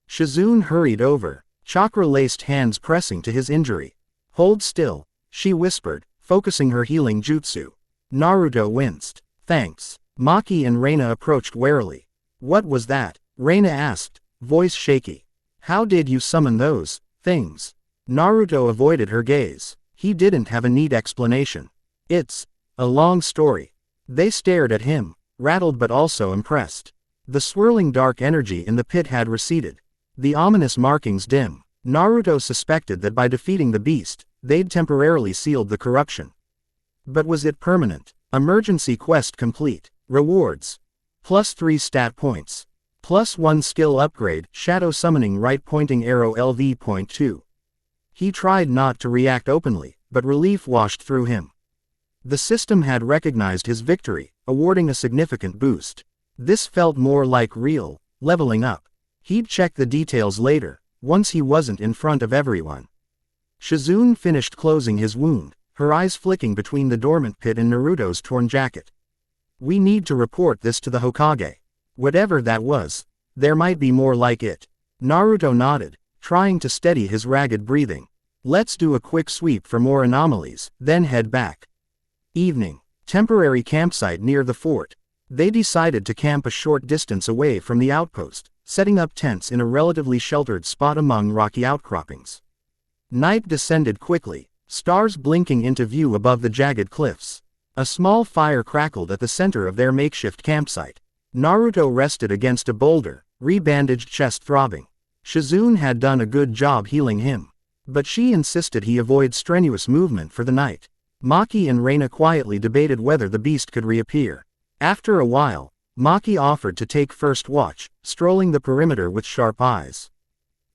Shizune hurried over, chakra-laced hands pressing to his injury. Hold still, she whispered, focusing her healing jutsu. Naruto winced. Thanks. Maki and Reina approached warily. What was that? Reina asked, voice shaky. How did you summon those things? Naruto avoided her gaze. He didn't have a neat explanation. It's a long story. They stared at him, rattled but also impressed. The swirling dark energy in the pit had receded. The ominous markings dim. Naruto suspected that by defeating the beast, they'd temporarily sealed the corruption. But was it permanent? Emergency quest complete. Rewards. +3 stat points. +1 skill upgrade, shadow summoning right pointing arrow LV.2. He tried not to react openly, but relief washed through him. The system had recognized his victory, awarding a significant boost. This felt more like real leveling up. He'd check the details later, once he wasn't in front of everyone. Shizune finished closing his wound, her eyes flicking between the dormant pit and Naruto's torn jacket. We need to report this to the Hokage. Whatever that was, there might be more like it. Naruto nodded, trying to steady his ragged breathing. Let's do a quick sweep for more anomalies, then head back. Evening. Temporary campsite near the fort. They decided to camp a short distance away from the outpost, setting up tents in a relatively sheltered spot among rocky outcroppings. Night descended quickly, stars blinking into view above the jagged cliffs. A small fire crackled at the center of their makeshift campsite. Naruto rested against a boulder, rebandaged chest throbbing. Shizune had done a good job healing him, but she insisted he avoid strenuous movement for the night. Maki and Reina quietly debated whether the beast could reappear. After a while, Maki offered to take first watch, strolling the perimeter with sharp eyes.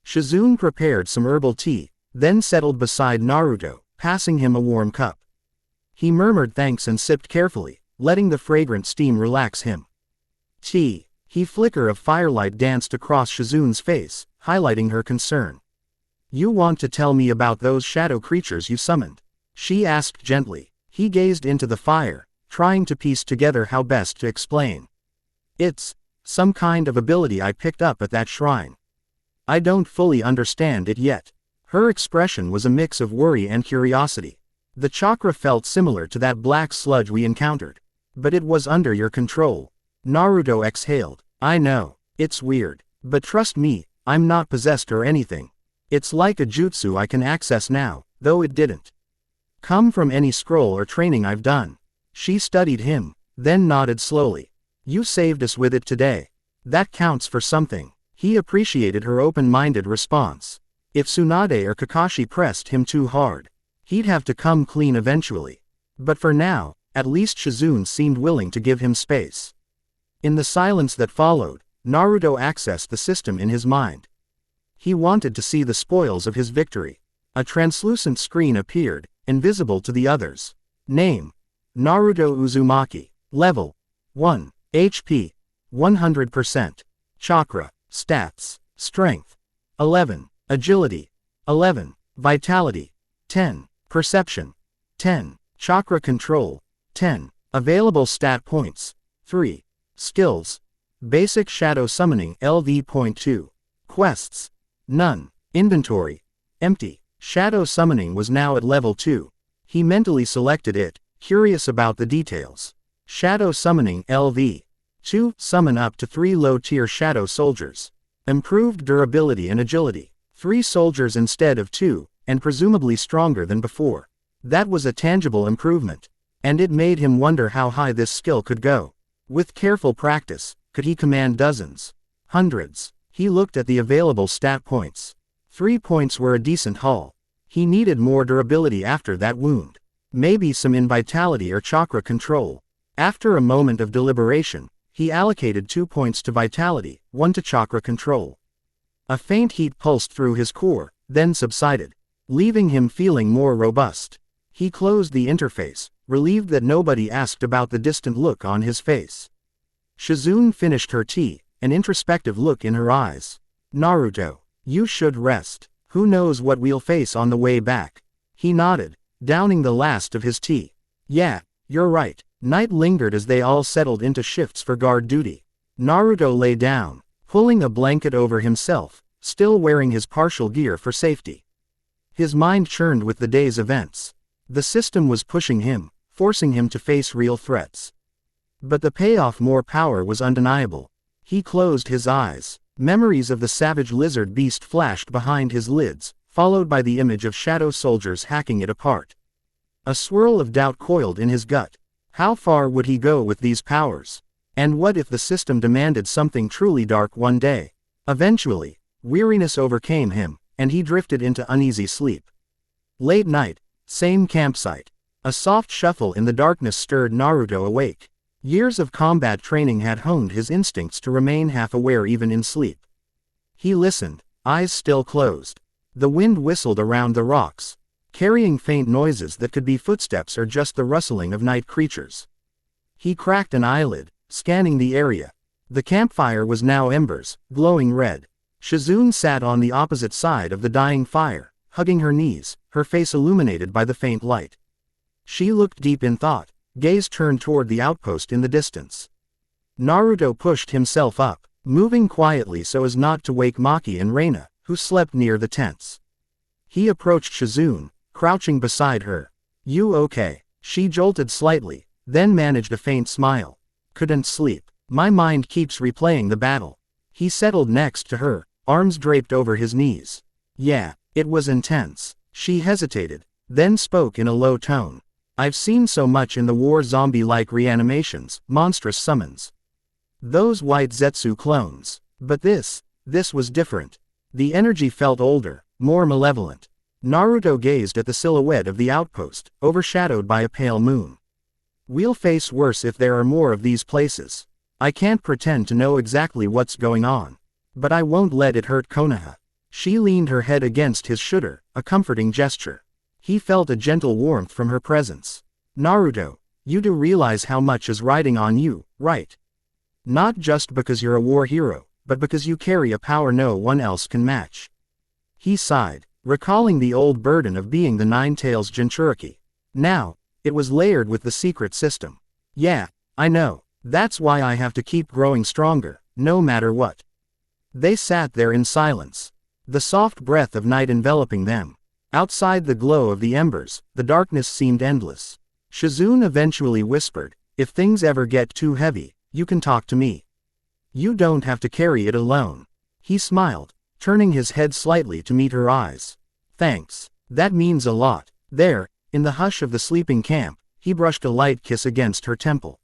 Shizune prepared some herbal tea, then settled beside Naruto, passing him a warm cup. He murmured thanks and sipped carefully, letting the fragrant steam relax him. Tea. A flicker of firelight danced across Shizune's face, highlighting her concern. You want to tell me about those shadow creatures you summoned? She asked gently. He gazed into the fire, trying to piece together how best to explain. It's some kind of ability I picked up at that shrine. I don't fully understand it yet. Her expression was a mix of worry and curiosity. The chakra felt similar to that black sludge we encountered. But it was under your control. Naruto exhaled. I know, it's weird. But trust me, I'm not possessed or anything. It's like a jutsu I can access now, though it didn't come from any scroll or training I've done. She studied him, then nodded slowly. You saved us with it today. That counts for something. He appreciated her open-minded response. If Tsunade or Kakashi pressed him too hard, he'd have to come clean eventually. But for now, at least Shizune seemed willing to give him space. In the silence that followed, Naruto accessed the system in his mind. He wanted to see the spoils of his victory. A translucent screen appeared, invisible to the others. Name: Naruto Uzumaki. Level: 1. HP: 100%. Chakra. Stats: Strength: 11. Agility: 11. Vitality: 10. Perception: 10. Chakra control: 10. Available stat points: 3. Skills: Basic Shadow Summoning LV.2. Quests: None. Inventory: Empty. Shadow Summoning was now at level 2. He mentally selected it, curious about the details. Shadow Summoning LV. 2. Summon up to 3 low-tier Shadow Soldiers. Improved durability and agility. 3 soldiers instead of 2, and presumably stronger than before. That was a tangible improvement. And it made him wonder how high this skill could go. With careful practice, could he command dozens? Hundreds? He looked at the available stat points. 3 points were a decent haul. He needed more durability after that wound. Maybe some in vitality or chakra control. After a moment of deliberation, he allocated 2 points to vitality, 1 to chakra control. A faint heat pulsed through his core, then subsided, leaving him feeling more robust. He closed the interface, relieved that nobody asked about the distant look on his face. Shizune finished her tea, an introspective look in her eyes. Naruto, you should rest. Who knows what we'll face on the way back? He nodded, downing the last of his tea. Yeah, you're right. Night lingered as they all settled into shifts for guard duty. Naruto lay down, pulling a blanket over himself, still wearing his partial gear for safety. His mind churned with the day's events. The system was pushing him, forcing him to face real threats. But the payoff, more power, was undeniable. He closed his eyes. Memories of the savage lizard beast flashed behind his lids, followed by the image of shadow soldiers hacking it apart. A swirl of doubt coiled in his gut. How far would he go with these powers? And what if the system demanded something truly dark one day? Eventually, weariness overcame him, and he drifted into uneasy sleep. Late night, same campsite. A soft shuffle in the darkness stirred Naruto awake. Years of combat training had honed his instincts to remain half-aware even in sleep. He listened, eyes still closed. The wind whistled around the rocks, carrying faint noises that could be footsteps or just the rustling of night creatures. He cracked an eyelid, scanning the area. The campfire was now embers, glowing red. Shizune sat on the opposite side of the dying fire, hugging her knees, her face illuminated by the faint light. She looked deep in thought, gaze turned toward the outpost in the distance. Naruto pushed himself up, moving quietly so as not to wake Maki and Reina, who slept near the tents. He approached Shizune, crouching beside her. You okay? She jolted slightly, then managed a faint smile. Couldn't sleep. My mind keeps replaying the battle. He settled next to her, arms draped over his knees. Yeah, it was intense. She hesitated, then spoke in a low tone. I've seen so much in the war, zombie-like reanimations, monstrous summons. Those white Zetsu clones. But this was different. The energy felt older, more malevolent. Naruto gazed at the silhouette of the outpost, overshadowed by a pale moon. We'll face worse if there are more of these places. I can't pretend to know exactly what's going on. But I won't let it hurt Konoha. She leaned her head against his shoulder, a comforting gesture. He felt a gentle warmth from her presence. Naruto, you do realize how much is riding on you, right? Not just because you're a war hero, but because you carry a power no one else can match. He sighed, recalling the old burden of being the Nine-Tails Jinchuriki. Now, it was layered with the secret system. Yeah, I know. That's why I have to keep growing stronger, no matter what. They sat there in silence, the soft breath of night enveloping them. Outside the glow of the embers, the darkness seemed endless. Shizune eventually whispered, if things ever get too heavy, you can talk to me. You don't have to carry it alone. He smiled, turning his head slightly to meet her eyes. Thanks. That means a lot. There, in the hush of the sleeping camp, he brushed a light kiss against her temple.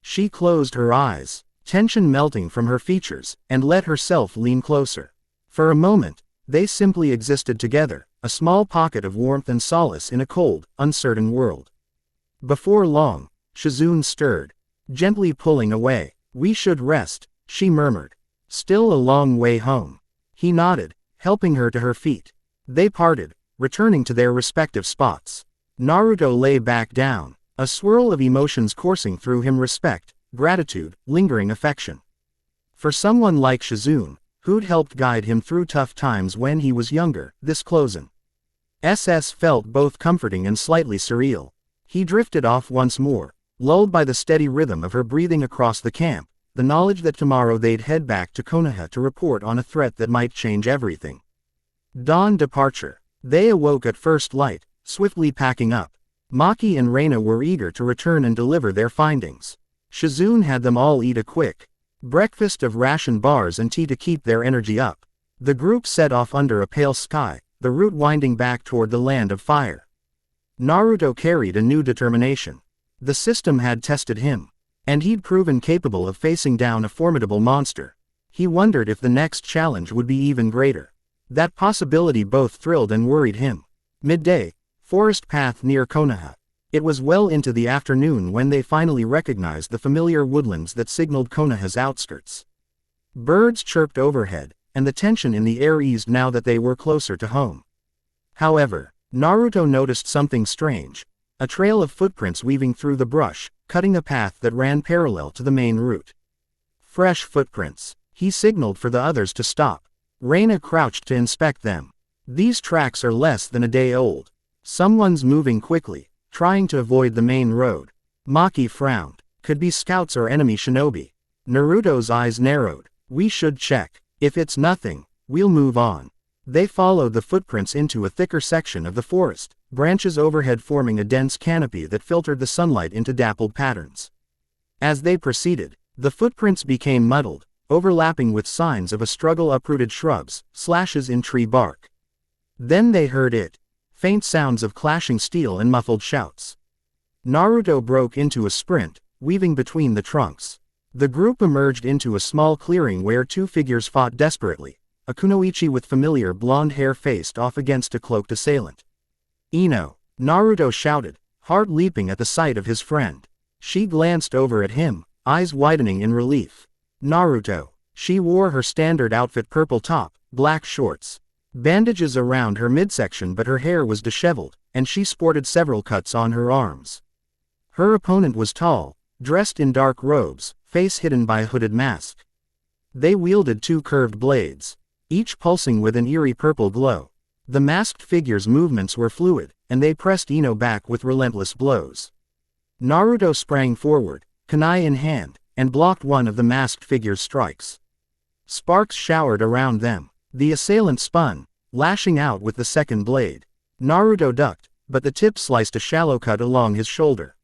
She closed her eyes, tension melting from her features, and let herself lean closer. For a moment, they simply existed together, a small pocket of warmth and solace in a cold, uncertain world. Before long, Shizune stirred, gently pulling away. We should rest, she murmured. Still a long way home. He nodded, helping her to her feet. They parted, returning to their respective spots. Naruto lay back down, a swirl of emotions coursing through him: respect, gratitude, lingering affection. For someone like Shizune, who'd helped guide him through tough times when he was younger, this closing SS felt both comforting and slightly surreal. He drifted off once more, lulled by the steady rhythm of her breathing across the camp, the knowledge that tomorrow they'd head back to Konoha to report on a threat that might change everything. Dawn departure. They awoke at first light, swiftly packing up. Maki and Reina were eager to return and deliver their findings. Shizune had them all eat a quick breakfast of ration bars and tea to keep their energy up. The group set off under a pale sky, the route winding back toward the land of fire. Naruto carried a new determination. The system had tested him, and he'd proven capable of facing down a formidable monster. He wondered if the next challenge would be even greater. That possibility both thrilled and worried him. Midday, forest path near Konoha. It was well into the afternoon when they finally recognized the familiar woodlands that signaled Konoha's outskirts. Birds chirped overhead, and the tension in the air eased now that they were closer to home. However, Naruto noticed something strange. A trail of footprints weaving through the brush, cutting a path that ran parallel to the main route. Fresh footprints. He signaled for the others to stop. Reina crouched to inspect them. These tracks are less than a day old. Someone's moving quickly, trying to avoid the main road. Maki frowned. Could be scouts or enemy shinobi. Naruto's eyes narrowed. We should check. If it's nothing, we'll move on. They followed the footprints into a thicker section of the forest, branches overhead forming a dense canopy that filtered the sunlight into dappled patterns. As they proceeded, the footprints became muddled, overlapping with signs of a struggle: uprooted shrubs, slashes in tree bark. Then they heard it. Faint sounds of clashing steel and muffled shouts. Naruto broke into a sprint, weaving between the trunks. The group emerged into a small clearing where two figures fought desperately. A kunoichi with familiar blonde hair faced off against a cloaked assailant. "Ino!" Naruto shouted, heart leaping at the sight of his friend. She glanced over at him, eyes widening in relief. Naruto. She wore her standard outfit: purple top, black shorts. Bandages around her midsection, but her hair was disheveled, and she sported several cuts on her arms. Her opponent was tall, dressed in dark robes, face hidden by a hooded mask. They wielded two curved blades, each pulsing with an eerie purple glow. The masked figure's movements were fluid, and they pressed Ino back with relentless blows. Naruto sprang forward, kunai in hand, and blocked one of the masked figure's strikes. Sparks showered around them. The assailant spun, lashing out with the second blade. Naruto ducked, but the tip sliced a shallow cut along his shoulder.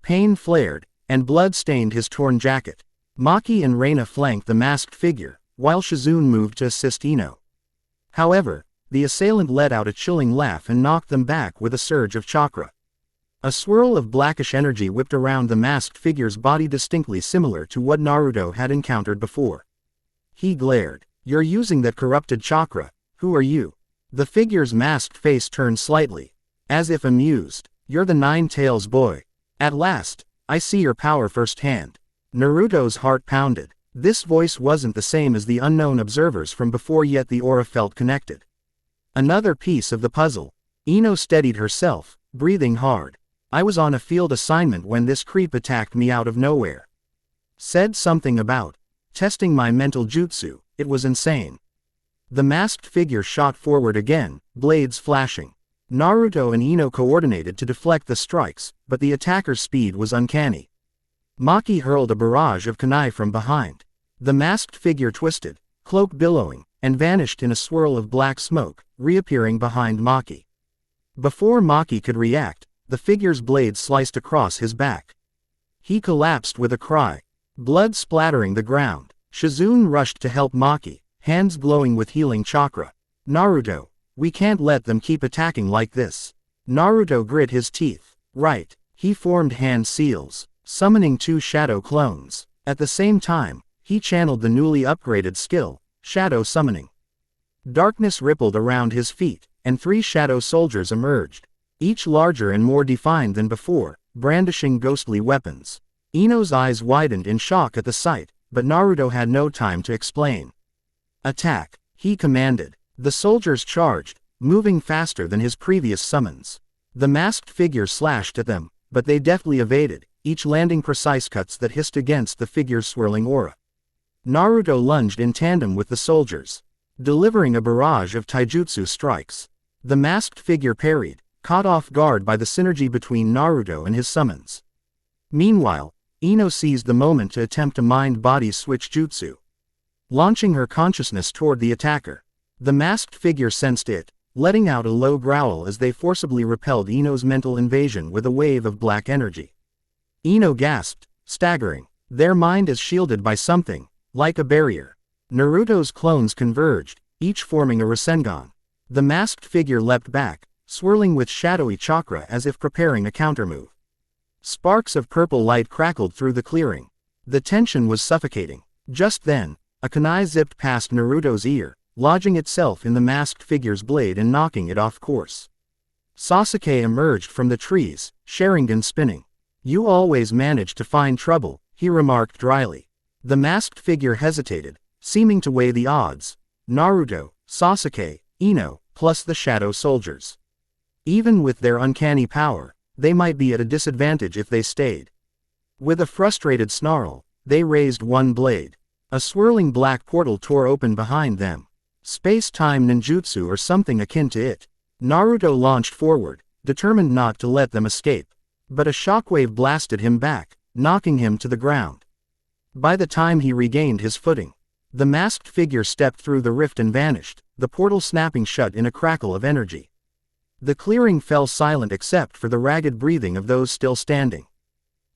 Pain flared, and blood stained his torn jacket. Maki and Reina flanked the masked figure, while Shizune moved to assist Ino. However, the assailant let out a chilling laugh and knocked them back with a surge of chakra. A swirl of blackish energy whipped around the masked figure's body, distinctly similar to what Naruto had encountered before. He glared. "You're using that corrupted chakra. Who are you?" The figure's masked face turned slightly, as if amused. "You're the Nine Tails boy. At last, I see your power firsthand." Naruto's heart pounded. This voice wasn't the same as the unknown observers from before, yet the aura felt connected. Another piece of the puzzle. Ino steadied herself, breathing hard. "I was on a field assignment when this creep attacked me out of nowhere. Said something about testing my mental jutsu. It was insane." The masked figure shot forward again, blades flashing. Naruto and Ino coordinated to deflect the strikes, but the attacker's speed was uncanny. Maki hurled a barrage of kunai from behind. The masked figure twisted, cloak billowing, and vanished in a swirl of black smoke, reappearing behind Maki. Before Maki could react, the figure's blade sliced across his back. He collapsed with a cry, blood splattering the ground. Shizune rushed to help Maki, hands glowing with healing chakra. "Naruto, we can't let them keep attacking like this." Naruto grit his teeth. Right. He formed hand seals, summoning two shadow clones. At the same time, he channeled the newly upgraded skill, shadow summoning. Darkness rippled around his feet, and three shadow soldiers emerged, each larger and more defined than before, brandishing ghostly weapons. Ino's eyes widened in shock at the sight, but Naruto had no time to explain. "Attack," he commanded. The soldiers charged, moving faster than his previous summons. The masked figure slashed at them, but they deftly evaded, each landing precise cuts that hissed against the figure's swirling aura. Naruto lunged in tandem with the soldiers, delivering a barrage of taijutsu strikes. The masked figure parried, caught off guard by the synergy between Naruto and his summons. Meanwhile, Ino seized the moment to attempt a mind-body switch jutsu, launching her consciousness toward the attacker. The masked figure sensed it, letting out a low growl as they forcibly repelled Ino's mental invasion with a wave of black energy. Ino gasped, staggering. Their mind is shielded by something, like a barrier. Naruto's clones converged, each forming a Rasengan. The masked figure leapt back, swirling with shadowy chakra as if preparing a countermove. Sparks of purple light crackled through the clearing. The tension was suffocating. Just then, a kunai zipped past Naruto's ear, lodging itself in the masked figure's blade and knocking it off course. Sasuke emerged from the trees, Sharingan spinning. "You always manage to find trouble," he remarked dryly. The masked figure hesitated, seeming to weigh the odds. Naruto, Sasuke, Ino, plus the shadow soldiers. Even with their uncanny power, they might be at a disadvantage if they stayed. With a frustrated snarl, they raised one blade. A swirling black portal tore open behind them. Space-time ninjutsu or something akin to it. Naruto launched forward, determined not to let them escape. But a shockwave blasted him back, knocking him to the ground. By the time he regained his footing, the masked figure stepped through the rift and vanished, the portal snapping shut in a crackle of energy. The clearing fell silent except for the ragged breathing of those still standing.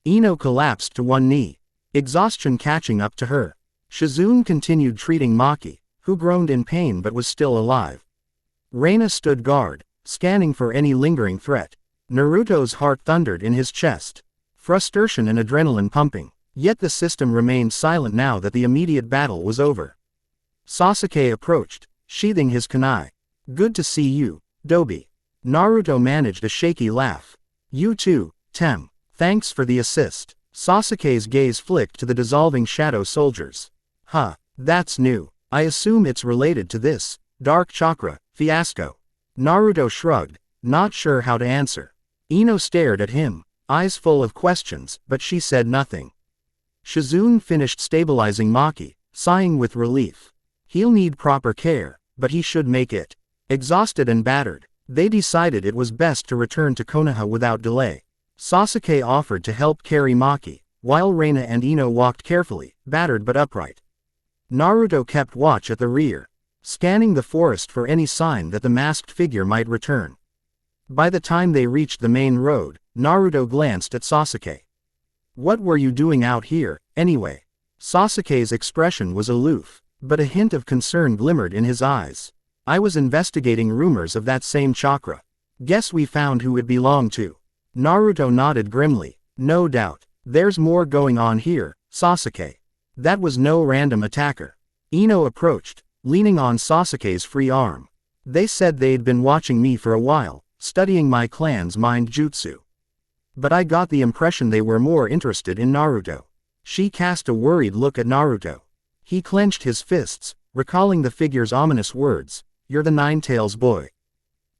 Ino collapsed to one knee, exhaustion catching up to her. Shizune continued treating Maki, who groaned in pain but was still alive. Reina stood guard, scanning for any lingering threat. Naruto's heart thundered in his chest. Frustration and adrenaline pumping. Yet the system remained silent now that the immediate battle was over. Sasuke approached, sheathing his kunai. "Good to see you, Dobi." Naruto managed a shaky laugh. "You too, Tem. Thanks for the assist." Sasuke's gaze flicked to the dissolving shadow soldiers. "Huh, that's new. I assume it's related to this dark chakra fiasco." Naruto shrugged, not sure how to answer. Ino stared at him, eyes full of questions, but she said nothing. Shizune finished stabilizing Maki, sighing with relief. He'll need proper care, but he should make it. Exhausted and battered, they decided it was best to return to Konoha without delay. Sasuke offered to help carry Maki, while Reina and Ino walked carefully, battered but upright. Naruto kept watch at the rear, scanning the forest for any sign that the masked figure might return. By the time they reached the main road, Naruto glanced at Sasuke. "What were you doing out here, anyway?" Sasuke's expression was aloof, but a hint of concern glimmered in his eyes. "I was investigating rumors of that same chakra. Guess we found who it belonged to." Naruto nodded grimly. "No doubt. There's more going on here, Sasuke. That was no random attacker." Ino approached, leaning on Sasuke's free arm. "They said they'd been watching me for a while, studying my clan's mind jutsu. But I got the impression they were more interested in Naruto." She cast a worried look at Naruto. He clenched his fists, recalling the figure's ominous words, "You're the Nine-Tails boy.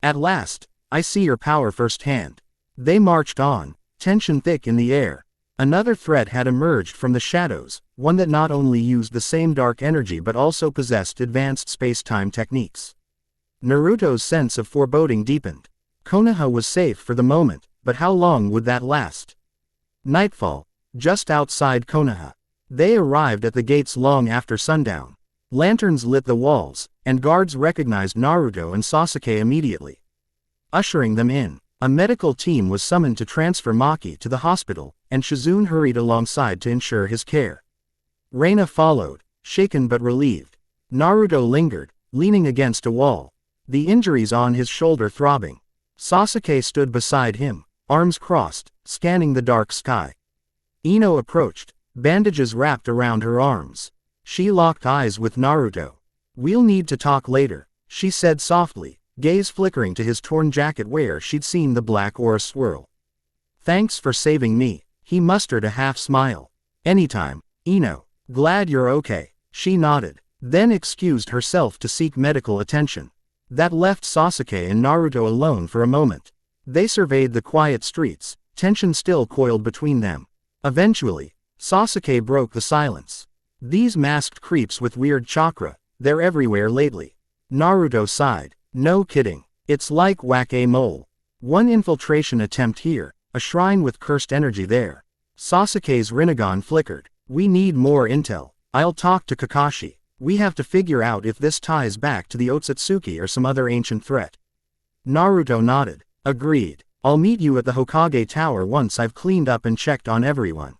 At last, I see your power firsthand." They marched on, tension thick in the air. Another threat had emerged from the shadows, one that not only used the same dark energy but also possessed advanced space-time techniques. Naruto's sense of foreboding deepened. Konoha was safe for the moment, but how long would that last? Nightfall, just outside Konoha. They arrived at the gates long after sundown. Lanterns lit the walls, and guards recognized Naruto and Sasuke immediately. Ushering them in, a medical team was summoned to transfer Maki to the hospital, and Shizune hurried alongside to ensure his care. Reina followed, shaken but relieved. Naruto lingered, leaning against a wall, the injuries on his shoulder throbbing. Sasuke stood beside him, arms crossed, scanning the dark sky. Ino approached, bandages wrapped around her arms. She locked eyes with Naruto. "We'll need to talk later," she said softly, gaze flickering to his torn jacket where she'd seen the black aura swirl. "Thanks for saving me," he mustered a half smile. "Anytime, Ino. Glad you're okay." She nodded, then excused herself to seek medical attention. That left Sasuke and Naruto alone for a moment. They surveyed the quiet streets, tension still coiled between them. Eventually, Sasuke broke the silence. "These masked creeps with weird chakra, they're everywhere lately." Naruto sighed. "No kidding. It's like whack-a-mole. One infiltration attempt here, a shrine with cursed energy there." Sasuke's Rinnegan flickered. "We need more intel. I'll talk to Kakashi. We have to figure out if this ties back to the Otsutsuki or some other ancient threat." Naruto nodded. "Agreed. I'll meet you at the Hokage Tower once I've cleaned up and checked on everyone."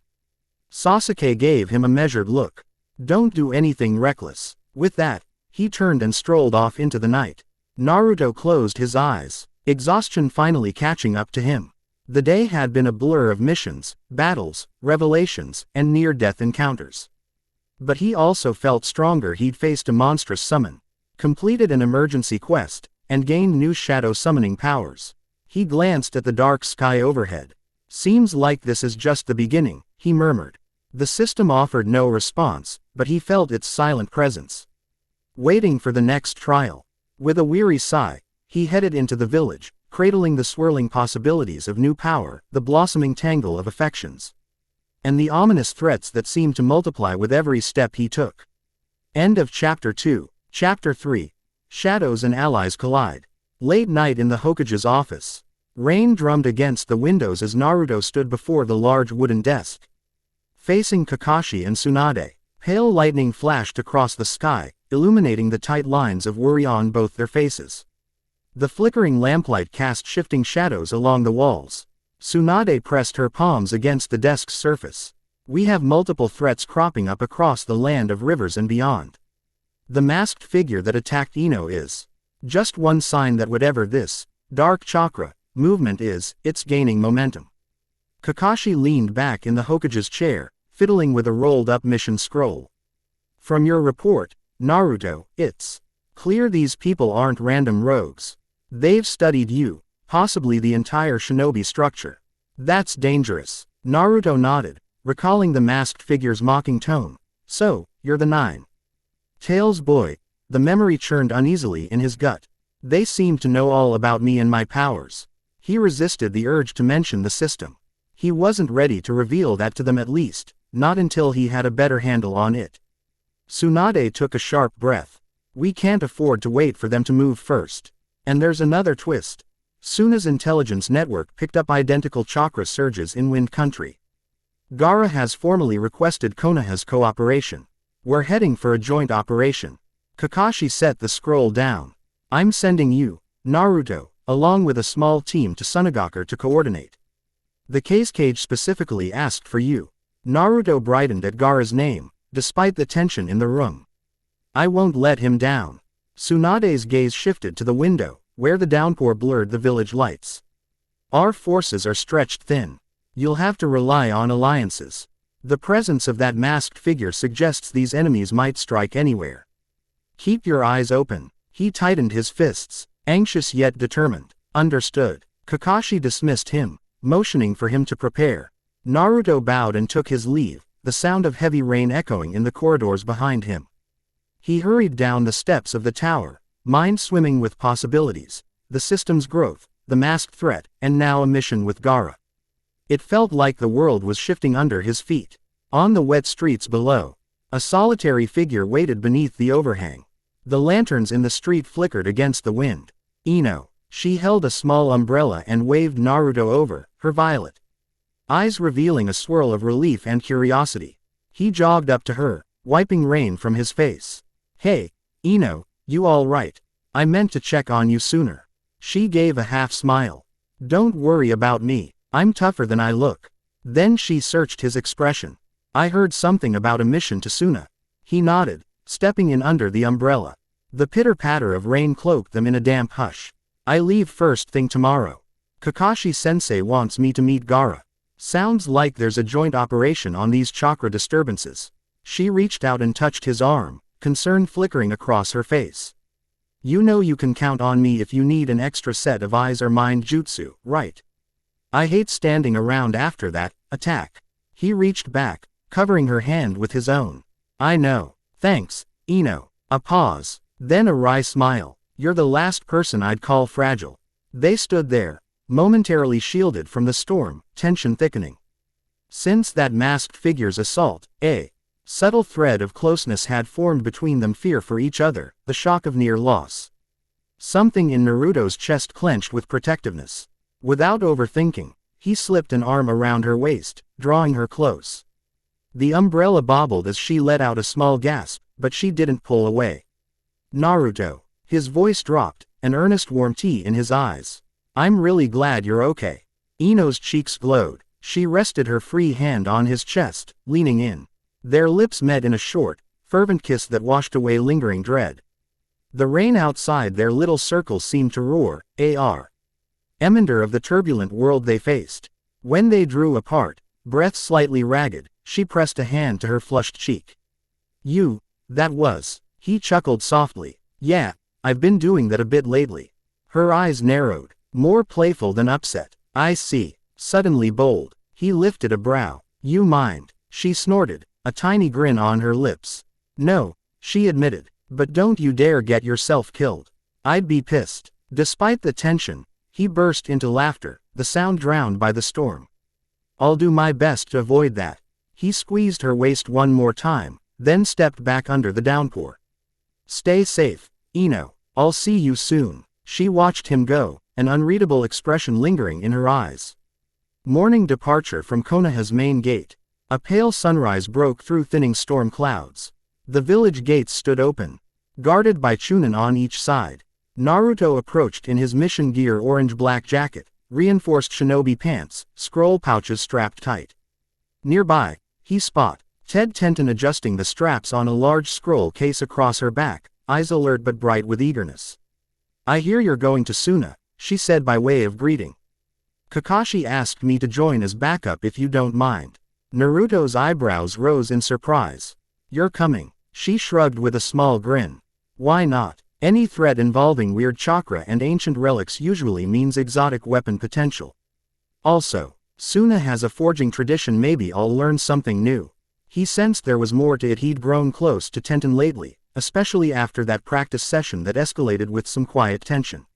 Sasuke gave him a measured look. "Don't do anything reckless." With that, he turned and strolled off into the night. Naruto closed his eyes, exhaustion finally catching up to him. The day had been a blur of missions, battles, revelations, and near-death encounters. But he also felt stronger. He'd faced a monstrous summon, completed an emergency quest, and gained new shadow summoning powers. He glanced at the dark sky overhead. "Seems like this is just the beginning," he murmured. The system offered no response, but he felt its silent presence, waiting for the next trial. With a weary sigh, he headed into the village, cradling the swirling possibilities of new power, the blossoming tangle of affections, and the ominous threats that seemed to multiply with every step he took. End of Chapter 2. Chapter 3. Shadows and allies collide. Late night in the Hokage's office. Rain drummed against the windows as Naruto stood before the large wooden desk. Facing Kakashi and Tsunade, pale lightning flashed across the sky, illuminating the tight lines of worry on both their faces. The flickering lamplight cast shifting shadows along the walls. Tsunade pressed her palms against the desk's surface. We have multiple threats cropping up across the land of rivers and beyond. The masked figure that attacked Ino is just one sign that whatever this dark chakra movement is, it's gaining momentum. Kakashi leaned back in the Hokage's chair, fiddling with a rolled-up mission scroll. From your report, Naruto, it's clear these people aren't random rogues. They've studied you, possibly the entire shinobi structure. That's dangerous. Naruto nodded, recalling the masked figure's mocking tone. So, you're the 9. Tails boy. The memory churned uneasily in his gut. They seem to know all about me and my powers. He resisted the urge to mention the system. He wasn't ready to reveal that to them, at least, not until he had a better handle on it. Tsunade took a sharp breath. We can't afford to wait for them to move first. And there's another twist. Suna's intelligence network picked up identical chakra surges in Wind Country. Gaara has formally requested Konoha's cooperation. We're heading for a joint operation. Kakashi set the scroll down. I'm sending you, Naruto, along with a small team to Sunagaku to coordinate. The cage specifically asked for you. Naruto brightened at Gaara's name, despite the tension in the room. I won't let him down. Tsunade's gaze shifted to the window, where the downpour blurred the village lights. Our forces are stretched thin. You'll have to rely on alliances. The presence of that masked figure suggests these enemies might strike anywhere. Keep your eyes open. He tightened his fists, anxious yet determined. Understood. Kakashi dismissed him, motioning for him to prepare. Naruto bowed and took his leave, the sound of heavy rain echoing in the corridors behind him. He hurried down the steps of the tower, mind swimming with possibilities, the system's growth, the masked threat, and now a mission with Gaara. It felt like the world was shifting under his feet. On the wet streets below, a solitary figure waited beneath the overhang. The lanterns in the street flickered against the wind. Ino. She held a small umbrella and waved Naruto over, her violet eyes revealing a swirl of relief and curiosity. He jogged up to her, wiping rain from his face. Hey, Ino, you all right? I meant to check on you sooner. She gave a half smile. Don't worry about me, I'm tougher than I look. Then she searched his expression. I heard something about a mission to Suna. He nodded, stepping in under the umbrella. The pitter-patter of rain cloaked them in a damp hush. I leave first thing tomorrow. Kakashi-sensei wants me to meet Gaara. Sounds like there's a joint operation on these chakra disturbances. She reached out and touched his arm, concern flickering across her face. You know you can count on me if you need an extra set of eyes or mind jutsu, right? I hate standing around after that attack. He reached back, covering her hand with his own. I know. Thanks, Ino. A pause, then a wry smile. You're the last person I'd call fragile. They stood there, momentarily shielded from the storm, tension thickening. Since that masked figure's assault, a subtle thread of closeness had formed between them, fear for each other, the shock of near loss. Something in Naruto's chest clenched with protectiveness. Without overthinking, he slipped an arm around her waist, drawing her close. The umbrella bobbled as she let out a small gasp, but she didn't pull away. Naruto. His voice dropped, an earnest warmth in his eyes. I'm really glad you're okay. Ino's cheeks glowed. She rested her free hand on his chest, leaning in. Their lips met in a short, fervent kiss that washed away lingering dread. The rain outside their little circle seemed to roar, emender of the turbulent world they faced. When they drew apart, breath slightly ragged, she pressed a hand to her flushed cheek. That was. He chuckled softly. Yeah, I've been doing that a bit lately. Her eyes narrowed, more playful than upset. I see. Suddenly bold, he lifted a brow. You mind? She snorted, a tiny grin on her lips. No, she admitted, but don't you dare get yourself killed. I'd be pissed. Despite the tension, he burst into laughter, the sound drowned by the storm. I'll do my best to avoid that. He squeezed her waist one more time, then stepped back under the downpour. Stay safe, Ino. I'll see you soon. She watched him go, an unreadable expression lingering in her eyes. Morning departure from Konoha's main gate. A pale sunrise broke through thinning storm clouds. The village gates stood open, guarded by Chunin on each side. Naruto approached in his mission gear orange-black jacket, reinforced shinobi pants, scroll pouches strapped tight. Nearby, he spotted Ted Tenten adjusting the straps on a large scroll case across her back, eyes alert but bright with eagerness. "I hear you're going to Suna," she said by way of greeting. "Kakashi asked me to join as backup if you don't mind." Naruto's eyebrows rose in surprise. "You're coming." She shrugged with a small grin. "Why not? Any threat involving weird chakra and ancient relics usually means exotic weapon potential. Also, Suna has a forging tradition, maybe I'll learn something new." He sensed there was more to it. He'd grown close to Tenten lately, especially after that practice session that escalated with some quiet tension.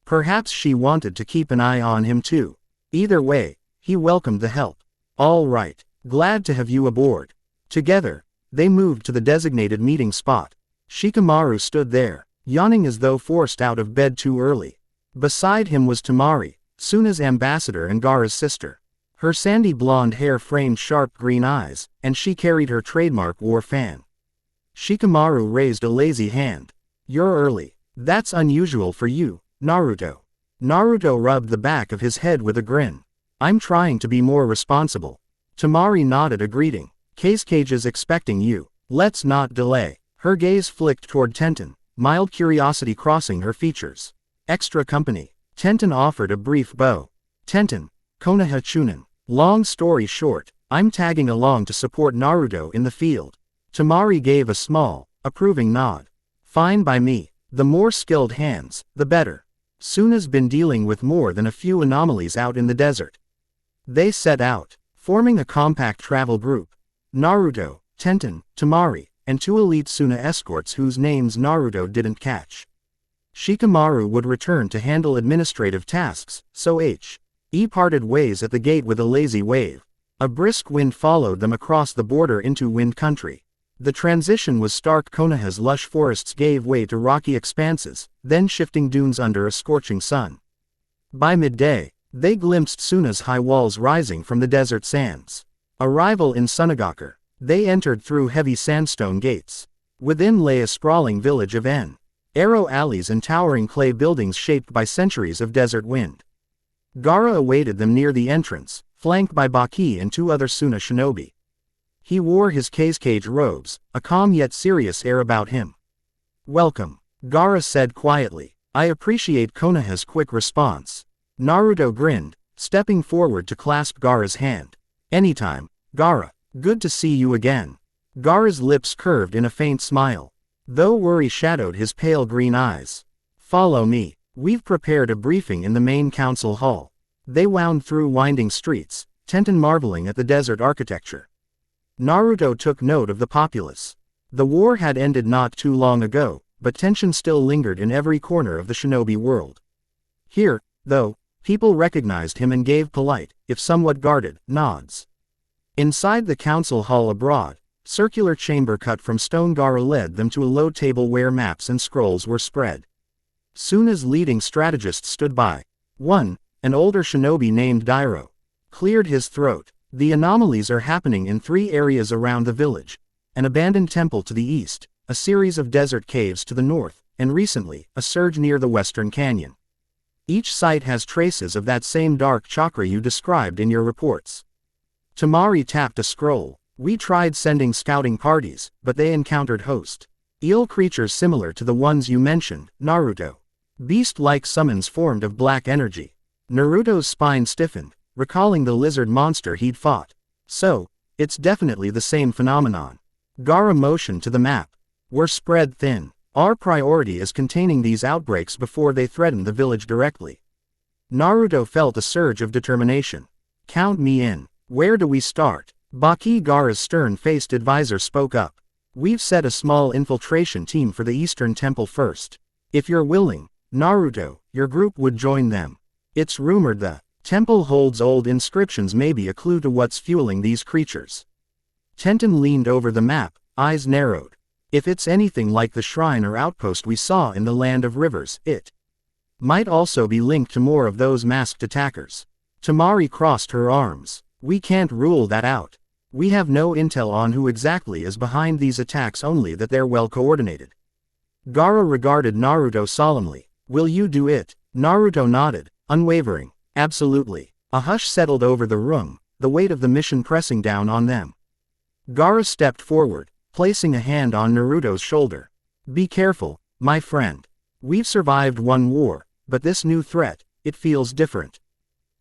Perhaps she wanted to keep an eye on him too. Either way, he welcomed the help. "All right, glad to have you aboard." Together, they moved to the designated meeting spot. Shikamaru stood there, yawning as though forced out of bed too early. Beside him was Temari, Suna's ambassador and Gaara's sister. Her sandy blonde hair framed sharp green eyes, and she carried her trademark war fan. Shikamaru raised a lazy hand. "You're early. That's unusual for you, Naruto." Naruto rubbed the back of his head with a grin. "I'm trying to be more responsible." Temari nodded a greeting. "Cage's expecting you. Let's not delay." Her gaze flicked toward Tenten, mild curiosity crossing her features. "Extra company." Tenten offered a brief bow. "Tenten, Konoha Chunin. Long story short, I'm tagging along to support Naruto in the field." Temari gave a small, approving nod. "Fine by me. The more skilled hands, the better. Suna's been dealing with more than a few anomalies out in the desert." They set out, forming a compact travel group. Naruto, Tenten, Temari, and two elite Suna escorts whose names Naruto didn't catch. Shikamaru would return to handle administrative tasks, so He parted ways at the gate with a lazy wave. A brisk wind followed them across the border into wind country. The transition was stark. Konoha's lush forests gave way to rocky expanses, then shifting dunes under a scorching sun. By midday, they glimpsed Suna's high walls rising from the desert sands. Arrival in Sunagakur, they entered through heavy sandstone gates. Within lay a sprawling village of arrow alleys and towering clay buildings shaped by centuries of desert wind. Gaara awaited them near the entrance, flanked by Baki and two other Suna shinobi. He wore his cage robes, a calm yet serious air about him. "Welcome," Gaara said quietly. "I appreciate Konoha's quick response." Naruto grinned, stepping forward to clasp Gaara's hand. "Anytime, Gaara. Good to see you again." Gaara's lips curved in a faint smile, though worry shadowed his pale green eyes. "Follow me. We've prepared a briefing in the main council hall." They wound through winding streets, Tenten marveling at the desert architecture. Naruto took note of the populace. The war had ended not too long ago, but tension still lingered in every corner of the shinobi world. Here, though, people recognized him and gave polite, if somewhat guarded, nods. Inside the council hall, a broad, circular chamber cut from stone, Gaara led them to a low table where maps and scrolls were spread. Suna's leading strategist stood by. One, an older shinobi named Dairo, cleared his throat. "The anomalies are happening in 3 areas around the village: an abandoned temple to the east, a series of desert caves to the north, and recently, a surge near the western canyon. Each site has traces of that same dark chakra you described in your reports." Temari tapped a scroll. "We tried sending scouting parties, but they encountered eel creatures similar to the ones you mentioned, Naruto. Beast-like summons formed of black energy." Naruto's spine stiffened, recalling the lizard monster he'd fought. "So, it's definitely the same phenomenon." Gaara motioned to the map. "We're spread thin. Our priority is containing these outbreaks before they threaten the village directly." Naruto felt a surge of determination. "Count me in. Where do we start?" Baki, Gaara's stern-faced advisor, spoke up. "We've set a small infiltration team for the Eastern Temple first. If you're willing, Naruto, your group would join them. It's rumored the temple holds old inscriptions, maybe a clue to what's fueling these creatures." Tenten leaned over the map, eyes narrowed. If it's anything like the shrine or outpost we saw in the Land of Rivers, it might also be linked to more of those masked attackers. Temari crossed her arms. We can't rule that out. We have no intel on who exactly is behind these attacks, only that they're well coordinated. Gaara regarded Naruto solemnly. Will you do it? Naruto nodded, unwavering. Absolutely. A hush settled over the room, the weight of the mission pressing down on them. Gaara stepped forward, placing a hand on Naruto's shoulder. Be careful, my friend. We've survived one war, but this new threat, it feels different.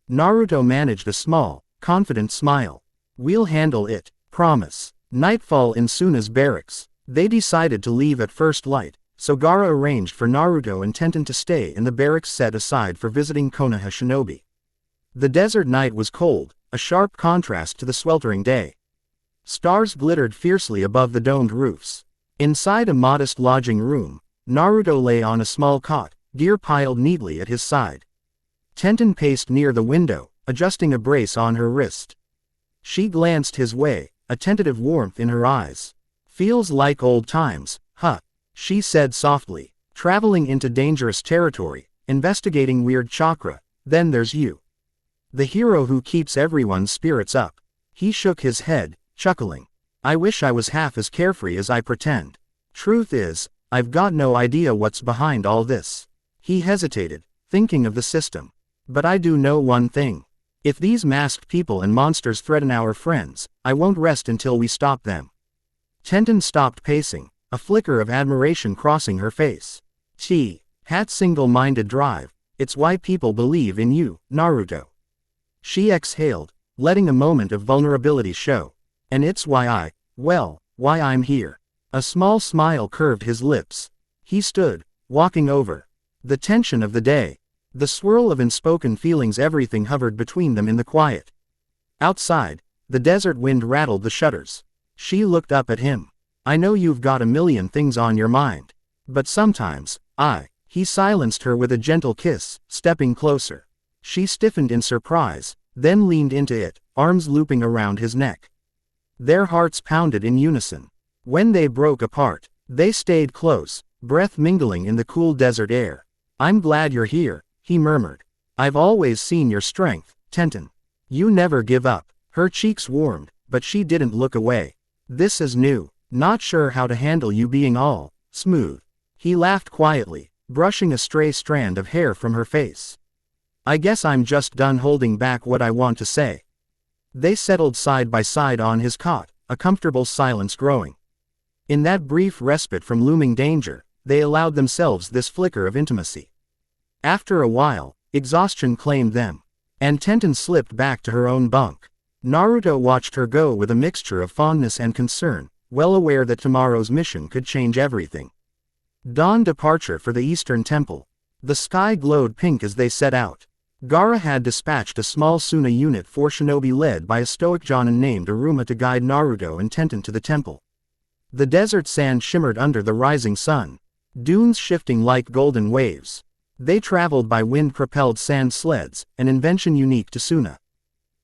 Naruto managed a small, confident smile. We'll handle it, promise. Nightfall in Suna's barracks. They decided to leave at first light, so Gaara arranged for Naruto and Tenten to stay in the barracks set aside for visiting Konoha shinobi. The desert night was cold, a sharp contrast to the sweltering day. Stars glittered fiercely above the domed roofs. Inside a modest lodging room, Naruto lay on a small cot, gear piled neatly at his side. Tenten paced near the window, adjusting a brace on her wrist. She glanced his way, a tentative warmth in her eyes. Feels like old times, huh? She said softly. Traveling into dangerous territory, investigating weird chakra, then there's you. The hero who keeps everyone's spirits up. He shook his head, chuckling. I wish I was half as carefree as I pretend. Truth is, I've got no idea what's behind all this. He hesitated, thinking of the system. But I do know one thing. If these masked people and monsters threaten our friends, I won't rest until we stop them. Tenten stopped pacing, a flicker of admiration crossing her face. Hat single-minded drive, it's why people believe in you, Naruto. She exhaled, letting a moment of vulnerability show. And it's why why I'm here. A small smile curved his lips. He stood, walking over. The tension of the day. The swirl of unspoken feelings, everything hovered between them in the quiet. Outside, the desert wind rattled the shutters. She looked up at him. I know you've got a million things on your mind. But sometimes, He silenced her with a gentle kiss, stepping closer. She stiffened in surprise, then leaned into it, arms looping around his neck. Their hearts pounded in unison. When they broke apart, they stayed close, breath mingling in the cool desert air. I'm glad you're here, he murmured. I've always seen your strength, Tenten. You never give up. Her cheeks warmed, but she didn't look away. This is new. Not sure how to handle you being all smooth. He laughed quietly, brushing a stray strand of hair from her face. I guess I'm just done holding back what I want to say. They settled side by side on his cot, a comfortable silence growing. In that brief respite from looming danger, they allowed themselves this flicker of intimacy. After a while, exhaustion claimed them, and Tenten slipped back to her own bunk. Naruto watched her go with a mixture of fondness and concern, well aware that tomorrow's mission could change everything. Dawn departure for the Eastern Temple. The sky glowed pink as they set out. Gaara had dispatched a small Suna unit for shinobi led by a stoic Jonin named Aruma to guide Naruto and Tenten to the temple. The desert sand shimmered under the rising sun, dunes shifting like golden waves. They traveled by wind-propelled sand sleds, an invention unique to Suna.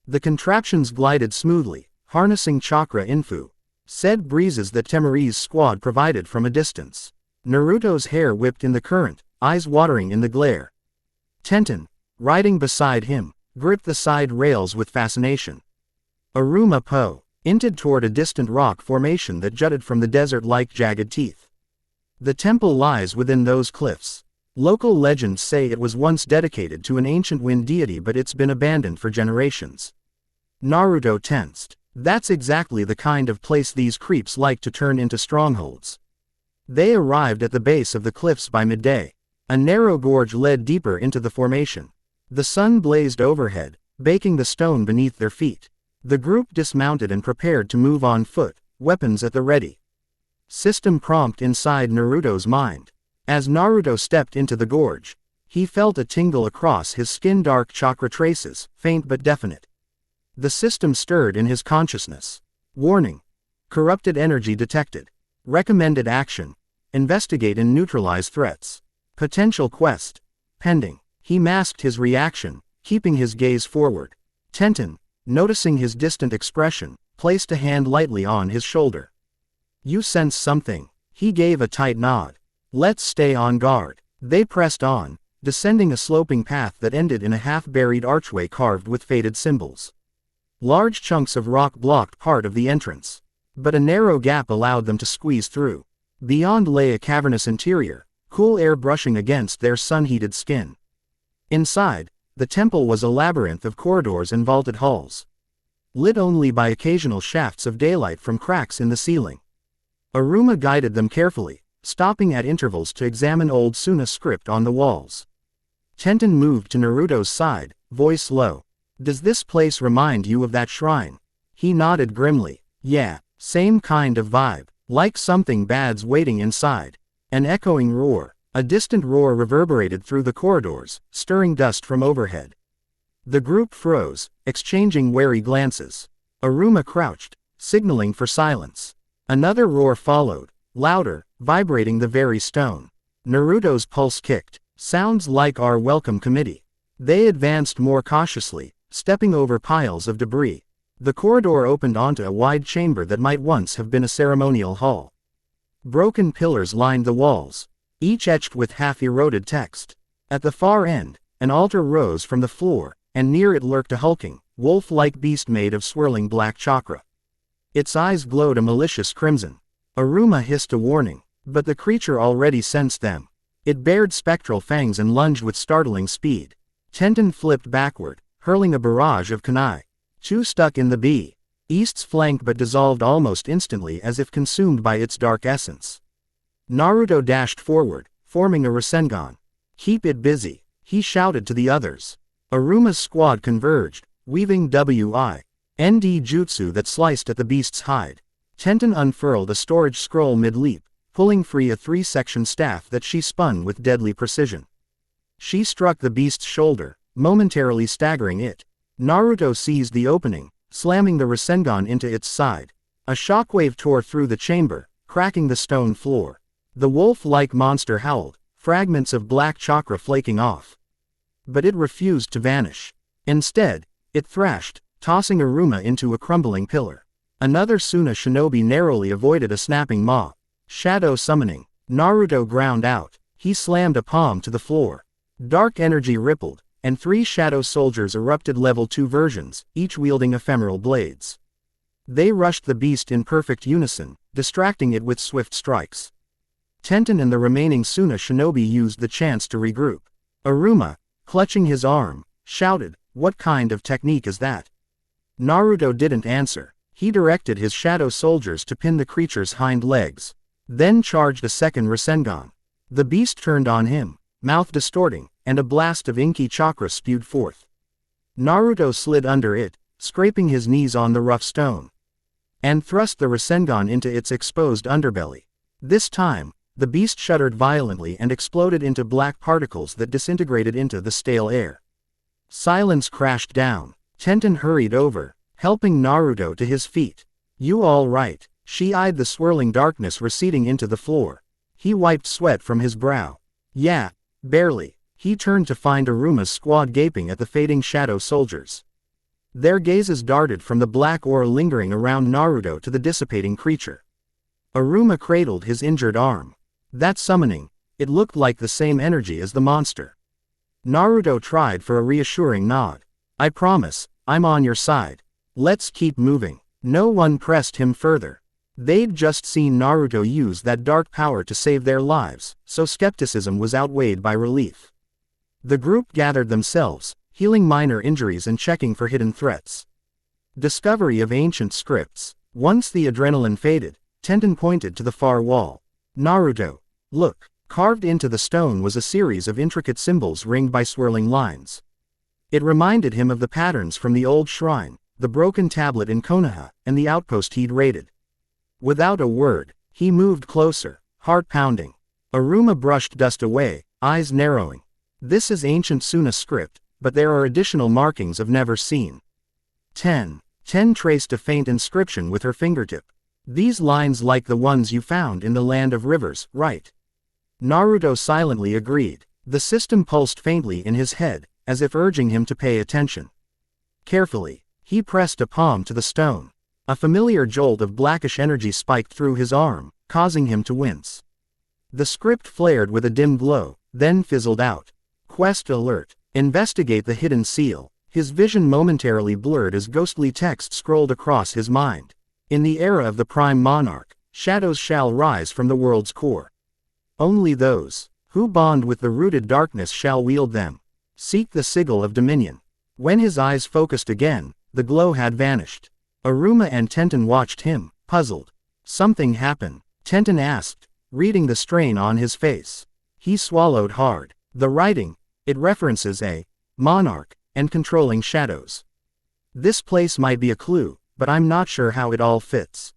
The contraptions glided smoothly, harnessing chakra info, said breezes that Temari's squad provided from a distance. Naruto's hair whipped in the current, eyes watering in the glare. Tenten, riding beside him, gripped the side rails with fascination. Aruma hinted toward a distant rock formation that jutted from the desert like jagged teeth. The temple lies within those cliffs. Local legends say it was once dedicated to an ancient wind deity, but it's been abandoned for generations. Naruto tensed. That's exactly the kind of place these creeps like to turn into strongholds. They arrived at the base of the cliffs by midday. A narrow gorge led deeper into the formation. The sun blazed overhead, baking the stone beneath their feet. The group dismounted and prepared to move on foot, weapons at the ready. System prompt inside Naruto's mind. As Naruto stepped into the gorge, he felt a tingle across his skin, dark chakra traces, faint but definite. The system stirred in his consciousness. Warning. Corrupted energy detected. Recommended action. Investigate and neutralize threats. Potential quest. Pending. He masked his reaction, keeping his gaze forward. Tenten, noticing his distant expression, placed a hand lightly on his shoulder. You sense something. He gave a tight nod. Let's stay on guard. They pressed on, descending a sloping path that ended in a half-buried archway carved with faded symbols. Large chunks of rock blocked part of the entrance, but a narrow gap allowed them to squeeze through. Beyond lay a cavernous interior, cool air brushing against their sun-heated skin. Inside, the temple was a labyrinth of corridors and vaulted halls, lit only by occasional shafts of daylight from cracks in the ceiling. Aruma guided them carefully, stopping at intervals to examine old Suna script on the walls. Tenten moved to Naruto's side, voice low. Does this place remind you of that shrine? He nodded grimly. Yeah, same kind of vibe, like something bad's waiting inside. An echoing roar, a distant roar reverberated through the corridors, stirring dust from overhead. The group froze, exchanging wary glances. Aruma crouched, signaling for silence. Another roar followed, louder, vibrating the very stone. Naruto's pulse kicked. Sounds like our welcome committee. They advanced more cautiously, stepping over piles of debris. The corridor opened onto a wide chamber that might once have been a ceremonial hall. Broken pillars lined the walls, each etched with half-eroded text. At the far end, an altar rose from the floor, and near it lurked a hulking, wolf-like beast made of swirling black chakra. Its eyes glowed a malicious crimson. Aruma hissed a warning, but the creature already sensed them. It bared spectral fangs and lunged with startling speed. Tenten flipped backward, hurling a barrage of kunai. Chu stuck in the East's flank but dissolved almost instantly as if consumed by its dark essence. Naruto dashed forward, forming a Rasengan. Keep it busy, he shouted to the others. Aruma's squad converged, weaving W.I.N.D. jutsu that sliced at the beast's hide. Tenten unfurled a storage scroll mid-leap, pulling free a 3-section staff that she spun with deadly precision. She struck the beast's shoulder, momentarily staggering it. Naruto seized the opening, slamming the Rasengan into its side. A shockwave tore through the chamber, cracking the stone floor. The wolf-like monster howled, fragments of black chakra flaking off. But it refused to vanish. Instead, it thrashed, tossing Aruma into a crumbling pillar. Another Suna shinobi narrowly avoided a snapping maw. Shadow summoning. Naruto ground out. He slammed a palm to the floor. Dark energy rippled, and 3 shadow soldiers erupted level 2 versions, each wielding ephemeral blades. They rushed the beast in perfect unison, distracting it with swift strikes. Tenten and the remaining Suna shinobi used the chance to regroup. Aruma, clutching his arm, shouted, "What kind of technique is that?" Naruto didn't answer. He directed his shadow soldiers to pin the creature's hind legs, then charged a second Rasengan. The beast turned on him, mouth distorting, and a blast of inky chakra spewed forth. Naruto slid under it, scraping his knees on the rough stone, and thrust the Rasengan into its exposed underbelly. This time, the beast shuddered violently and exploded into black particles that disintegrated into the stale air. Silence crashed down. Tenten hurried over, helping Naruto to his feet. "You all right?" She eyed the swirling darkness receding into the floor. He wiped sweat from his brow. "Yeah, barely." He turned to find Aruma's squad gaping at the fading shadow soldiers. Their gazes darted from the black aura lingering around Naruto to the dissipating creature. Aruma cradled his injured arm. That summoning, it looked like the same energy as the monster. Naruto tried for a reassuring nod. "I promise, I'm on your side. Let's keep moving." No one pressed him further. They'd just seen Naruto use that dark power to save their lives, so skepticism was outweighed by relief. The group gathered themselves, healing minor injuries and checking for hidden threats. Discovery of ancient scripts. Once the adrenaline faded, Tenten pointed to the far wall. "Naruto, look." Carved into the stone was a series of intricate symbols ringed by swirling lines. It reminded him of the patterns from the old shrine, the broken tablet in Konoha, and the outpost he'd raided. Without a word, he moved closer, heart pounding. Aruma brushed dust away, eyes narrowing. "This is ancient Suna script, but there are additional markings I've never seen." 10. Traced a faint inscription with her fingertip. "These lines like the ones you found in the Land of Rivers, right?" Naruto silently agreed. The system pulsed faintly in his head, as if urging him to pay attention. Carefully, he pressed a palm to the stone. A familiar jolt of blackish energy spiked through his arm, causing him to wince. The script flared with a dim glow, then fizzled out. Quest alert. Investigate the hidden seal. His vision momentarily blurred as ghostly text scrolled across his mind. In the era of the Prime Monarch, shadows shall rise from the world's core. Only those who bond with the rooted darkness shall wield them. Seek the sigil of dominion. When his eyes focused again, the glow had vanished. Aruma and Tenten watched him, puzzled. Something happened, Tenten asked, reading the strain on his face. He swallowed hard. The writing, it references a monarch and controlling shadows. This place might be a clue, but I'm not sure how it all fits.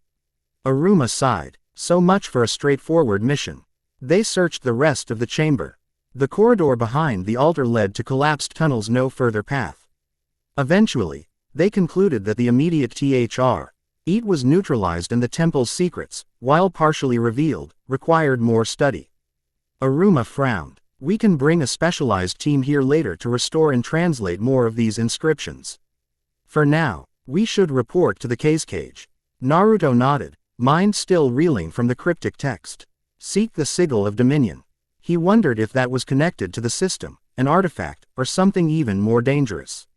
Aruma sighed. So much for a straightforward mission. They searched the rest of the chamber. The corridor behind the altar led to collapsed tunnels, no further path. Eventually, they concluded that the immediate threat was neutralized and the temple's secrets, while partially revealed, required more study. Aruma frowned. We can bring a specialized team here later to restore and translate more of these inscriptions. For now, we should report to the cage. Naruto nodded, mind still reeling from the cryptic text. Seek the sigil of dominion. He wondered if that was connected to the system, an artifact, or something even more dangerous.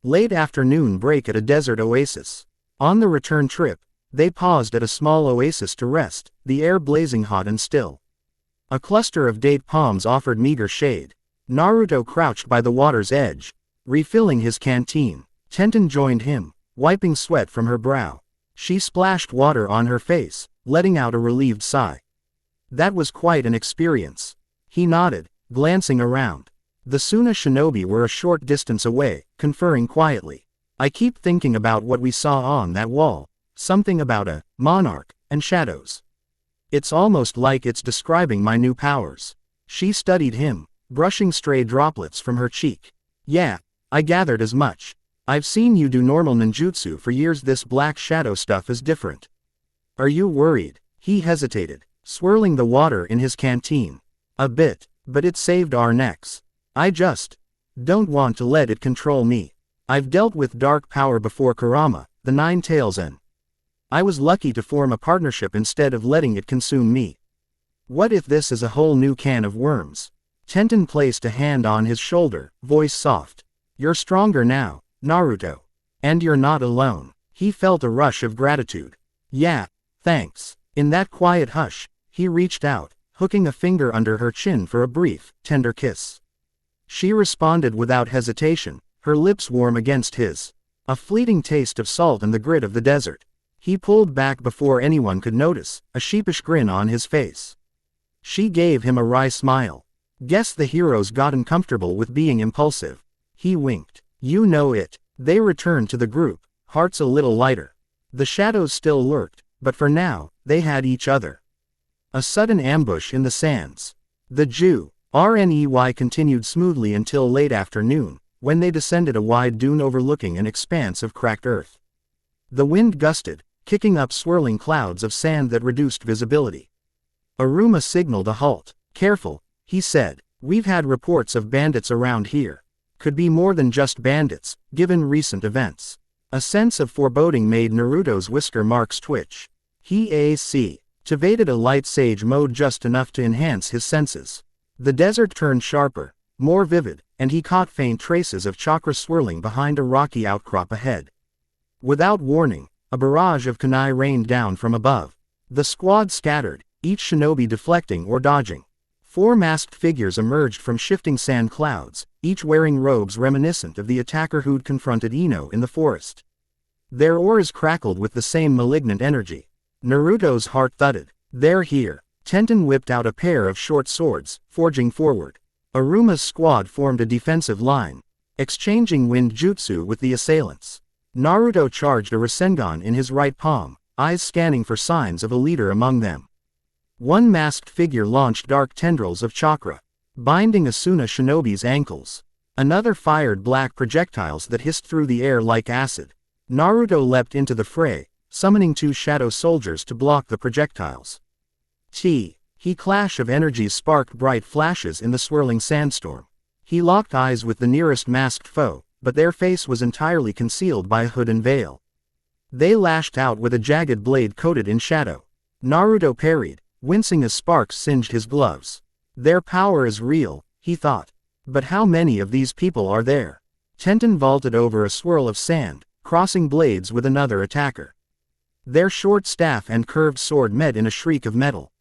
Late afternoon break at a desert oasis. On the return trip, they paused at a small oasis to rest, the air blazing hot and still. A cluster of date palms offered meager shade. Naruto crouched by the water's edge, refilling his canteen. Tenten joined him, wiping sweat from her brow. She splashed water on her face, letting out a relieved sigh. That was quite an experience. He nodded, glancing around. The Suna shinobi were a short distance away, conferring quietly. I keep thinking about what we saw on that wall, something about a monarch and shadows. It's almost like it's describing my new powers. She studied him, brushing stray droplets from her cheek. Yeah, I gathered as much. I've seen you do normal ninjutsu for years. This black shadow stuff is different. Are you worried? He hesitated, swirling the water in his canteen. A bit, but it saved our necks. I just don't want to let it control me. I've dealt with dark power before. Kurama, the Nine Tails, and I was lucky to form a partnership instead of letting it consume me. What if this is a whole new can of worms? Tenten placed a hand on his shoulder, voice soft. You're stronger now, Naruto. And you're not alone. He felt a rush of gratitude. Yeah, thanks. In that quiet hush, he reached out, hooking a finger under her chin for a brief, tender kiss. She responded without hesitation, her lips warm against his. A fleeting taste of salt and the grit of the desert. He pulled back before anyone could notice, a sheepish grin on his face. She gave him a wry smile. Guess the heroes gotten comfortable with being impulsive. He winked. You know it. They returned to the group, hearts a little lighter. The shadows still lurked, but for now, they had each other. A sudden ambush in the sands. The RNEY continued smoothly until late afternoon, when they descended a wide dune overlooking an expanse of cracked earth. The wind gusted, kicking up swirling clouds of sand that reduced visibility. Aruma signaled a halt. Careful, he said. We've had reports of bandits around here. Could be more than just bandits, given recent events. A sense of foreboding made Naruto's whisker marks twitch. He activated a light sage mode just enough to enhance his senses. The desert turned sharper, more vivid, and he caught faint traces of chakra swirling behind a rocky outcrop ahead. Without warning, a barrage of kunai rained down from above. The squad scattered, each shinobi deflecting or dodging. 4 masked figures emerged from shifting sand clouds, each wearing robes reminiscent of the attacker who'd confronted Ino in the forest. Their auras crackled with the same malignant energy. Naruto's heart thudded. They're here. Tenten whipped out a pair of short swords, forging forward. Aruma's squad formed a defensive line, exchanging wind jutsu with the assailants. Naruto charged a Rasengan in his right palm, eyes scanning for signs of a leader among them. One masked figure launched dark tendrils of chakra, binding Asuna shinobi's ankles. Another fired black projectiles that hissed through the air like acid. Naruto leapt into the fray, summoning 2 shadow soldiers to block the projectiles. Clash of energies sparked bright flashes in the swirling sandstorm. He locked eyes with the nearest masked foe, but their face was entirely concealed by a hood and veil. They lashed out with a jagged blade coated in shadow. Naruto parried, wincing as sparks singed his gloves. Their power is real, he thought. But how many of these people are there? Tenten vaulted over a swirl of sand, crossing blades with another attacker. Their short staff and curved sword met in a shriek of metal.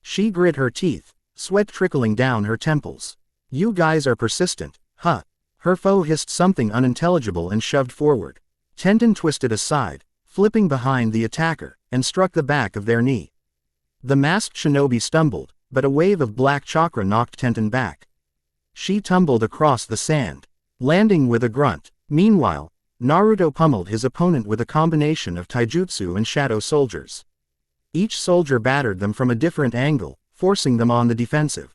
She grit her teeth, sweat trickling down her temples. You guys are persistent, huh? Her foe hissed something unintelligible and shoved forward. Tenten twisted aside, flipping behind the attacker, and struck the back of their knee. The masked shinobi stumbled, but a wave of black chakra knocked Tenten back. She tumbled across the sand, landing with a grunt. Meanwhile, Naruto pummeled his opponent with a combination of taijutsu and shadow soldiers. Each soldier battered them from a different angle, forcing them on the defensive.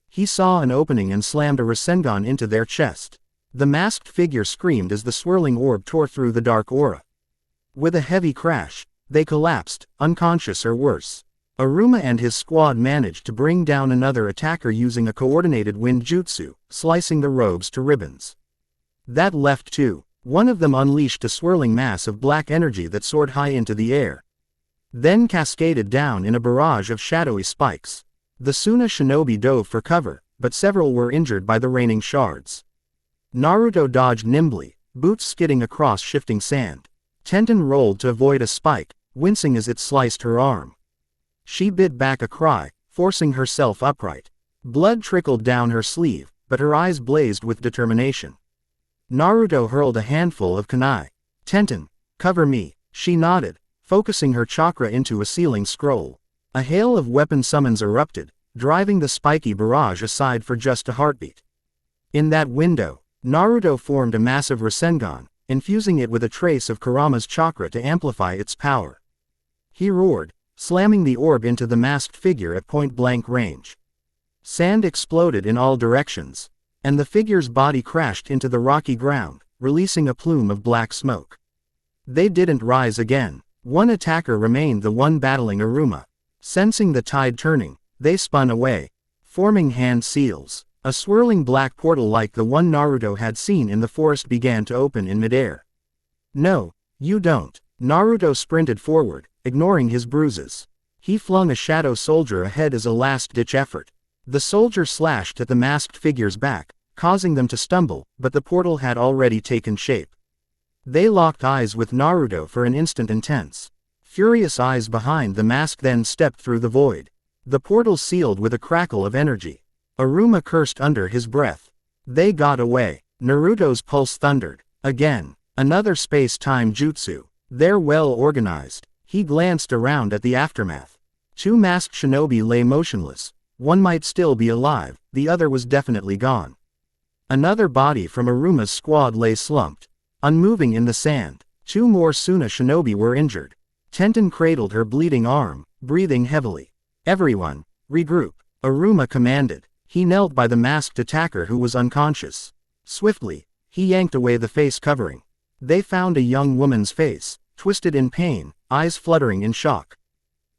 He saw an opening and slammed a Rasengan into their chest. The masked figure screamed as the swirling orb tore through the dark aura. With a heavy crash, they collapsed, unconscious or worse. Aruma and his squad managed to bring down another attacker using a coordinated wind jutsu, slicing the robes to ribbons. That left two. One of them unleashed a swirling mass of black energy that soared high into the air, then cascaded down in a barrage of shadowy spikes. The Suna shinobi dove for cover, but several were injured by the raining shards. Naruto dodged nimbly, boots skidding across shifting sand. Tenten rolled to avoid a spike, wincing as it sliced her arm. She bit back a cry, forcing herself upright. Blood trickled down her sleeve, but her eyes blazed with determination. Naruto hurled a handful of kunai. Tenten, cover me, she nodded, focusing her chakra into a ceiling scroll. A hail of weapon summons erupted, driving the spiky barrage aside for just a heartbeat. In that window, Naruto formed a massive Rasengan, infusing it with a trace of Kurama's chakra to amplify its power. He roared, slamming the orb into the masked figure at point-blank range. Sand exploded in all directions, and the figure's body crashed into the rocky ground, releasing a plume of black smoke. They didn't rise again. One attacker remained, the one battling Aruma. Sensing the tide turning, they spun away, forming hand seals. A swirling black portal like the one Naruto had seen in the forest began to open in midair. No, you don't. Naruto sprinted forward, ignoring his bruises. He flung a shadow soldier ahead as a last-ditch effort. The soldier slashed at the masked figure's back, causing them to stumble, but the portal had already taken shape. They locked eyes with Naruto for an instant. Intense, furious eyes behind the mask then stepped through the void. The portal sealed with a crackle of energy. Aruma cursed under his breath. They got away. Naruto's pulse thundered. Again, another space-time jutsu. They're well organized. He glanced around at the aftermath. Two masked shinobi lay motionless. One might still be alive, the other was definitely gone. Another body from Aruma's squad lay slumped, unmoving in the sand. Two more Suna shinobi were injured. Tenten cradled her bleeding arm, breathing heavily. Everyone, regroup, Aruma commanded. He knelt by the masked attacker who was unconscious. Swiftly, he yanked away the face covering. They found a young woman's face, twisted in pain, eyes fluttering in shock.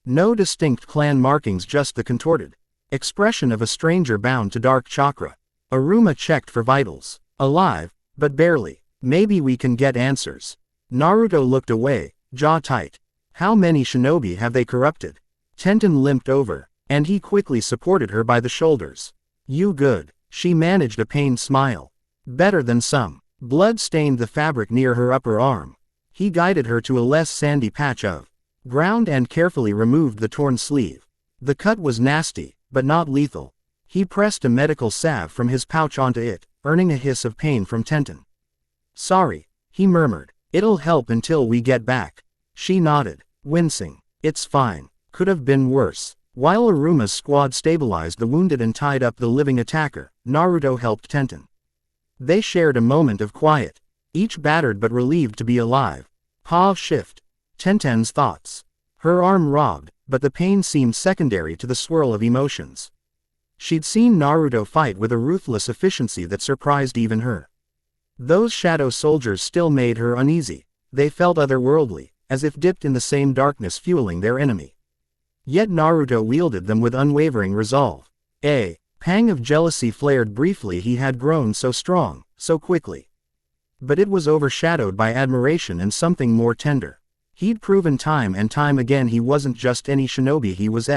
No distinct clan markings, just the contorted expression of a stranger bound to dark chakra. Aruma checked for vitals. Alive, but barely. Maybe we can get answers. Naruto looked away, jaw tight. How many shinobi have they corrupted? Tenten limped over, and he quickly supported her by the shoulders. You good? She managed a pained smile. Better than some. Blood stained the fabric near her upper arm. He guided her to a less sandy patch of ground and carefully removed the torn sleeve. The cut was nasty, but not lethal. He pressed a medical salve from his pouch onto it, earning a hiss of pain from Tenten. Sorry, he murmured. It'll help until we get back. She nodded, wincing. It's fine. Could have been worse. While Aruma's squad stabilized the wounded and tied up the living attacker, Naruto helped Tenten. They shared a moment of quiet, each battered but relieved to be alive. Pause shift. Tenten's thoughts. Her arm robbed, but the pain seemed secondary to the swirl of emotions. She'd seen Naruto fight with a ruthless efficiency that surprised even her. Those shadow soldiers still made her uneasy. They felt otherworldly, as if dipped in the same darkness fueling their enemy. Yet Naruto wielded them with unwavering resolve. A pang of jealousy flared briefly. He had grown so strong, so quickly. But it was overshadowed by admiration and something more tender. He'd proven time and time again he wasn't just any shinobi, he was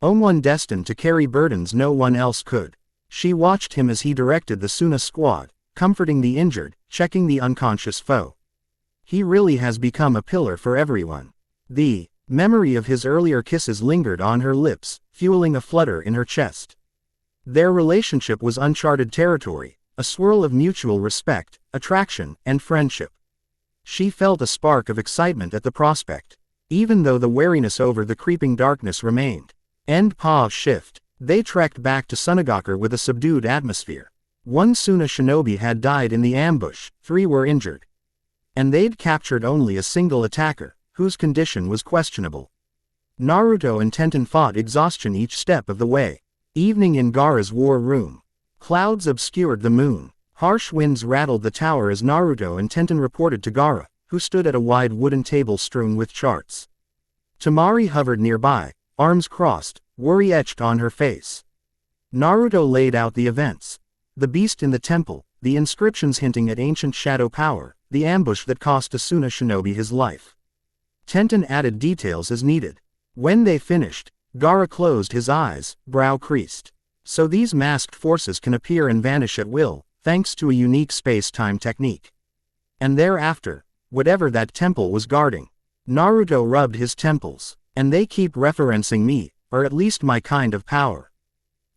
someone destined to carry burdens no one else could. She watched him as he directed the Suna squad, comforting the injured, checking the unconscious foe. He really has become a pillar for everyone. The memory of his earlier kisses lingered on her lips, fueling a flutter in her chest. Their relationship was uncharted territory, a swirl of mutual respect, attraction, and friendship. She felt a spark of excitement at the prospect, even though the wariness over the creeping darkness remained. End pause shift. They trekked back to Sunagakur with a subdued atmosphere. One Suna shinobi had died in the ambush, 3 were injured. And they'd captured only a single attacker, whose condition was questionable. Naruto and Tenten fought exhaustion each step of the way. Evening in Gaara's war room. Clouds obscured the moon. Harsh winds rattled the tower as Naruto and Tenten reported to Gaara, who stood at a wide wooden table strewn with charts. Temari hovered nearby, arms crossed, worry etched on her face. Naruto laid out the events. The beast in the temple, the inscriptions hinting at ancient shadow power, the ambush that cost a Suna shinobi his life. Tenten added details as needed. When they finished, Gaara closed his eyes, brow creased. So these masked forces can appear and vanish at will, thanks to a unique space-time technique. And thereafter, whatever that temple was guarding. Naruto rubbed his temples. And they keep referencing me, or at least my kind of power.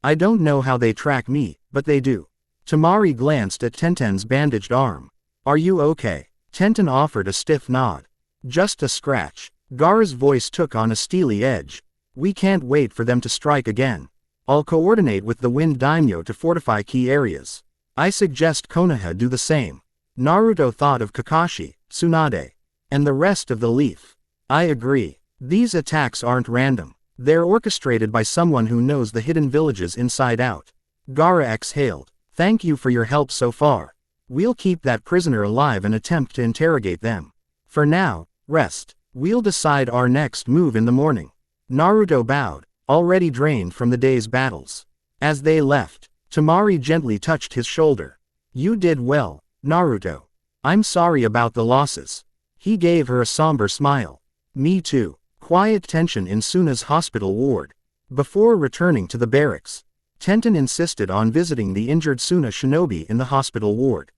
I don't know how they track me, but they do. Temari glanced at Tenten's bandaged arm. Are you okay? Tenten offered a stiff nod. Just a scratch. Gaara's voice took on a steely edge. We can't wait for them to strike again. I'll coordinate with the Wind Daimyo to fortify key areas. I suggest Konoha do the same. Naruto thought of Kakashi, Tsunade, and the rest of the Leaf. I agree. These attacks aren't random. They're orchestrated by someone who knows the hidden villages inside out. Gaara exhaled. Thank you for your help so far. We'll keep that prisoner alive and attempt to interrogate them. For now, rest. We'll decide our next move in the morning. Naruto bowed, already drained from the day's battles. As they left, Temari gently touched his shoulder. You did well, Naruto. I'm sorry about the losses. He gave her a somber smile. Me too. Quiet tension in Suna's hospital ward. Before returning to the barracks, Tenten insisted on visiting the injured Suna shinobi in the hospital ward.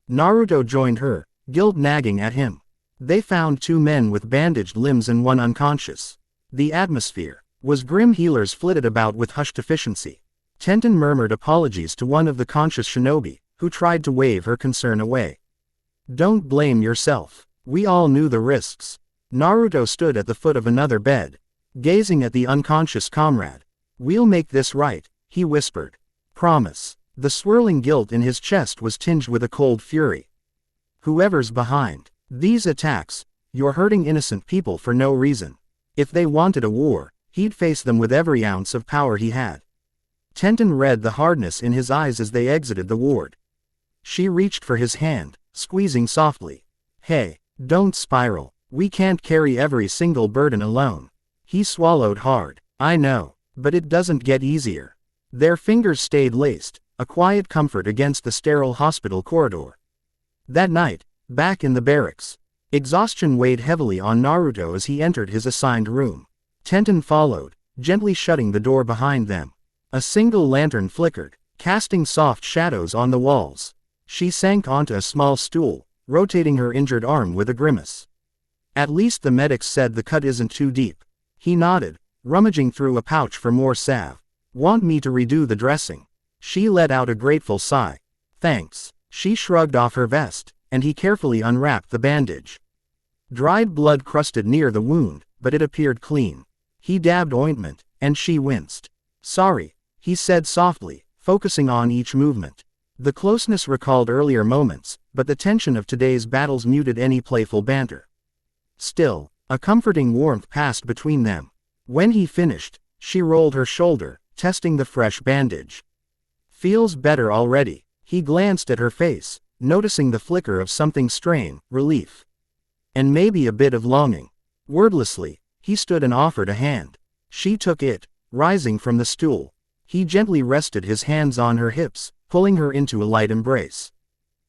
Naruto joined her, guilt nagging at him. They found 2 men with bandaged limbs and 1 unconscious. The atmosphere was grim. Healers flitted about with hushed efficiency. Tenten murmured apologies to one of the conscious shinobi, who tried to wave her concern away. Don't blame yourself. We all knew the risks. Naruto stood at the foot of another bed, gazing at the unconscious comrade. We'll make this right, he whispered. Promise. The swirling guilt in his chest was tinged with a cold fury. Whoever's behind these attacks, you're hurting innocent people for no reason. If they wanted a war, he'd face them with every ounce of power he had. Tenten read the hardness in his eyes as they exited the ward. She reached for his hand, squeezing softly. Hey, don't spiral. We can't carry every single burden alone. He swallowed hard. I know, but it doesn't get easier. Their fingers stayed laced, a quiet comfort against the sterile hospital corridor. That night, back in the barracks, exhaustion weighed heavily on Naruto as he entered his assigned room. Tenten followed, gently shutting the door behind them. A single lantern flickered, casting soft shadows on the walls. She sank onto a small stool, rotating her injured arm with a grimace. At least the medics said the cut isn't too deep. He nodded, rummaging through a pouch for more salve. Want me to redo the dressing? She let out a grateful sigh. Thanks. She shrugged off her vest, and he carefully unwrapped the bandage. Dried blood crusted near the wound, but it appeared clean. He dabbed ointment, and she winced. Sorry, he said softly, focusing on each movement. The closeness recalled earlier moments, but the tension of today's battles muted any playful banter. Still, a comforting warmth passed between them. When he finished, she rolled her shoulder, testing the fresh bandage. Feels better already. He glanced at her face, noticing the flicker of something strain, relief. And maybe a bit of longing. Wordlessly, he stood and offered a hand. She took it, rising from the stool. He gently rested his hands on her hips, pulling her into a light embrace.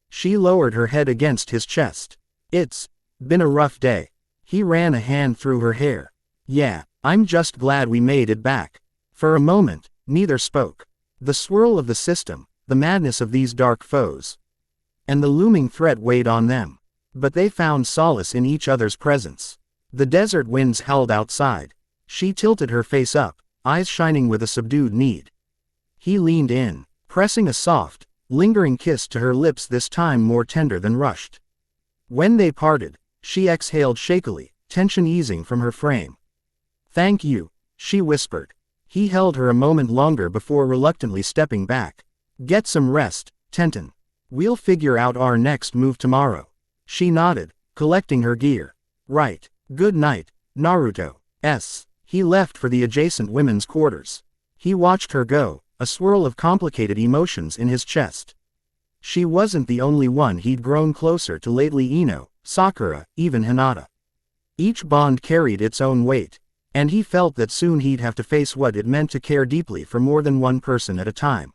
She lowered her head against his chest. It's been a rough day. He ran a hand through her hair. Yeah, I'm just glad we made it back. For a moment, neither spoke. The swirl of the system, the madness of these dark foes, and the looming threat weighed on them. But they found solace in each other's presence. The desert winds howled outside. She tilted her face up, eyes shining with a subdued need. He leaned in, pressing a soft, lingering kiss to her lips, this time more tender than rushed. When they parted, she exhaled shakily, tension easing from her frame. "Thank you," she whispered. He held her a moment longer before reluctantly stepping back. "Get some rest, Tenten. We'll figure out our next move tomorrow." She nodded, collecting her gear. "Right. Good night, Naruto." He left for the adjacent women's quarters. He watched her go, a swirl of complicated emotions in his chest. She wasn't the only one he'd grown closer to lately. Ino, Sakura, even Hinata. Each bond carried its own weight, and he felt that soon he'd have to face what it meant to care deeply for more than one person at a time.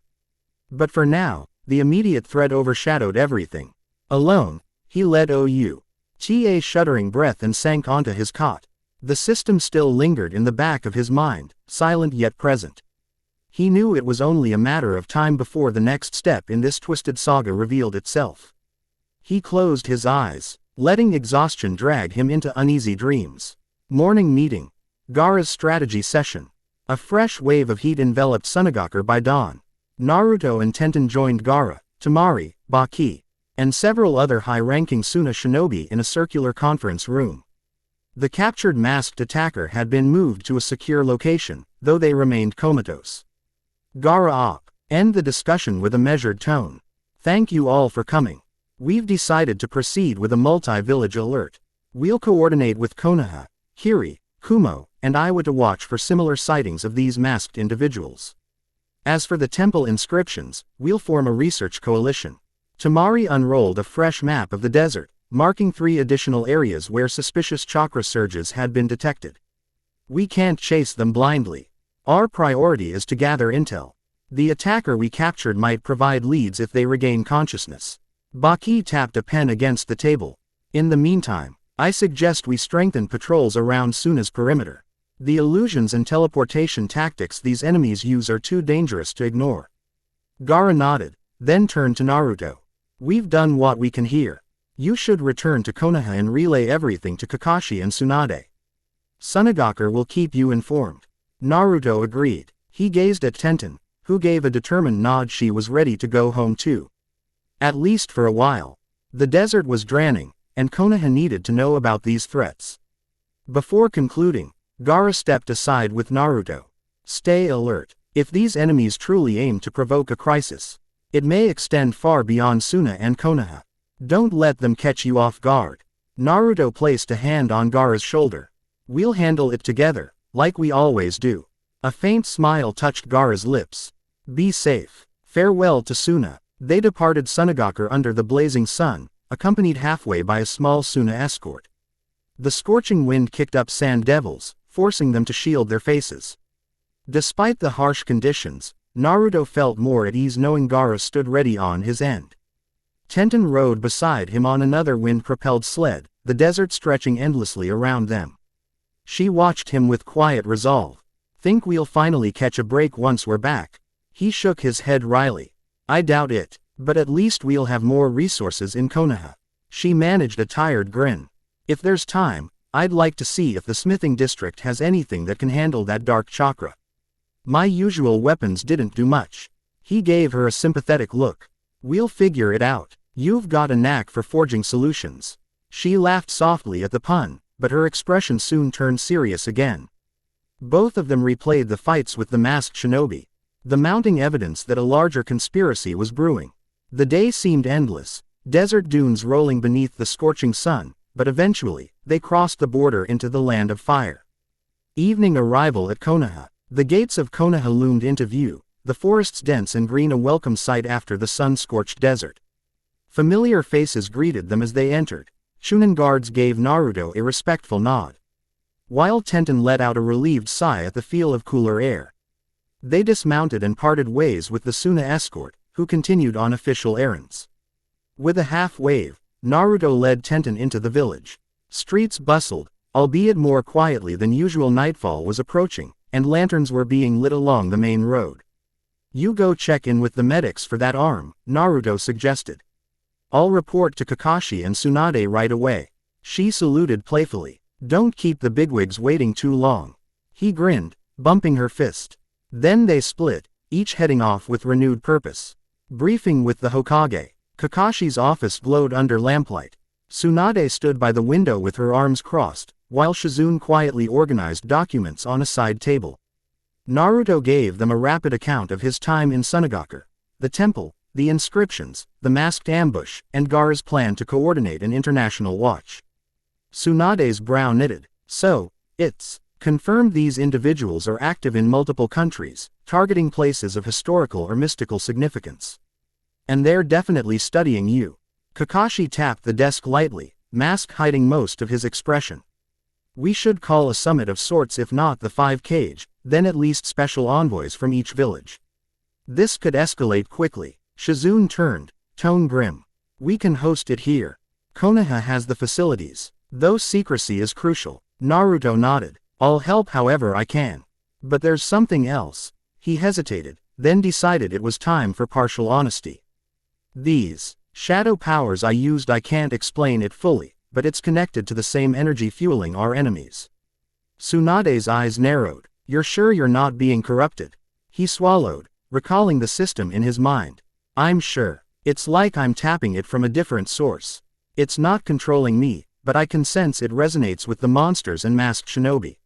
But for now, the immediate threat overshadowed everything. Alone, he led OUT's shuddering breath and sank onto his cot. The system still lingered in the back of his mind, silent yet present. He knew it was only a matter of time before the next step in this twisted saga revealed itself. He closed his eyes, letting exhaustion drag him into uneasy dreams. Morning meeting. Gaara's strategy session. A fresh wave of heat enveloped Sunagakure by dawn. Naruto and Tenten joined Gaara, Temari, Baki, and several other high-ranking Suna shinobi in a circular conference room. The captured masked attacker had been moved to a secure location, though they remained comatose. Gaara ended the discussion with a measured tone. "Thank you all for coming. We've decided to proceed with a multi-village alert. We'll coordinate with Konoha, Kiri, Kumo, and Iwa to watch for similar sightings of these masked individuals. As for the temple inscriptions, we'll form a research coalition." Temari unrolled a fresh map of the desert, marking 3 additional areas where suspicious chakra surges had been detected. "We can't chase them blindly. Our priority is to gather intel. The attacker we captured might provide leads if they regain consciousness." Baki tapped a pen against the table. "In the meantime, I suggest we strengthen patrols around Suna's perimeter. The illusions and teleportation tactics these enemies use are too dangerous to ignore." Gaara nodded, then turned to Naruto. "We've done what we can here. You should return to Konoha and relay everything to Kakashi and Tsunade. Sunagakure will keep you informed." Naruto agreed. He gazed at Tenten, who gave a determined nod. She was ready to go home too. At least for a while. The desert was draining, and Konoha needed to know about these threats. Before concluding, Gaara stepped aside with Naruto. "Stay alert. If these enemies truly aim to provoke a crisis, it may extend far beyond Suna and Konoha. Don't let them catch you off guard." Naruto placed a hand on Gaara's shoulder. "We'll handle it together, like we always do." A faint smile touched Gaara's lips. "Be safe. Farewell to Suna." They departed Sunagakure under the blazing sun, accompanied halfway by a small Suna escort. The scorching wind kicked up sand devils, forcing them to shield their faces. Despite the harsh conditions, Naruto felt more at ease knowing Gaara stood ready on his end. Tenten rode beside him on another wind-propelled sled, the desert stretching endlessly around them. She watched him with quiet resolve. "Think we'll finally catch a break once we're back?" He shook his head wryly. "I doubt it, but at least we'll have more resources in Konoha." She managed a tired grin. "If there's time, I'd like to see if the smithing district has anything that can handle that dark chakra. My usual weapons didn't do much." He gave her a sympathetic look. "We'll figure it out. You've got a knack for forging solutions." She laughed softly at the pun, but her expression soon turned serious again. Both of them replayed the fights with the masked shinobi, the mounting evidence that a larger conspiracy was brewing. The day seemed endless, desert dunes rolling beneath the scorching sun, but eventually, they crossed the border into the land of fire. Evening arrival at Konoha. The gates of Konoha loomed into view, the forests dense and green, a welcome sight after the sun-scorched desert. Familiar faces greeted them as they entered. Chunin guards gave Naruto a respectful nod, while Tenten let out a relieved sigh at the feel of cooler air. They dismounted and parted ways with the Suna escort, who continued on official errands. With a half wave, Naruto led Tenten into the village. Streets bustled, Albeit more quietly than usual, nightfall was approaching, and lanterns were being lit along the main road. "You go check in with the medics for that arm," Naruto suggested. "I'll report to Kakashi and Tsunade right away." She saluted playfully. "Don't keep the bigwigs waiting too long." He grinned, bumping her fist. Then they split, each heading off with renewed purpose. Briefing with the Hokage. Kakashi's office glowed under lamplight. Tsunade stood by the window with her arms crossed, while Shizune quietly organized documents on a side table. Naruto gave them a rapid account of his time in Sunagaku, the temple, the inscriptions, the masked ambush, and Gaara's plan to coordinate an international watch. Tsunade's brow knitted. "So, it's confirmed these individuals are active in multiple countries, targeting places of historical or mystical significance. And they're definitely studying you." Kakashi tapped the desk lightly, mask hiding most of his expression. "We should call a summit of sorts, if not the 5 Cage, then at least special envoys from each village. This could escalate quickly." Shizune turned, tone grim. "We can host it here. Konoha has the facilities, though secrecy is crucial." Naruto nodded. "I'll help however I can. But there's something else." He hesitated, then decided it was time for partial honesty. "These shadow powers I used, I can't explain it fully, but it's connected to the same energy fueling our enemies." Tsunade's eyes narrowed. "You're sure you're not being corrupted?" He swallowed, recalling the system in his mind. "I'm sure. It's like I'm tapping it from a different source. It's not controlling me, but I can sense it resonates with the monsters and masked shinobi."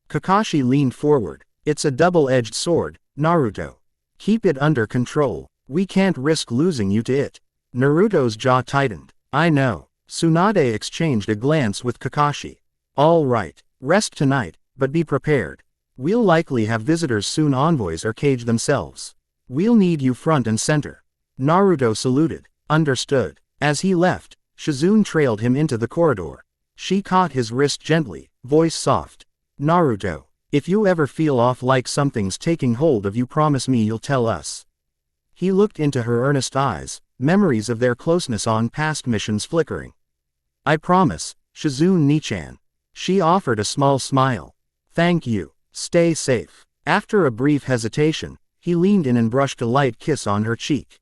Kakashi leaned forward. "It's a double-edged sword, Naruto. Keep it under control. We can't risk losing you to it." Naruto's jaw tightened. "I know." Tsunade exchanged a glance with Kakashi. "All right. Rest tonight, but be prepared. We'll likely have visitors soon, envoys or Cage themselves. We'll need you front and center." Naruto saluted. "Understood." As he left, Shizune trailed him into the corridor. She caught his wrist gently, voice soft. "Naruto, if you ever feel off, like something's taking hold of you, promise me you'll tell us." He looked into her earnest eyes, memories of their closeness on past missions flickering. "I promise, Shizune Nichan." She offered a small smile. "Thank you. Stay safe." After a brief hesitation, he leaned in and brushed a light kiss on her cheek.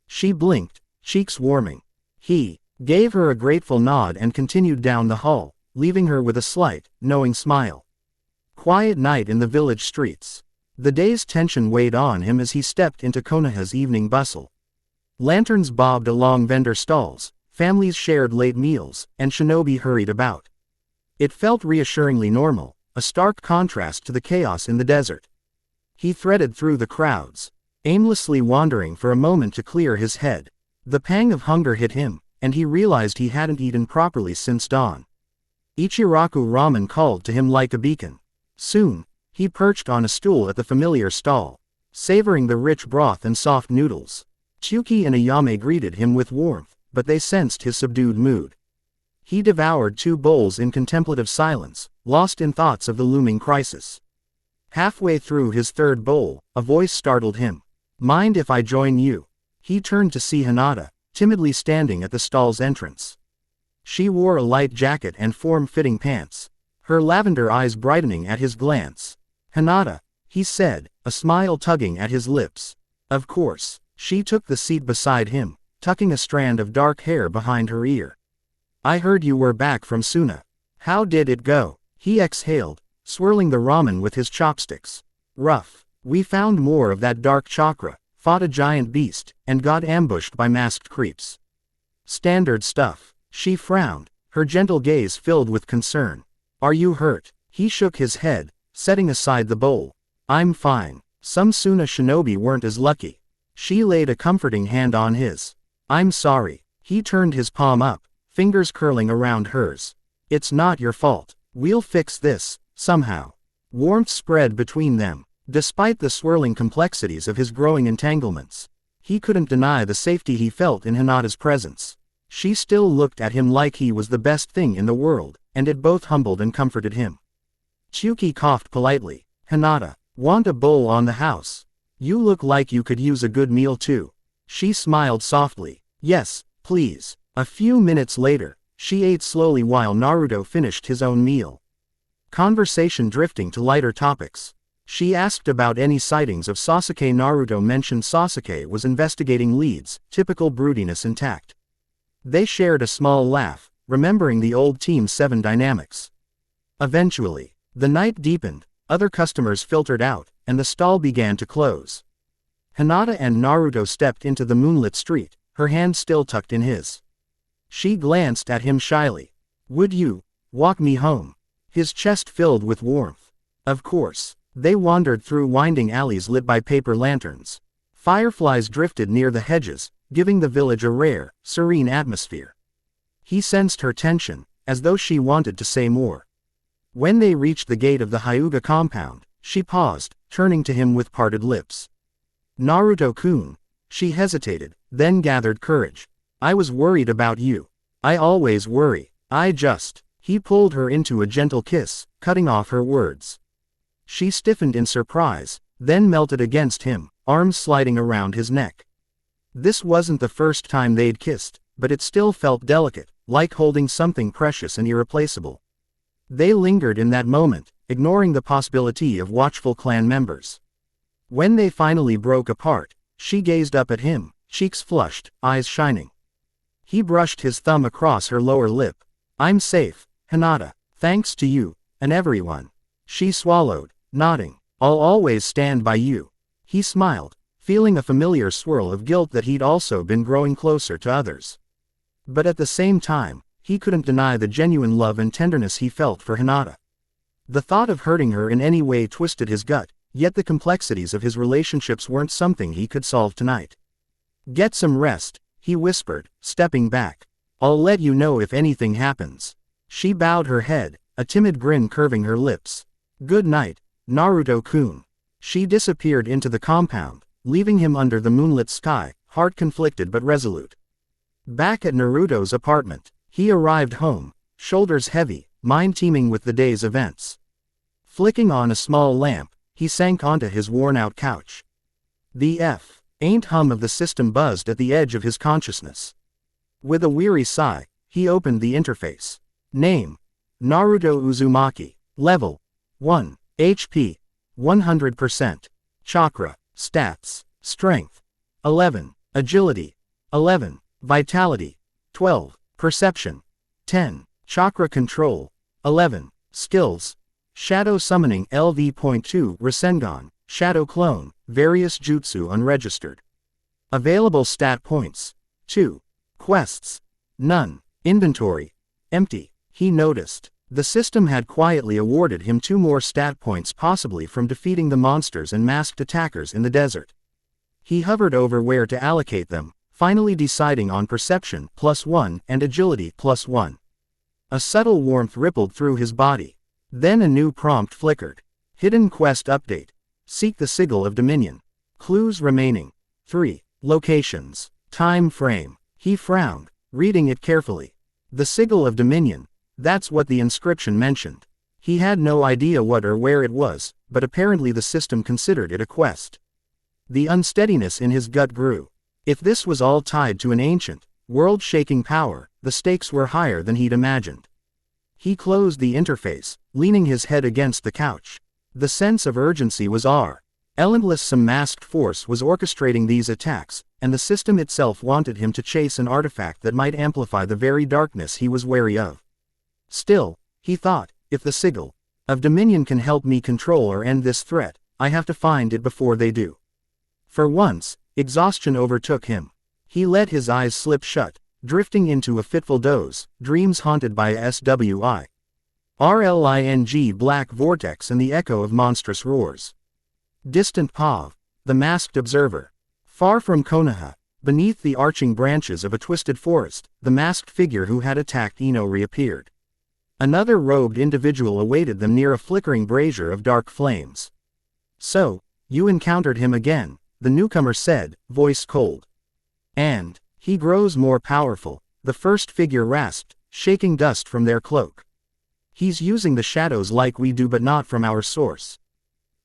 She blinked, cheeks warming. He gave her a grateful nod and continued down the hall, leaving her with a slight, knowing smile. Quiet night in the village streets. The day's tension weighed on him as he stepped into Konoha's evening bustle. Lanterns bobbed along vendor stalls, families shared late meals, and shinobi hurried about. It felt reassuringly normal, a stark contrast to the chaos in the desert. He threaded through the crowds, aimlessly wandering for a moment to clear his head. The pang of hunger hit him, and he realized he hadn't eaten properly since dawn. Ichiraku ramen called to him like a beacon. Soon, he perched on a stool at the familiar stall, savoring the rich broth and soft noodles. Chuki and Ayame greeted him with warmth, but they sensed his subdued mood. He devoured 2 bowls in contemplative silence, lost in thoughts of the looming crisis. Halfway through his 3rd bowl, a voice startled him. "Mind if I join you?" He turned to see Hinata, timidly standing at the stall's entrance. She wore a light jacket and form-fitting pants, her lavender eyes brightening at his glance. "Hinata," he said, a smile tugging at his lips. "Of course." She took the seat beside him, tucking a strand of dark hair behind her ear. "I heard you were back from Suna. How did it go?" He exhaled, swirling the ramen with his chopsticks. "Rough. We found more of that dark chakra, fought a giant beast, and got ambushed by masked creeps. Standard stuff." She frowned, her gentle gaze filled with concern. "Are you hurt?" He shook his head, setting aside the bowl. "I'm fine. Some Suna shinobi weren't as lucky." She laid a comforting hand on his. "I'm sorry." He turned his palm up, fingers curling around hers. "It's not your fault. We'll fix this, somehow." Warmth spread between them, despite the swirling complexities of his growing entanglements. He couldn't deny the safety he felt in Hinata's presence. She still looked at him like he was the best thing in the world, and it both humbled and comforted him. Chuki coughed politely. "Hinata, want a bowl on the house? You look like you could use a good meal too." She smiled softly. "Yes, please." A few minutes later, She ate slowly while Naruto finished his own meal. Conversation drifting to lighter topics. She asked about any sightings of Sasuke. Naruto mentioned Sasuke was investigating leads, typical broodiness intact. They shared a small laugh, remembering the old Team 7 dynamics. Eventually, the night deepened, other customers filtered out, and the stall began to close. Hinata and Naruto stepped into the moonlit street, her hand still tucked in his. She glanced at him shyly. "Would you walk me home?" His chest filled with warmth. Of course. They wandered through winding alleys lit by paper lanterns. Fireflies drifted near the hedges, giving the village a rare, serene atmosphere. He sensed her tension, as though she wanted to say more. When they reached the gate of the Hyuga compound, she paused, turning to him with parted lips. "Naruto-kun." She hesitated, then gathered courage. "I was worried about you. I always worry. He pulled her into a gentle kiss, cutting off her words. She stiffened in surprise, then melted against him, arms sliding around his neck. This wasn't the first time they'd kissed, but it still felt delicate, like holding something precious and irreplaceable. They lingered in that moment, ignoring the possibility of watchful clan members. When they finally broke apart, she gazed up at him, cheeks flushed, eyes shining. He brushed his thumb across her lower lip. "I'm safe, Hinata, thanks to you, and everyone." She swallowed, nodding. "I'll always stand by you." He smiled, feeling a familiar swirl of guilt that he'd also been growing closer to others. But at the same time, he couldn't deny the genuine love and tenderness he felt for Hinata. The thought of hurting her in any way twisted his gut, yet the complexities of his relationships weren't something he could solve tonight. "Get some rest," he whispered, stepping back. "I'll let you know if anything happens." She bowed her head, a timid grin curving her lips. "Good night, Naruto-kun." She disappeared into the compound, leaving him under the moonlit sky, heart conflicted but resolute. Back at Naruto's apartment, he arrived home, shoulders heavy, mind teeming with the day's events. Flicking on a small lamp, he sank onto his worn-out couch. The faint hum of the system buzzed at the edge of his consciousness. With a weary sigh, he opened the interface. Name: Naruto Uzumaki. Level: 1. HP: 100%. Chakra. Stats: Strength: 11. Agility: 11. Vitality: 12. Perception: 10. Chakra Control: 11. Skills: Shadow Summoning LV.2 Rasengan, Shadow Clone, various jutsu unregistered. Available stat points: 2. Quests: None. Inventory: Empty. He noticed. The system had quietly awarded him 2 more stat points, possibly from defeating the monsters and masked attackers in the desert. He hovered over where to allocate them, finally deciding on Perception +1 and Agility +1. A subtle warmth rippled through his body. Then a new prompt flickered. Hidden Quest Update. Seek the Sigil of Dominion. Clues remaining: 3. Locations. Time frame. He frowned, reading it carefully. The Sigil of Dominion. That's what the inscription mentioned. He had no idea what or where it was, but apparently the system considered it a quest. The unsteadiness in his gut grew. If this was all tied to an ancient, world-shaking power, the stakes were higher than he'd imagined. He closed the interface, leaning his head against the couch. The sense of urgency was relentless. Some masked force was orchestrating these attacks, and the system itself wanted him to chase an artifact that might amplify the very darkness he was wary of. Still, he thought, if the Sigil of Dominion can help me control or end this threat, I have to find it before they do. For once, exhaustion overtook him. He let his eyes slip shut, drifting into a fitful doze, dreams haunted by a SWIRLING black vortex and the echo of monstrous roars. Distant Pav, the masked observer. Far from Konoha, beneath the arching branches of a twisted forest, the masked figure who had attacked Ino reappeared. Another robed individual awaited them near a flickering brazier of dark flames. "So, you encountered him again," the newcomer said, voice cold. "And he grows more powerful," the first figure rasped, shaking dust from their cloak. "He's using the shadows like we do, but not from our source.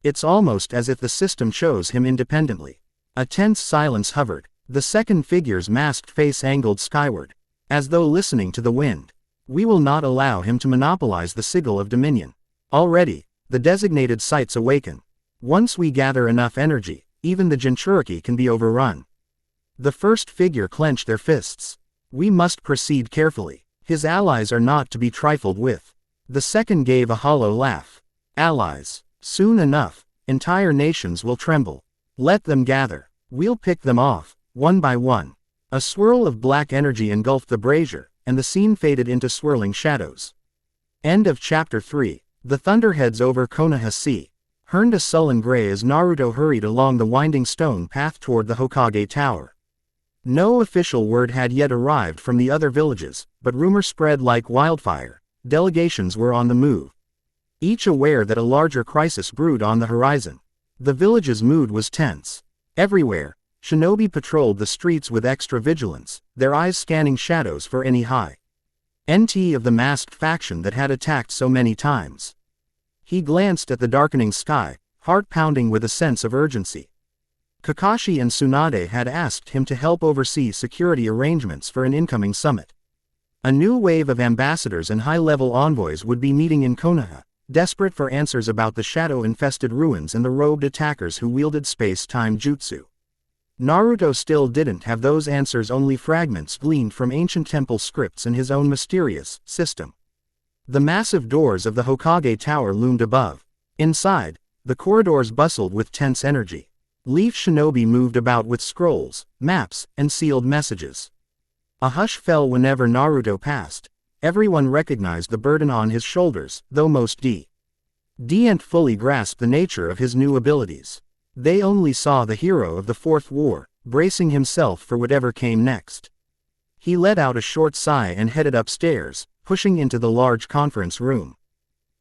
It's almost as if the system chose him independently." A tense silence hovered. The second figure's masked face angled skyward, as though listening to the wind. We will not allow him to monopolize the sigil of dominion. Already, the designated sites awaken. Once we gather enough energy, even the Jinchuriki can be overrun. The first figure clenched their fists. We must proceed carefully. His allies are not to be trifled with. The second gave a hollow laugh. Allies. Soon enough, entire nations will tremble. Let them gather. We'll pick them off, one by one. A swirl of black energy engulfed the brazier, and the scene faded into swirling shadows. End of Chapter 3. The thunderheads over Konoha Sea hurned a sullen gray as Naruto hurried along the winding stone path toward the Hokage Tower. No official word had yet arrived from the other villages, but rumor spread like wildfire. Delegations were on the move, each aware that a larger crisis brewed on the horizon. The village's mood was tense. Everywhere, shinobi patrolled the streets with extra vigilance, their eyes scanning shadows for any hint of the masked faction that had attacked so many times. He glanced at the darkening sky, heart pounding with a sense of urgency. Kakashi and Tsunade had asked him to help oversee security arrangements for an incoming summit. A new wave of ambassadors and high-level envoys would be meeting in Konoha, desperate for answers about the shadow-infested ruins and the robed attackers who wielded space-time jutsu. Naruto still didn't have those answers, only fragments gleaned from ancient temple scripts and his own mysterious system. The massive doors of the Hokage Tower loomed above. Inside, the corridors bustled with tense energy. Leaf shinobi moved about with scrolls, maps, and sealed messages. A hush fell whenever Naruto passed. Everyone recognized the burden on his shoulders, though most didn't fully grasp the nature of his new abilities. They only saw the hero of the Fourth War, bracing himself for whatever came next. He let out a short sigh and headed upstairs, pushing into the large conference room.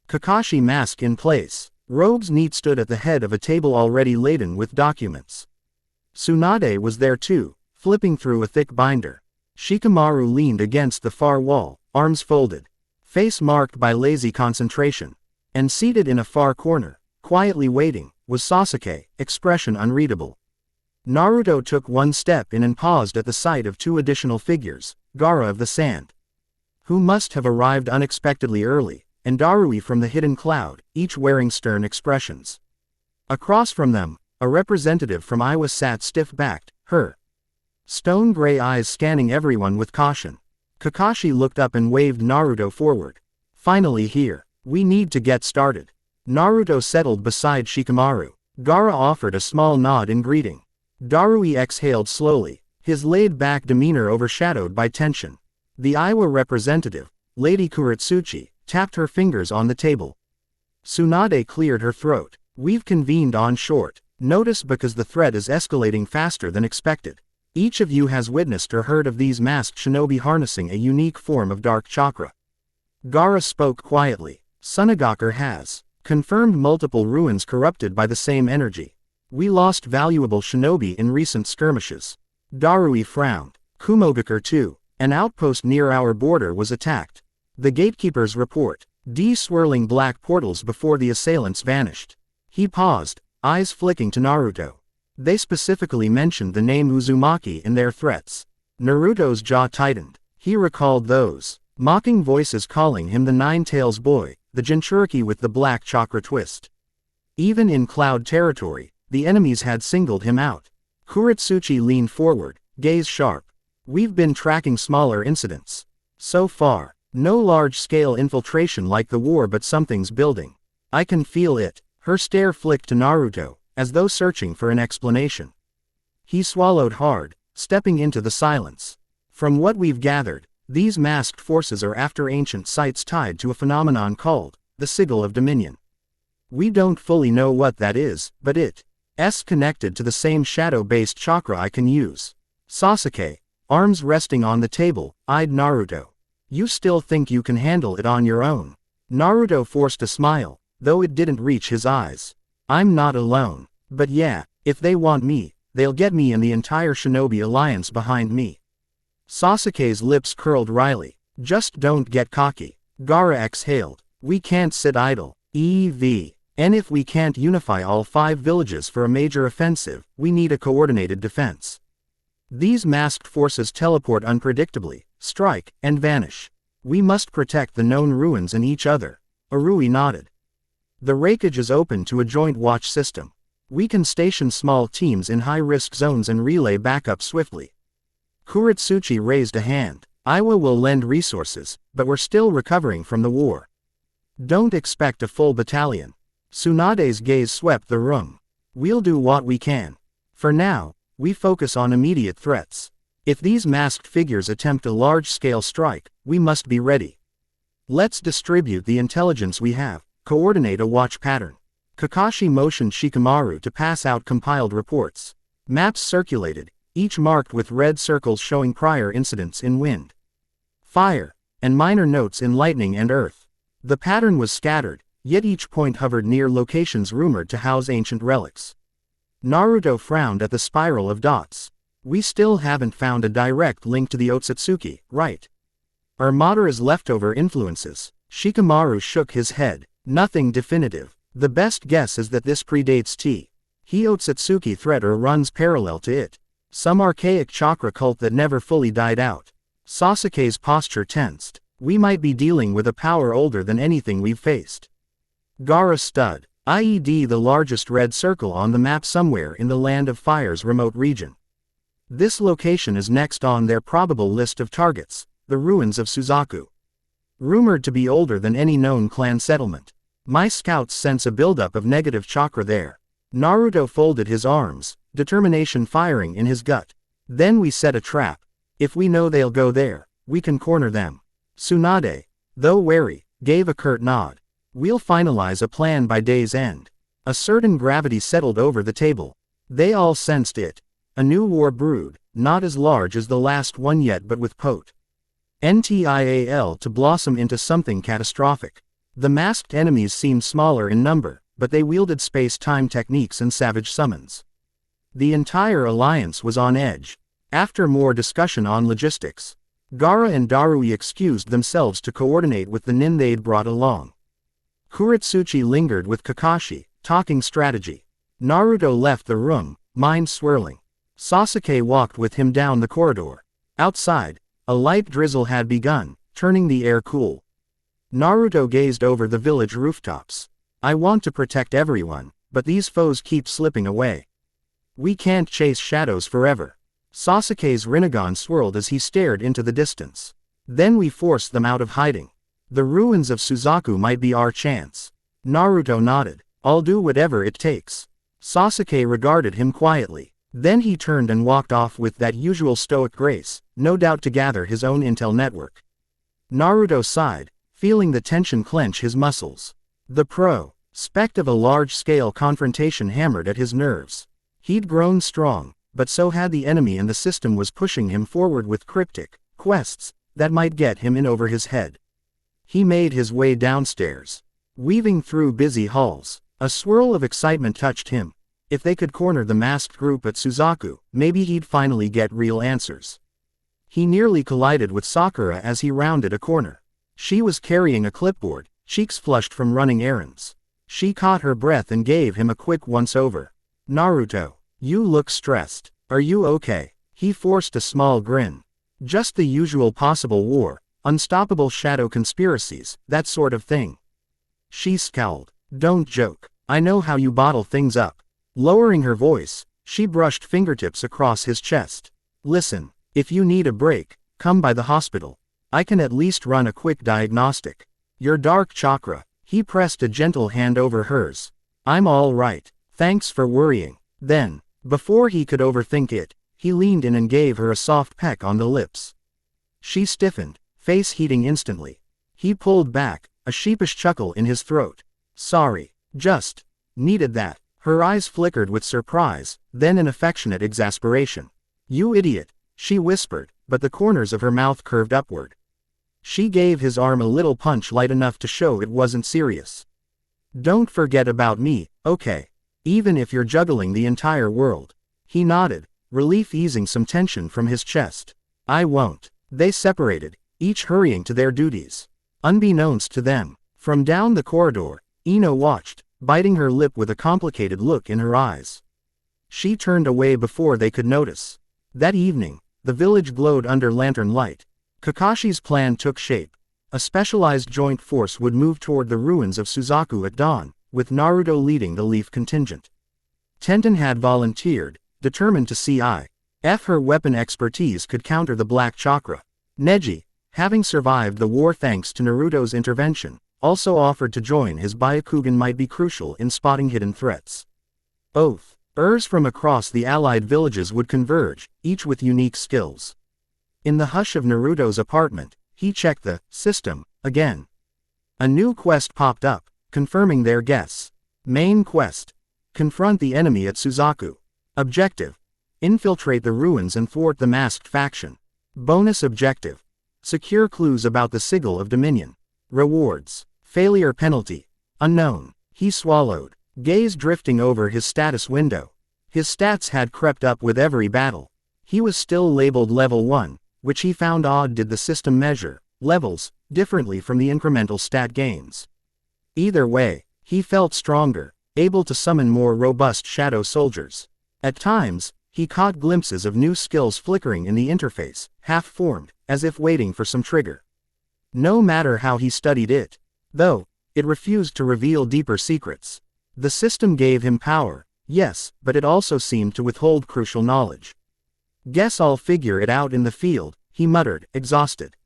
Kakashi, mask in place, robes neat, stood at the head of a table already laden with documents. Tsunade was there too, flipping through a thick binder. Shikamaru leaned against the far wall, arms folded, face marked by lazy concentration. And seated in a far corner, quietly waiting, was Sasuke, expression unreadable. Naruto took one step in and paused at the sight of two additional figures, Gaara of the Sand, who must have arrived unexpectedly early, and Darui from the hidden cloud, each wearing stern expressions. Across from them, a representative from Iwa sat stiff-backed, her stone-gray eyes scanning everyone with caution. Kakashi looked up and waved Naruto forward. Finally here. We need to get started. Naruto settled beside Shikamaru. Gaara offered a small nod in greeting. Darui exhaled slowly, his laid-back demeanor overshadowed by tension. The Iwa representative, Lady Kuretsuchi, tapped her fingers on the table. Tsunade cleared her throat. We've convened on short notice because the threat is escalating faster than expected. Each of you has witnessed or heard of these masked shinobi harnessing a unique form of dark chakra. Gaara spoke quietly. Sunagaker has confirmed multiple ruins corrupted by the same energy. We lost valuable shinobi in recent skirmishes. Darui frowned. Kumogakure too. An outpost near our border was attacked. The gatekeepers report. Swirling black portals before the assailants vanished. He paused, eyes flicking to Naruto. They specifically mentioned the name Uzumaki in their threats. Naruto's jaw tightened. He recalled those mocking voices calling him the Nine-Tails Boy, the Jinchuriki with the black chakra twist. Even in Cloud territory, the enemies had singled him out. Kuretsuchi leaned forward, gaze sharp. We've been tracking smaller incidents. So far, no large-scale infiltration like the war, but something's building. I can feel it. Her stare flicked to Naruto, as though searching for an explanation. He swallowed hard, stepping into the silence. From what we've gathered, these masked forces are after ancient sites tied to a phenomenon called the Sigil of Dominion. We don't fully know what that is, but it's connected to the same shadow-based chakra I can use. Sasuke, arms resting on the table, eyed Naruto. You still think you can handle it on your own? Naruto forced a smile, though it didn't reach his eyes. I'm not alone. But yeah, if they want me, they'll get me and the entire Shinobi Alliance behind me. Sasuke's lips curled wryly. Just don't get cocky. Gaara exhaled. We can't sit idle. And if we can't unify all 5 villages for a major offensive, we need a coordinated defense. These masked forces teleport unpredictably, strike, and vanish. We must protect the known ruins and each other. Arui nodded. The rakeage is open to a joint watch system. We can station small teams in high-risk zones and relay backup swiftly. Kuritsuchi raised a hand. Iwa will lend resources, but we're still recovering from the war. Don't expect a full battalion. Tsunade's gaze swept the room. We'll do what we can. For now, we focus on immediate threats. If these masked figures attempt a large-scale strike, we must be ready. Let's distribute the intelligence we have, coordinate a watch pattern. Kakashi motioned Shikamaru to pass out compiled reports. Maps circulated, each marked with red circles showing prior incidents in wind, fire, and minor notes in lightning and earth. The pattern was scattered, yet each point hovered near locations rumored to house ancient relics. Naruto frowned at the spiral of dots. We still haven't found a direct link to the Otsutsuki, right? Armada's leftover influences. Shikamaru shook his head. Nothing definitive. The best guess is that this predates T. Otsutsuki threat or runs parallel to it. Some archaic chakra cult that never fully died out. Sasuke's posture tensed. We might be dealing with a power older than anything we've faced. Gaara stood. IED, the largest red circle on the map somewhere in the Land of Fire's remote region. This location is next on their probable list of targets, the ruins of Suzaku. Rumored to be older than any known clan settlement. My scouts sense a buildup of negative chakra there. Naruto folded his arms, determination firing in his gut. Then we set a trap. If we know they'll go there, we can corner them. Tsunade, though wary, gave a curt nod. We'll finalize a plan by day's end. A certain gravity settled over the table. They all sensed it. A new war brewed, not as large as the last one yet but with potential to blossom into something catastrophic. The masked enemies seemed smaller in number, but they wielded space-time techniques and savage summons. The entire alliance was on edge. After more discussion on logistics, Gaara and Darui excused themselves to coordinate with the nin they'd brought along. Kuritsuchi lingered with Kakashi, talking strategy. Naruto left the room, mind swirling. Sasuke walked with him down the corridor. Outside, a light drizzle had begun, turning the air cool. Naruto gazed over the village rooftops. I want to protect everyone, but these foes keep slipping away. We can't chase shadows forever. Sasuke's Rinnegan swirled as he stared into the distance. Then we force them out of hiding. The ruins of Suzaku might be our chance. Naruto nodded. I'll do whatever it takes. Sasuke regarded him quietly. Then he turned and walked off with that usual stoic grace, no doubt to gather his own intel network. Naruto sighed, feeling the tension clench his muscles. The prospect of a large-scale confrontation hammered at his nerves. He'd grown strong, but so had the enemy, and the system was pushing him forward with cryptic quests that might get him in over his head. He made his way downstairs. Weaving through busy halls, a swirl of excitement touched him. If they could corner the masked group at Suzaku, maybe he'd finally get real answers. He nearly collided with Sakura as he rounded a corner. She was carrying a clipboard, cheeks flushed from running errands. She caught her breath and gave him a quick once-over. Naruto, you look stressed. Are you okay? He forced a small grin. Just the usual: possible war, unstoppable shadow conspiracies, that sort of thing. She scowled. Don't joke. I know how you bottle things up. Lowering her voice, she brushed fingertips across his chest. Listen, if you need a break, come by the hospital. I can at least run a quick diagnostic. Your dark chakra. He pressed a gentle hand over hers. I'm all right. Thanks for worrying. Then, before he could overthink it, he leaned in and gave her a soft peck on the lips. She stiffened, face heating instantly. He pulled back, a sheepish chuckle in his throat. Sorry, just needed that. Her eyes flickered with surprise, then an affectionate exasperation. You idiot, she whispered, but the corners of her mouth curved upward. She gave his arm a little punch, light enough to show it wasn't serious. Don't forget about me, okay? Even if you're juggling the entire world. He nodded, relief easing some tension from his chest. I won't. They separated, each hurrying to their duties. Unbeknownst to them, from down the corridor, Ino watched, biting her lip with a complicated look in her eyes. She turned away before they could notice. That evening, the village glowed under lantern light. Kakashi's plan took shape. A specialized joint force would move toward the ruins of Suzaku at dawn, with Naruto leading the Leaf contingent. Tenten had volunteered, determined to see if her weapon expertise could counter the black chakra. Neji, having survived the war thanks to Naruto's intervention, also offered to join. His Byakugan might be crucial in spotting hidden threats. Ers from across the allied villages would converge, each with unique skills. In the hush of Naruto's apartment, he checked the system again. A new quest popped up, confirming their guess. Main quest: confront the enemy at Suzaku. Objective: infiltrate the ruins and thwart the masked faction. Bonus objective: secure clues about the sigil of Dominion. Rewards: failure penalty unknown. He swallowed, gaze drifting over his status window. His stats had crept up with every battle. He was still labeled level 1, which he found odd. Did the system measure levels differently from the incremental stat gains? Either way, he felt stronger, able to summon more robust shadow soldiers. At times, he caught glimpses of new skills flickering in the interface, half-formed, as if waiting for some trigger. No matter how he studied it, though, it refused to reveal deeper secrets. The system gave him power, yes, but it also seemed to withhold crucial knowledge. Guess I'll figure it out in the field, he muttered, exhausted.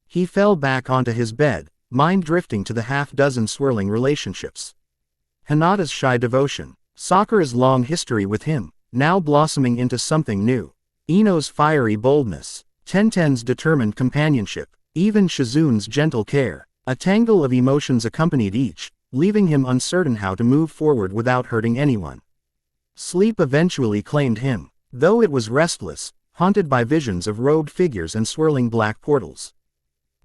He fell back onto his bed, mind drifting to the half-dozen swirling relationships. Hinata's shy devotion, Sakura's long history with him, now blossoming into something new. Ino's fiery boldness, Tenten's determined companionship, even Shizune's gentle care. A tangle of emotions accompanied each, leaving him uncertain how to move forward without hurting anyone. Sleep eventually claimed him, though it was restless, haunted by visions of robed figures and swirling black portals.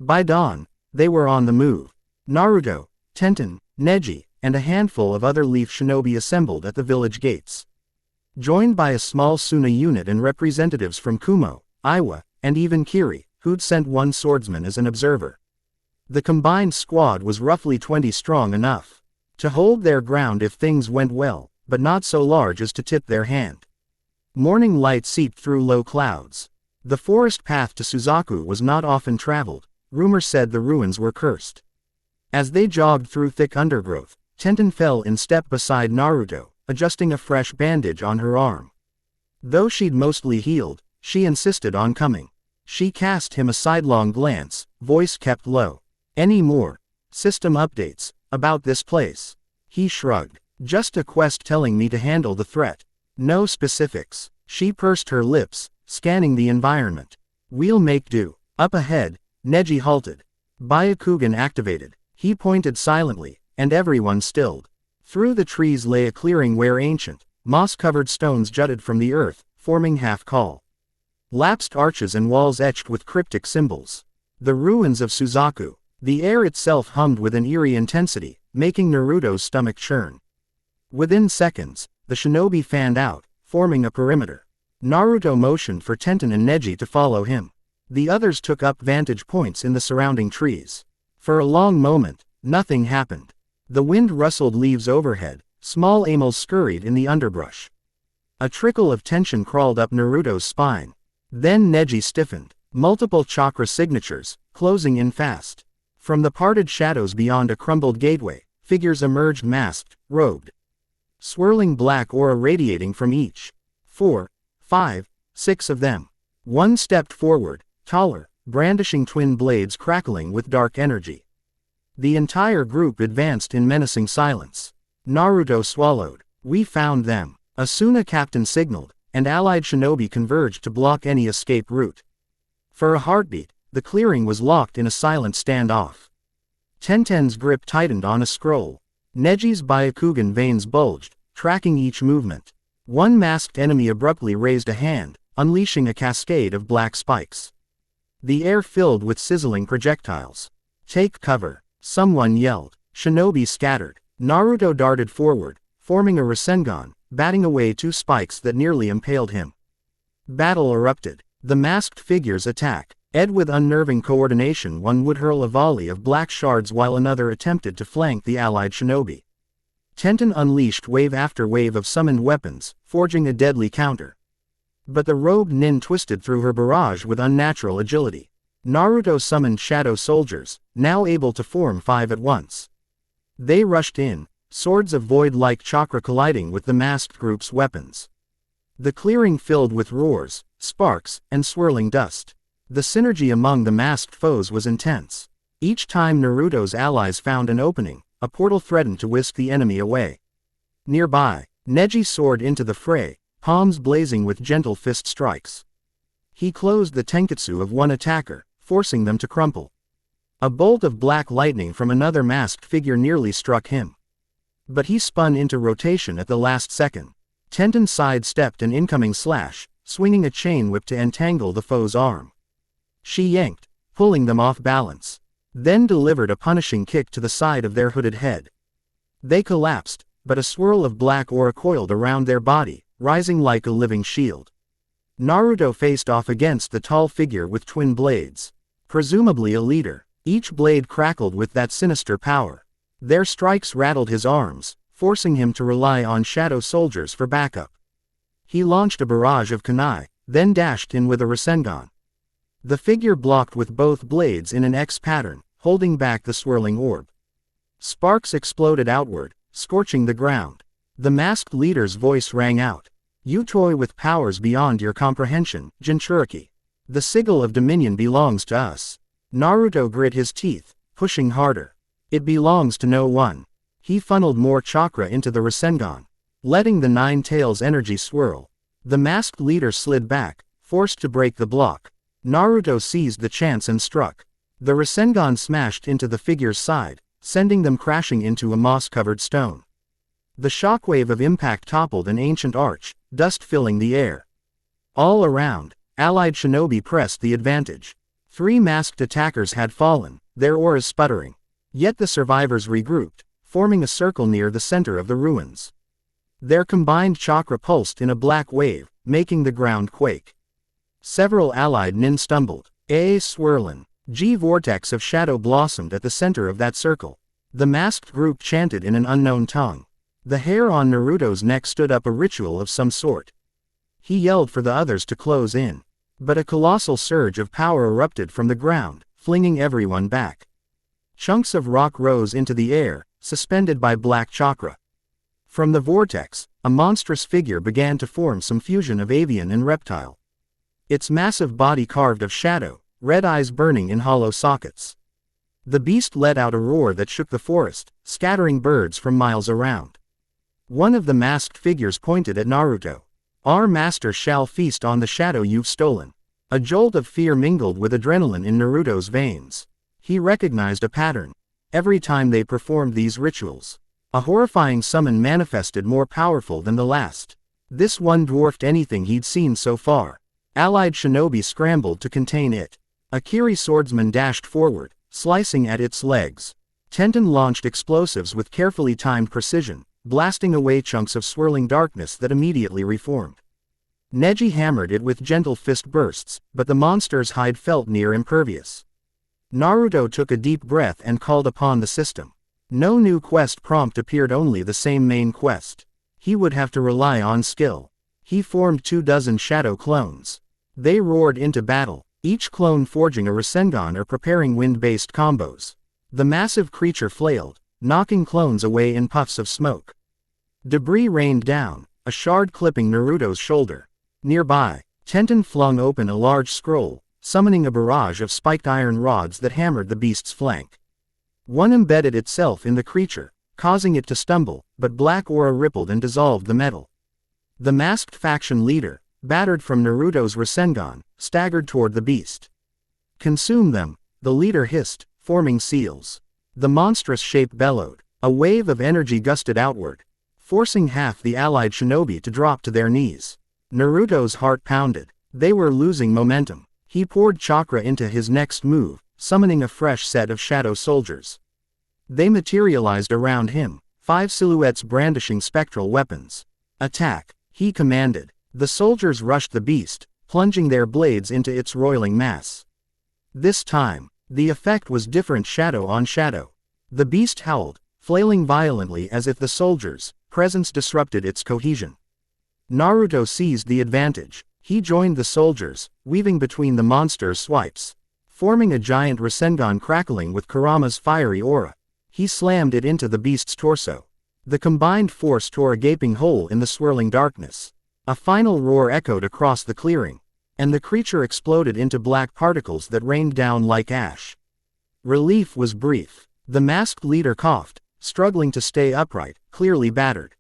By dawn, they were on the move. Naruto, Tenten, Neji, and a handful of other Leaf shinobi assembled at the village gates. Joined by a small Suna unit and representatives from Kumo, Iwa, and even Kiri, who'd sent one swordsman as an observer. The combined squad was roughly 20 strong, enough to hold their ground if things went well, but not so large as to tip their hand. Morning light seeped through low clouds. The forest path to Suzaku was not often traveled. Rumor said the ruins were cursed. As they jogged through thick undergrowth, Tenten fell in step beside Naruto, adjusting a fresh bandage on her arm. Though she'd mostly healed, she insisted on coming. She cast him a sidelong glance, voice kept low. Any more system updates about this place? He shrugged. Just a quest telling me to handle the threat. No specifics. She pursed her lips, scanning the environment. We'll make do. Up ahead, Neji halted. Byakugan activated. He pointed silently, and everyone stilled. Through the trees lay a clearing where ancient, moss-covered stones jutted from the earth, forming half-call. Lapsed arches and walls etched with cryptic symbols. The ruins of Suzaku. The air itself hummed with an eerie intensity, making Naruto's stomach churn. Within seconds, the shinobi fanned out, forming a perimeter. Naruto motioned for Tenten and Neji to follow him. The others took up vantage points in the surrounding trees. For a long moment, nothing happened. The wind rustled leaves overhead, small amels scurried in the underbrush. A trickle of tension crawled up Naruto's spine. Then Neji stiffened, multiple chakra signatures, closing in fast. From the parted shadows beyond a crumbled gateway, figures emerged masked, robed. Swirling black aura radiating from each. 4, 5, 6 of them. One stepped forward, taller, brandishing twin blades crackling with dark energy. The entire group advanced in menacing silence. Naruto swallowed. We found them. Asuna captain signaled, and allied shinobi converged to block any escape route. For a heartbeat, the clearing was locked in a silent standoff. Tenten's grip tightened on a scroll. Neji's Byakugan veins bulged, tracking each movement. One masked enemy abruptly raised a hand, unleashing a cascade of black spikes. The air filled with sizzling projectiles. Take cover, someone yelled. Shinobi scattered. Naruto darted forward, forming a Rasengan, batting away 2 spikes that nearly impaled him. Battle erupted. The masked figures attack. With unnerving coordination, one would hurl a volley of black shards while another attempted to flank the allied shinobi. Tenten unleashed wave after wave of summoned weapons, forging a deadly counter. But the robed nin twisted through her barrage with unnatural agility. Naruto summoned shadow soldiers, now able to form 5 at once. They rushed in, swords of void-like chakra colliding with the masked group's weapons. The clearing filled with roars, sparks, and swirling dust. The synergy among the masked foes was intense. Each time Naruto's allies found an opening, a portal threatened to whisk the enemy away. Nearby, Neji soared into the fray, palms blazing with gentle fist strikes. He closed the tenketsu of one attacker, forcing them to crumple. A bolt of black lightning from another masked figure nearly struck him. But he spun into rotation at the last second. Tenten sidestepped an incoming slash, swinging a chain whip to entangle the foe's arm. She yanked, pulling them off balance, then delivered a punishing kick to the side of their hooded head. They collapsed, but a swirl of black aura coiled around their body, rising like a living shield. Naruto faced off against the tall figure with twin blades. Presumably a leader, each blade crackled with that sinister power. Their strikes rattled his arms, forcing him to rely on shadow soldiers for backup. He launched a barrage of kunai, then dashed in with a Rasengan. The figure blocked with both blades in an X pattern, holding back the swirling orb. Sparks exploded outward, scorching the ground. The masked leader's voice rang out. "You toy with powers beyond your comprehension, Jinchuriki. The sigil of dominion belongs to us." Naruto grit his teeth, pushing harder. "It belongs to no one." He funneled more chakra into the Rasengan, letting the Nine Tails energy swirl. The masked leader slid back, forced to break the block. Naruto seized the chance and struck. The Rasengan smashed into the figure's side, sending them crashing into a moss-covered stone. The shockwave of impact toppled an ancient arch, dust filling the air. All around, allied shinobi pressed the advantage. 3 masked attackers had fallen, their auras sputtering. Yet the survivors regrouped, forming a circle near the center of the ruins. Their combined chakra pulsed in a black wave, making the ground quake. Several allied nin stumbled. A swirlin' G-vortex of shadow blossomed at the center of that circle. The masked group chanted in an unknown tongue. The hair on Naruto's neck stood up a ritual of some sort. He yelled for the others to close in. But a colossal surge of power erupted from the ground, flinging everyone back. Chunks of rock rose into the air, suspended by black chakra. From the vortex, a monstrous figure began to form, some fusion of avian and reptile. Its massive body carved of shadow, red eyes burning in hollow sockets. The beast let out a roar that shook the forest, scattering birds from miles around. One of the masked figures pointed at Naruto. "Our master shall feast on the shadow you've stolen." A jolt of fear mingled with adrenaline in Naruto's veins. He recognized a pattern. Every time they performed these rituals, a horrifying summon manifested, more powerful than the last. This one dwarfed anything he'd seen so far. Allied shinobi scrambled to contain it. A Kiri swordsman dashed forward, slicing at its legs. Tenten launched explosives with carefully timed precision, blasting away chunks of swirling darkness that immediately reformed. Neji hammered it with gentle fist bursts, but the monster's hide felt near impervious. Naruto took a deep breath and called upon the system. No new quest prompt appeared, only the same main quest. He would have to rely on skill. He formed 24 shadow clones. They roared into battle, each clone forging a Rasengan or preparing wind-based combos. The massive creature flailed, knocking clones away in puffs of smoke. Debris rained down, a shard clipping Naruto's shoulder. Nearby, Tenten flung open a large scroll, summoning a barrage of spiked iron rods that hammered the beast's flank. One embedded itself in the creature, causing it to stumble, but black aura rippled and dissolved the metal. The masked faction leader, battered from Naruto's Rasengan, staggered toward the beast. "Consume them," the leader hissed, forming seals. The monstrous shape bellowed. A wave of energy gusted outward, forcing half the allied shinobi to drop to their knees. Naruto's heart pounded. They were losing momentum. He poured chakra into his next move, summoning a fresh set of shadow soldiers. They materialized around him, 5 silhouettes brandishing spectral weapons. "Attack," he commanded. The soldiers rushed the beast, plunging their blades into its roiling mass. This time, the effect was different, shadow on shadow. The beast howled, flailing violently as if the soldiers' presence disrupted its cohesion. Naruto seized the advantage. He joined the soldiers, weaving between the monster's swipes. forming a giant Rasengan crackling with Kurama's fiery aura. He slammed it into the beast's torso. The combined force tore a gaping hole in the swirling darkness. A final roar echoed across the clearing, and the creature exploded into black particles that rained down like ash. Relief was brief. The masked leader coughed, struggling to stay upright, clearly battered.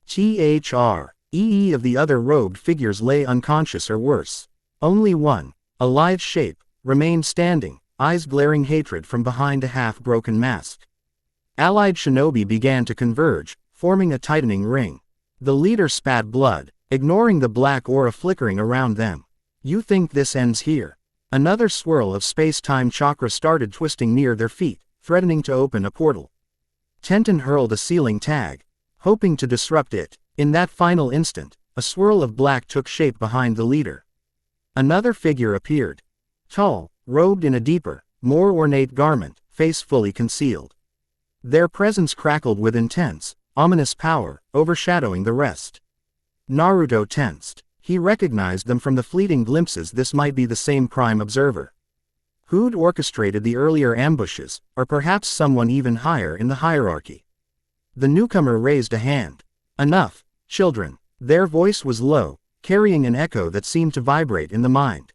Three of the other robed figures lay unconscious or worse. Only one, a lithe shape, remained standing, eyes glaring hatred from behind a half-broken mask. Allied shinobi began to converge, forming a tightening ring. The leader spat blood, ignoring the black aura flickering around them. You think this ends here? Another swirl of space-time chakra started twisting near their feet, threatening to open a portal. Tenten hurled a sealing tag, hoping to disrupt it. In that final instant, a swirl of black took shape behind the leader. Another figure appeared. Tall, robed in a deeper, more ornate garment, face fully concealed. Their presence crackled with intense, ominous power, overshadowing the rest. Naruto tensed. He recognized them from the fleeting glimpses. This might be the same prime observer who'd orchestrated the earlier ambushes, or perhaps someone even higher in the hierarchy. The newcomer raised a hand. Enough, children. Their voice was low, carrying an echo that seemed to vibrate in the mind.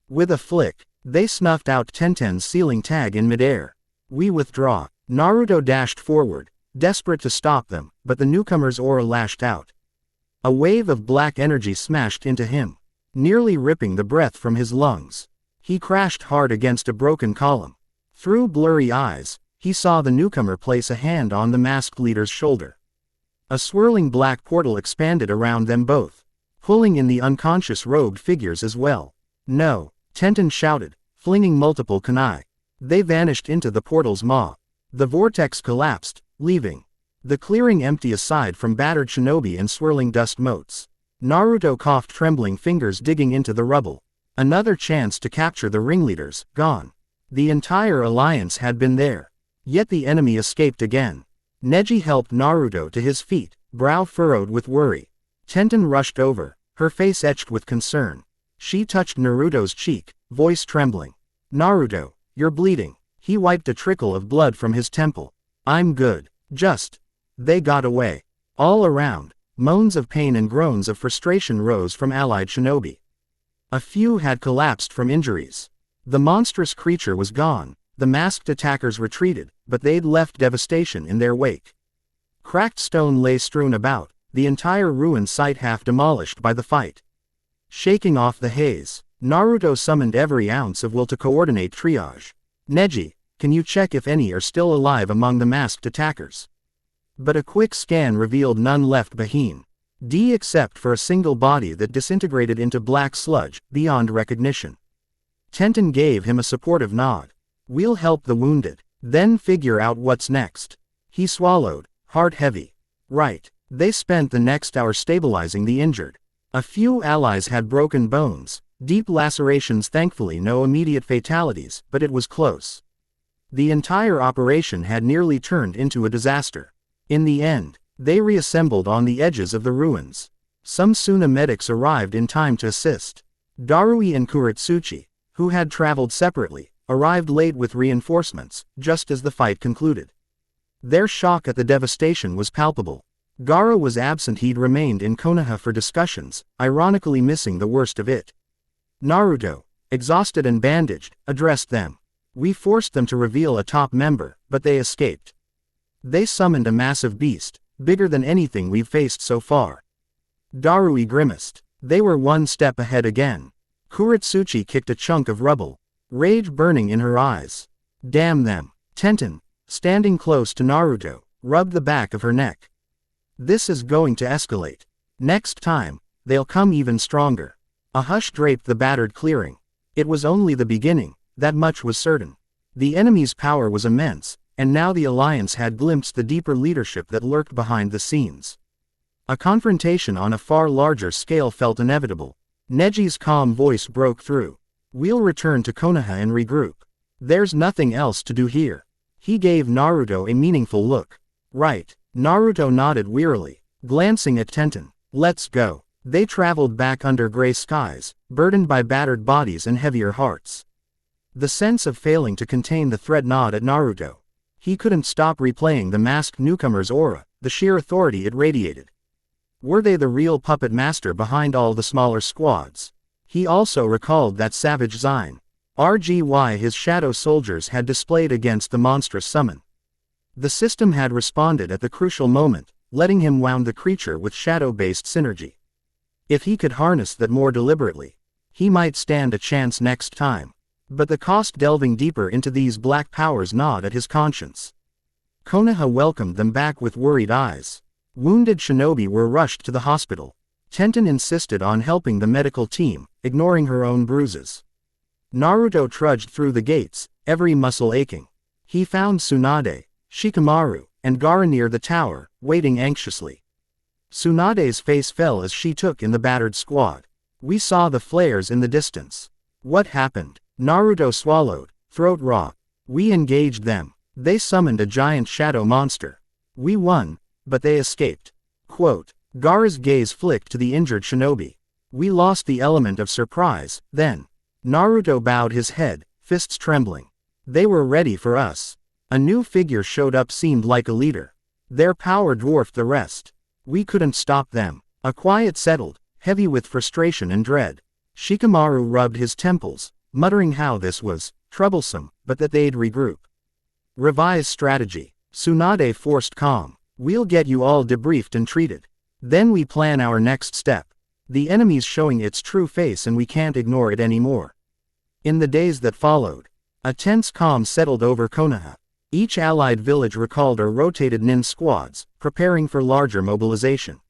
With a flick, they snuffed out Tenten's sealing tag in midair. We withdraw. Naruto dashed forward, desperate to stop them, but the newcomer's aura lashed out. A wave of black energy smashed into him, nearly ripping the breath from his lungs. He crashed hard against a broken column. Through blurry eyes, he saw the newcomer place a hand on the masked leader's shoulder. A swirling black portal expanded around them both, pulling in the unconscious robed figures as well. No, Tenten shouted, flinging multiple kunai. They vanished into the portal's maw. The vortex collapsed, leaving the clearing empty aside from battered shinobi and swirling dust motes. Naruto coughed, trembling fingers digging into the rubble. Another chance to capture the ringleaders, gone. The entire alliance had been there. Yet the enemy escaped again. Neji helped Naruto to his feet, brow furrowed with worry. Tenten rushed over, her face etched with concern. She touched Naruto's cheek, voice trembling. Naruto, you're bleeding. He wiped a trickle of blood from his temple. I'm good. Just. They got away. All around, moans of pain and groans of frustration rose from allied shinobi. A few had collapsed from injuries. The monstrous creature was gone. The masked attackers retreated, but they'd left devastation in their wake. Cracked stone lay strewn about, the entire ruined site half demolished by the fight. Shaking off the haze, Naruto summoned every ounce of will to coordinate triage. Neji, can you check if any are still alive among the masked attackers? But a quick scan revealed none left behind. Except for a single body that disintegrated into black sludge, beyond recognition. Tenten gave him a supportive nod. We'll help the wounded, then figure out what's next. He swallowed, heart heavy. Right. They spent the next hour stabilizing the injured. A few allies had broken bones, deep lacerations, thankfully no immediate fatalities, but it was close. The entire operation had nearly turned into a disaster. In the end, they reassembled on the edges of the ruins. Some Suna medics arrived in time to assist. Darui and Kuretsuchi, who had traveled separately, arrived late with reinforcements, just as the fight concluded. Their shock at the devastation was palpable. Gaara was absent. He'd remained in Konoha for discussions, ironically missing the worst of it. Naruto, exhausted and bandaged, addressed them. We forced them to reveal a top member, but they escaped. They summoned a massive beast, bigger than anything we've faced so far. Darui grimaced. They were one step ahead again. Kuretsuchi kicked a chunk of rubble, rage burning in her eyes. Damn them. Tenten, standing close to Naruto, rubbed the back of her neck. This is going to escalate. Next time, they'll come even stronger. A hush draped the battered clearing. It was only the beginning, that much was certain. The enemy's power was immense, and now the alliance had glimpsed the deeper leadership that lurked behind the scenes. A confrontation on a far larger scale felt inevitable. Neji's calm voice broke through. We'll return to Konoha and regroup. There's nothing else to do here. He gave Naruto a meaningful look. Right. Naruto nodded wearily, glancing at Tenten. Let's go. They traveled back under gray skies, burdened by battered bodies and heavier hearts. The sense of failing to contain the threat gnawed at Naruto. He couldn't stop replaying the masked newcomer's aura, the sheer authority it radiated. Were they the real puppet master behind all the smaller squads? He also recalled that savage Zain RGY his shadow soldiers had displayed against the monstrous summon. The system had responded at the crucial moment, letting him wound the creature with shadow-based synergy. If he could harness that more deliberately, he might stand a chance next time. But the cost delving deeper into these black powers gnawed at his conscience. Konoha welcomed them back with worried eyes. Wounded shinobi were rushed to the hospital. Tenten insisted on helping the medical team, ignoring her own bruises. Naruto trudged through the gates, every muscle aching. He found Tsunade, Shikamaru, and Gaara near the tower, waiting anxiously. Tsunade's face fell as she took in the battered squad. We saw the flares in the distance. What happened? Naruto swallowed, throat raw. We engaged them. They summoned a giant shadow monster. We won, but they escaped. Quote. Gaara's gaze flicked to the injured shinobi. We lost the element of surprise, then. Naruto bowed his head, fists trembling. They were ready for us. A new figure showed up seemed like a leader. Their power dwarfed the rest. We couldn't stop them. A quiet settled, heavy with frustration and dread. Shikamaru rubbed his temples, muttering how this was troublesome, but that they'd regroup. Revise strategy. Tsunade forced calm. We'll get you all debriefed and treated. Then we plan our next step. The enemy's showing its true face and we can't ignore it anymore. In the days that followed, a tense calm settled over Konoha. Each allied village recalled or rotated nin squads, preparing for larger mobilization.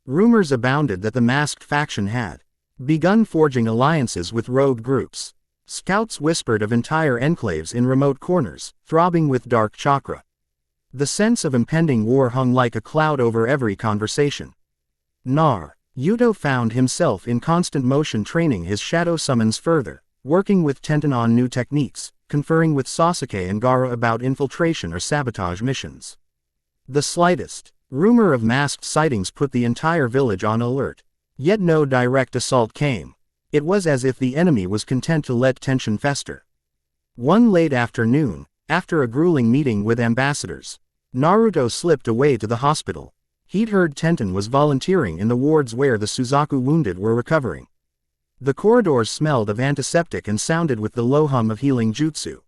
Rumors abounded that the masked faction had begun forging alliances with rogue groups. Scouts whispered of entire enclaves in remote corners, throbbing with dark chakra. The sense of impending war hung like a cloud over every conversation. Yuto found himself in constant motion training his shadow summons further, working with Tenten on new techniques, conferring with Sasuke and Gaara about infiltration or sabotage missions. The slightest rumor of masked sightings put the entire village on alert. Yet no direct assault came. It was as if the enemy was content to let tension fester. One late afternoon, after a grueling meeting with ambassadors, Naruto slipped away to the hospital. He'd heard Tenten was volunteering in the wards where the Suzaku wounded were recovering. The corridors smelled of antiseptic and sounded with the low hum of healing jutsu.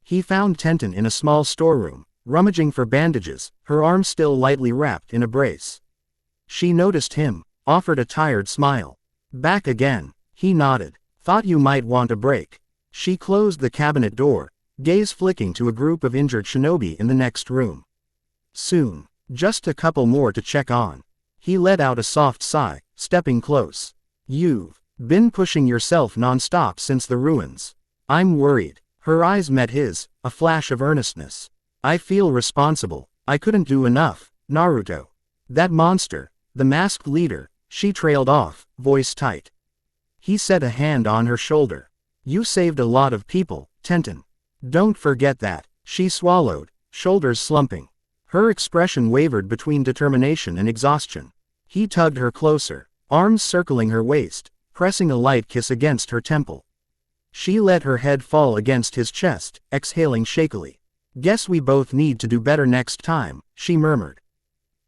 He found Tenten in a small storeroom, rummaging for bandages, her arm still lightly wrapped in a brace. She noticed him, offered a tired smile. Back again, he nodded. Thought you might want a break. She closed the cabinet door, gaze flicking to a group of injured shinobi in the next room. Soon, just a couple more to check on. He let out a soft sigh, stepping close. You've been pushing yourself non-stop since the ruins. I'm worried. Her eyes met his, a flash of earnestness. I feel responsible. I couldn't do enough, Naruto. That monster, the masked leader, she trailed off, voice tight. He set a hand on her shoulder. You saved a lot of people, Tenten. Don't forget that. She swallowed, shoulders slumping. Her expression wavered between determination and exhaustion. He tugged her closer, arms circling her waist, pressing a light kiss against her temple. She let her head fall against his chest, exhaling shakily. Guess we both need to do better next time, she murmured.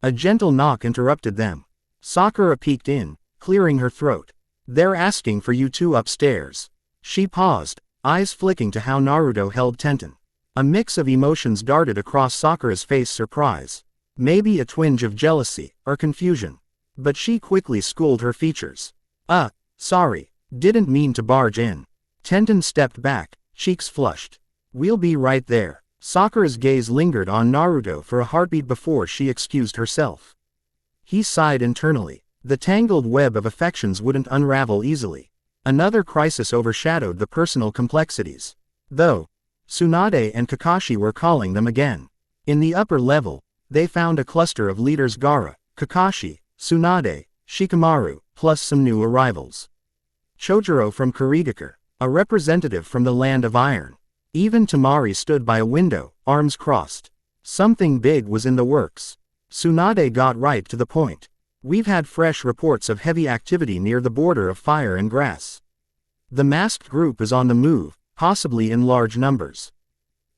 A gentle knock interrupted them. Sakura peeked in, clearing her throat. They're asking for you two upstairs. She paused, eyes flicking to how Naruto held Tenten. A mix of emotions darted across Sakura's face: surprise, maybe a twinge of jealousy, or confusion. But she quickly schooled her features. Sorry, didn't mean to barge in. Tenten stepped back, cheeks flushed. We'll be right there. Sakura's gaze lingered on Naruto for a heartbeat before she excused herself. He sighed internally. The tangled web of affections wouldn't unravel easily. Another crisis overshadowed the personal complexities. Though, Tsunade and Kakashi were calling them again. In the upper level, they found a cluster of leaders: Gaara, Kakashi, Tsunade, Shikamaru, plus some new arrivals. Chojuro from Kurigakure, a representative from the Land of Iron. Even Tamari stood by a window, arms crossed. Something big was in the works. Tsunade got right to the point. We've had fresh reports of heavy activity near the border of fire and grass. The masked group is on the move, possibly in large numbers.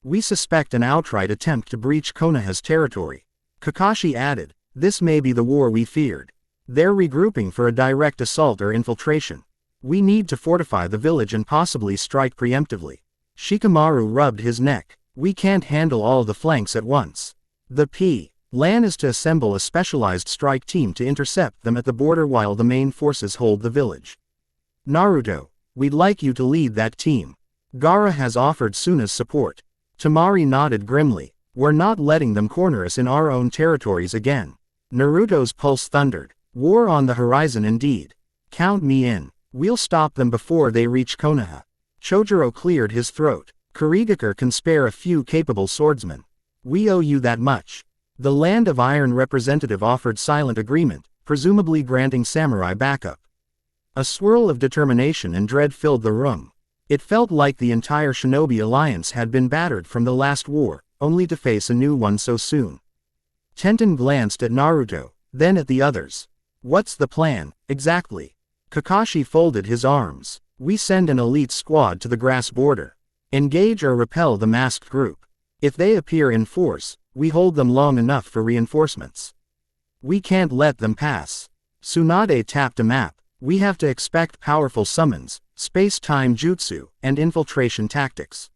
We suspect an outright attempt to breach Konoha's territory. Kakashi added, this may be the war we feared. They're regrouping for a direct assault or infiltration. We need to fortify the village and possibly strike preemptively. Shikamaru rubbed his neck. We can't handle all the flanks at once. The plan is to assemble a specialized strike team to intercept them at the border while the main forces hold the village. Naruto, we'd like you to lead that team. Gaara has offered Suna's support. Temari nodded grimly. We're not letting them corner us in our own territories again. Naruto's pulse thundered. War on the horizon indeed. Count me in. We'll stop them before they reach Konoha. Chojuro cleared his throat. Kurigakure can spare a few capable swordsmen. We owe you that much. The Land of Iron representative offered silent agreement, presumably granting samurai backup. A swirl of determination and dread filled the room. It felt like the entire shinobi alliance had been battered from the last war, only to face a new one so soon. Tenten glanced at Naruto, then at the others. What's the plan, exactly? Kakashi folded his arms. We send an elite squad to the grass border. Engage or repel the masked group. If they appear in force, we hold them long enough for reinforcements. We can't let them pass. Tsunade tapped a map. We have to expect powerful summons, space-time jutsu, and infiltration tactics.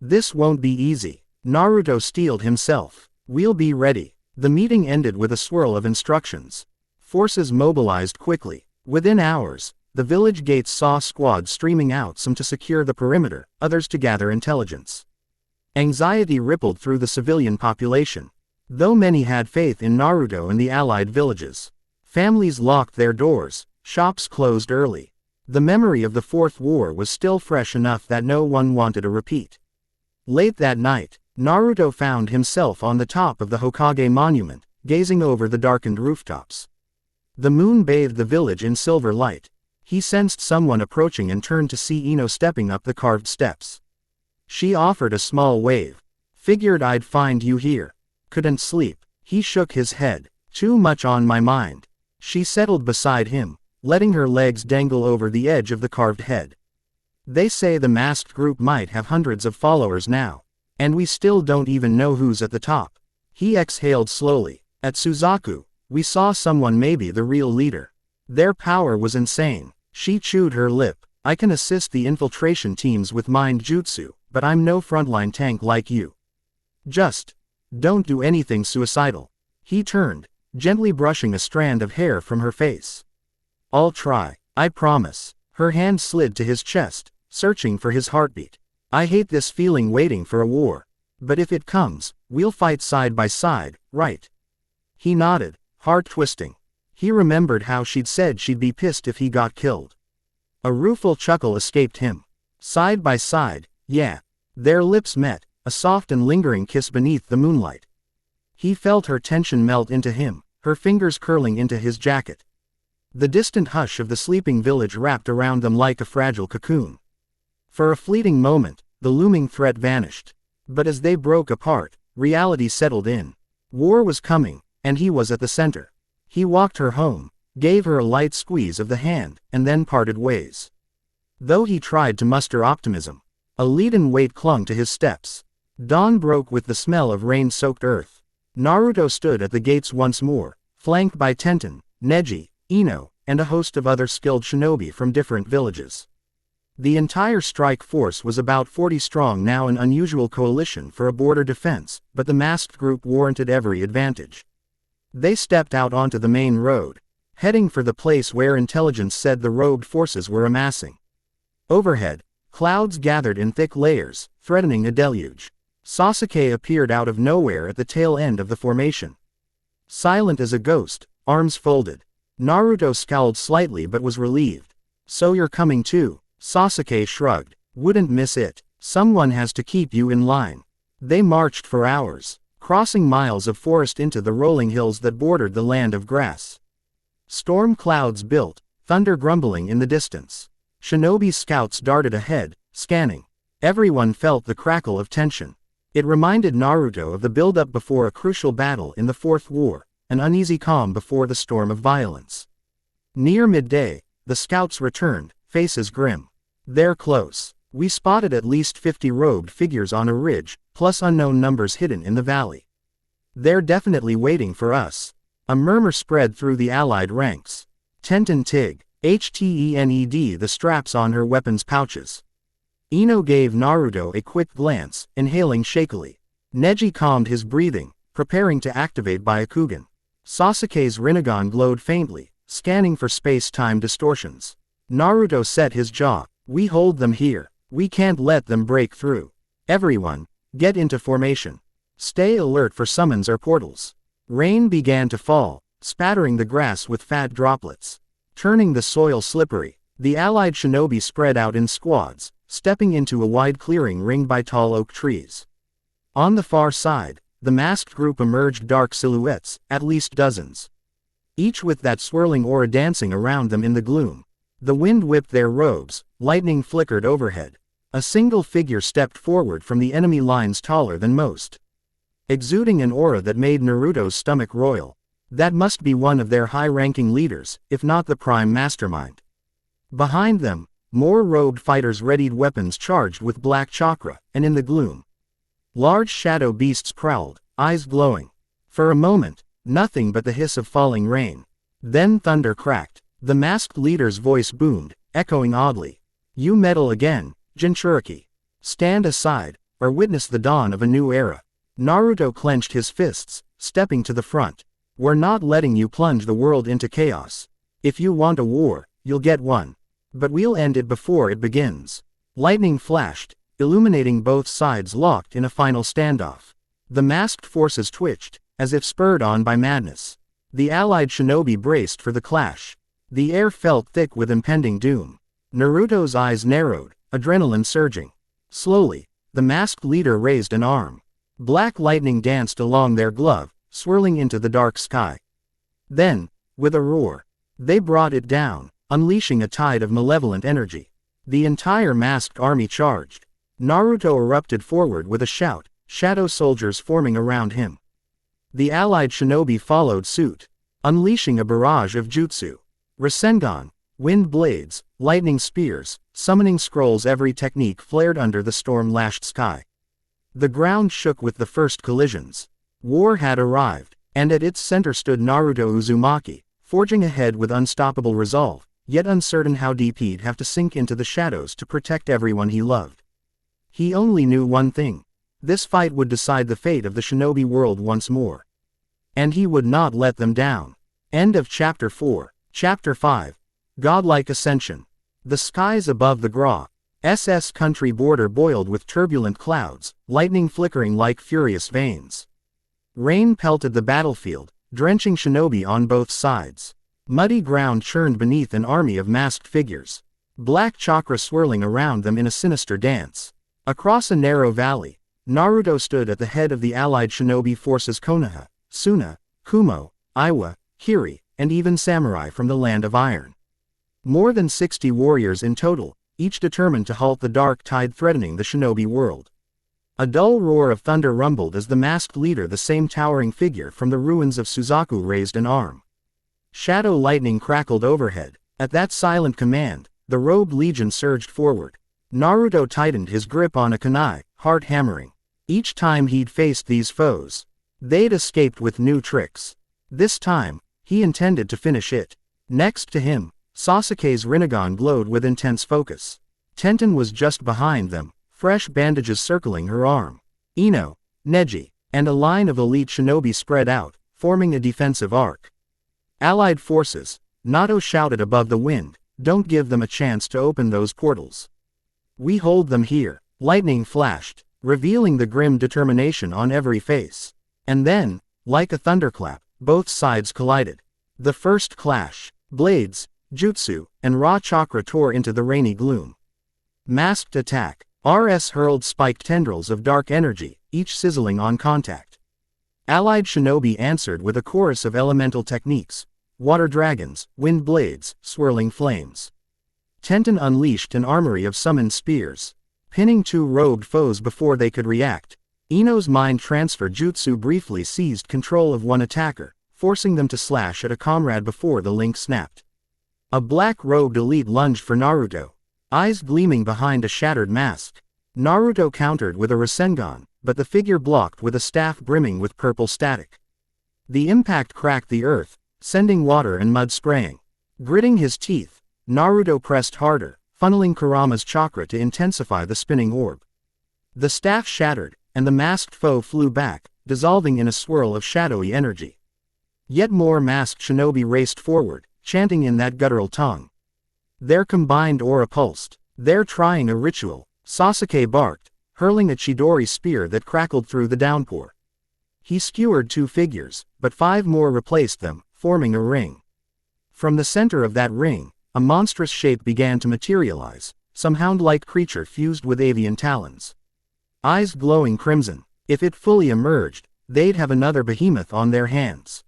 This won't be easy. Naruto steeled himself. We'll be ready. The meeting ended with a swirl of instructions. Forces mobilized quickly. Within hours, the village gates saw squads streaming out, some to secure the perimeter, others to gather intelligence. Anxiety rippled through the civilian population. Though many had faith in Naruto and the allied villages, families locked their doors, shops closed early. The memory of the Fourth War was still fresh enough that no one wanted a repeat. Late that night, Naruto found himself on the top of the Hokage monument, gazing over the darkened rooftops. The moon bathed the village in silver light. He sensed someone approaching and turned to see Ino stepping up the carved steps. She offered a small wave. Figured I'd find you here. Couldn't sleep. He shook his head. Too much on my mind. She settled beside him, letting her legs dangle over the edge of the carved head. They say the masked group might have hundreds of followers now. And we still don't even know who's at the top. He exhaled slowly. At Suzaku, we saw someone, maybe the real leader. Their power was insane. She chewed her lip. I can assist the infiltration teams with mind jutsu, but I'm no frontline tank like you. Just don't do anything suicidal. He turned, gently brushing a strand of hair from her face. I'll try, I promise. Her hand slid to his chest, searching for his heartbeat. I hate this feeling, waiting for a war. But if it comes, we'll fight side by side, right? He nodded, heart twisting. He remembered how she'd said she'd be pissed if he got killed. A rueful chuckle escaped him. Side by side, yeah. Their lips met, a soft and lingering kiss beneath the moonlight. He felt her tension melt into him, her fingers curling into his jacket. The distant hush of the sleeping village wrapped around them like a fragile cocoon. For a fleeting moment, the looming threat vanished. But as they broke apart, reality settled in. War was coming, and he was at the center. He walked her home, gave her a light squeeze of the hand, and then parted ways. Though he tried to muster optimism, a leaden weight clung to his steps. Dawn broke with the smell of rain-soaked earth. Naruto stood at the gates once more, flanked by Tenten, Neji, Ino, and a host of other skilled shinobi from different villages. The entire strike force was about 40 strong now, an unusual coalition for a border defense, but the masked group warranted every advantage. They stepped out onto the main road, heading for the place where intelligence said the robed forces were amassing. Overhead, clouds gathered in thick layers, threatening a deluge. Sasuke appeared out of nowhere at the tail end of the formation. Silent as a ghost, arms folded. Naruto scowled slightly but was relieved. So you're coming too? Sasuke shrugged. Wouldn't miss it. Someone has to keep you in line. They marched for hours, crossing miles of forest into the rolling hills that bordered the land of grass. Storm clouds built, thunder grumbling in the distance. Shinobi scouts darted ahead, scanning. Everyone felt the crackle of tension. It reminded Naruto of the buildup before a crucial battle in the Fourth War, an uneasy calm before the storm of violence. Near midday, the scouts returned, faces grim. They're close. We spotted at least 50 robed figures on a ridge, plus unknown numbers hidden in the valley. They're definitely waiting for us. A murmur spread through the allied ranks. Tenten Tig. HTENED the straps on her weapons pouches. Ino gave Naruto a quick glance, inhaling shakily. Neji calmed his breathing, preparing to activate Byakugan. Sasuke's Rinnegan glowed faintly, scanning for space-time distortions. Naruto set his jaw. We hold them here. We can't let them break through. Everyone, get into formation. Stay alert for summons or portals. Rain began to fall, spattering the grass with fat droplets. Turning the soil slippery, the allied shinobi spread out in squads, stepping into a wide clearing ringed by tall oak trees. On the far side, the masked group emerged, dark silhouettes, at least dozens. Each with that swirling aura dancing around them in the gloom. The wind whipped their robes, lightning flickered overhead. A single figure stepped forward from the enemy lines, taller than most, exuding an aura that made Naruto's stomach roil. That must be one of their high-ranking leaders, if not the prime mastermind. Behind them, more robed fighters readied weapons charged with black chakra, and in the gloom, large shadow beasts prowled, eyes glowing. For a moment, nothing but the hiss of falling rain. Then thunder cracked. The masked leader's voice boomed, echoing oddly. You meddle again, Jinchuriki. Stand aside, or witness the dawn of a new era. Naruto clenched his fists, stepping to the front. We're not letting you plunge the world into chaos. If you want a war, you'll get one. But we'll end it before it begins. Lightning flashed, illuminating both sides locked in a final standoff. The masked forces twitched, as if spurred on by madness. The allied shinobi braced for the clash. The air felt thick with impending doom. Naruto's eyes narrowed, adrenaline surging. Slowly, the masked leader raised an arm. Black lightning danced along their glove, swirling into the dark sky. Then, with a roar, they brought it down, unleashing a tide of malevolent energy. The entire masked army charged. Naruto erupted forward with a shout, shadow soldiers forming around him. The allied shinobi followed suit, unleashing a barrage of jutsu. Rasengan, wind blades, lightning spears, summoning scrolls, every technique flared under the storm-lashed sky. The ground shook with the first collisions. War had arrived, and at its center stood Naruto Uzumaki, forging ahead with unstoppable resolve, yet uncertain how deep he'd have to sink into the shadows to protect everyone he loved. He only knew one thing. This fight would decide the fate of the shinobi world once more. And he would not let them down. End of Chapter 4. Chapter 5. Godlike Ascension. The skies above the Gra.'s country border boiled with turbulent clouds, lightning flickering like furious veins. Rain pelted the battlefield, drenching shinobi on both sides. Muddy ground churned beneath an army of masked figures. Black chakra swirling around them in a sinister dance. Across a narrow valley, Naruto stood at the head of the allied shinobi forces. Konoha, Suna, Kumo, Iwa, Kiri, and even samurai from the Land of Iron. More than 60 warriors in total, each determined to halt the dark tide threatening the shinobi world. A dull roar of thunder rumbled as the masked leader, the same towering figure from the ruins of Suzaku, raised an arm. Shadow lightning crackled overhead. At that silent command, the robed legion surged forward. Naruto tightened his grip on a kunai, heart hammering. Each time he'd faced these foes, they'd escaped with new tricks. This time, he intended to finish it. Next to him, Sasuke's Rinnegan glowed with intense focus. Tenten was just behind them, fresh bandages circling her arm. Ino, Neji, and a line of elite shinobi spread out, forming a defensive arc. Allied forces, Nato shouted above the wind, don't give them a chance to open those portals. We hold them here. Lightning flashed, revealing the grim determination on every face. And then, like a thunderclap, both sides collided. The first clash, blades, jutsu, and raw chakra tore into the rainy gloom. Masked attack. RS hurled spiked tendrils of dark energy, each sizzling on contact. Allied shinobi answered with a chorus of elemental techniques. Water dragons, wind blades, swirling flames. Tenten unleashed an armory of summoned spears, pinning two robed foes before they could react. Ino's mind transfer jutsu briefly seized control of one attacker, forcing them to slash at a comrade before the link snapped. A black-robed elite lunged for Naruto. eyes gleaming behind a shattered mask. Naruto countered with a Rasengan, but the figure blocked with a staff brimming with purple static. The impact cracked the earth, sending water and mud spraying. Gritting his teeth, Naruto pressed harder, funneling Kurama's chakra to intensify the spinning orb. The staff shattered, and the masked foe flew back, dissolving in a swirl of shadowy energy. Yet more masked shinobi raced forward, chanting in that guttural tongue. Their combined aura pulsed. "They're trying a ritual," Sasuke barked, hurling a Chidori spear that crackled through the downpour. He skewered 2 figures, but 5 more replaced them, forming a ring. From the center of that ring, a monstrous shape began to materialize, some hound-like creature fused with avian talons. Eyes glowing crimson. If it fully emerged, they'd have another behemoth on their hands.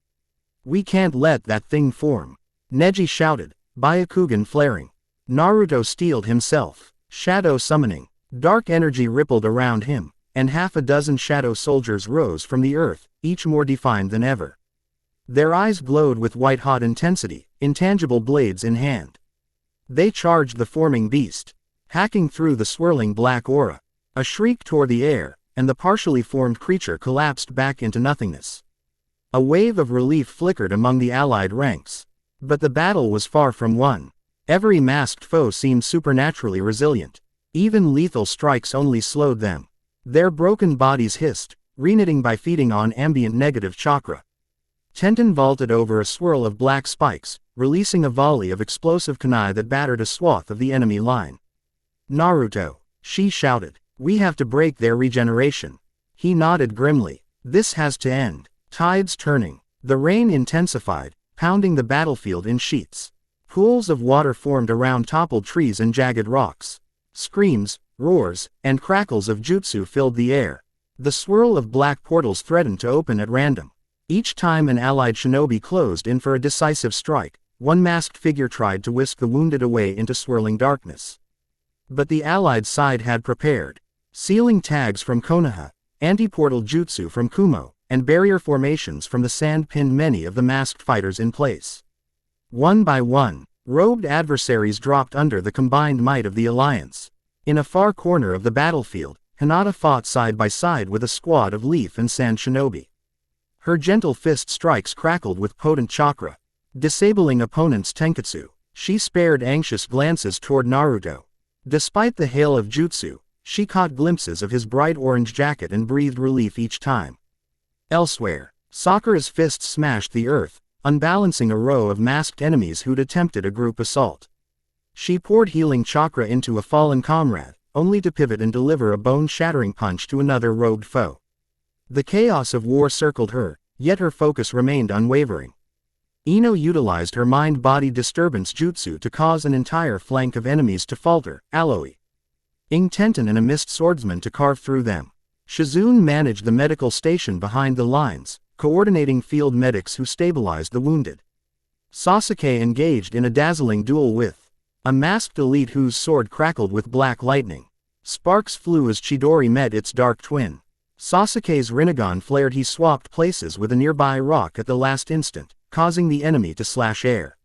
"We can't let that thing form," Neji shouted, Byakugan flaring. Naruto steeled himself, shadow summoning. Dark energy rippled around him, and half a dozen shadow soldiers rose from the earth, each more defined than ever. Their eyes glowed with white-hot intensity, intangible blades in hand. They charged the forming beast, hacking through the swirling black aura. A shriek tore the air, and the partially formed creature collapsed back into nothingness. A wave of relief flickered among the allied ranks. But the battle was far from won. Every masked foe seemed supernaturally resilient. Even lethal strikes only slowed them. Their broken bodies hissed, reknitting by feeding on ambient negative chakra. Tenten vaulted over a swirl of black spikes, releasing a volley of explosive kunai that battered a swath of the enemy line. "Naruto," she shouted, "we have to break their regeneration." He nodded grimly. "This has to end." Tides turning. The rain intensified, pounding the battlefield in sheets. Pools of water formed around toppled trees and jagged rocks. Screams, roars, and crackles of jutsu filled the air. The swirl of black portals threatened to open at random. Each time an allied shinobi closed in for a decisive strike, one masked figure tried to whisk the wounded away into swirling darkness. But the allied side had prepared. Sealing tags from Konoha, anti-portal jutsu from Kumo, and barrier formations from the sand pinned many of the masked fighters in place. One by one, robed adversaries dropped under the combined might of the alliance. In a far corner of the battlefield, Hinata fought side by side with a squad of leaf and sand shinobi. Her gentle fist strikes crackled with potent chakra, disabling opponents' tenketsu. She spared anxious glances toward Naruto. Despite the hail of jutsu, she caught glimpses of his bright orange jacket and breathed relief each time. Elsewhere, Sakura's fists smashed the earth, unbalancing a row of masked enemies who'd attempted a group assault. She poured healing chakra into a fallen comrade, only to pivot and deliver a bone-shattering punch to another robed foe. The chaos of war circled her, yet her focus remained unwavering. Ino utilized her mind-body disturbance jutsu to cause an entire flank of enemies to falter, Aloe. Tenten and a mist swordsman to carve through them. Shizune managed the medical station behind the lines, coordinating field medics who stabilized the wounded. Sasuke engaged in a dazzling duel with a masked elite whose sword crackled with black lightning. Sparks flew as Chidori met its dark twin. Sasuke's Rinnegan flared. He swapped places with a nearby rock at the last instant, causing the enemy to slash air.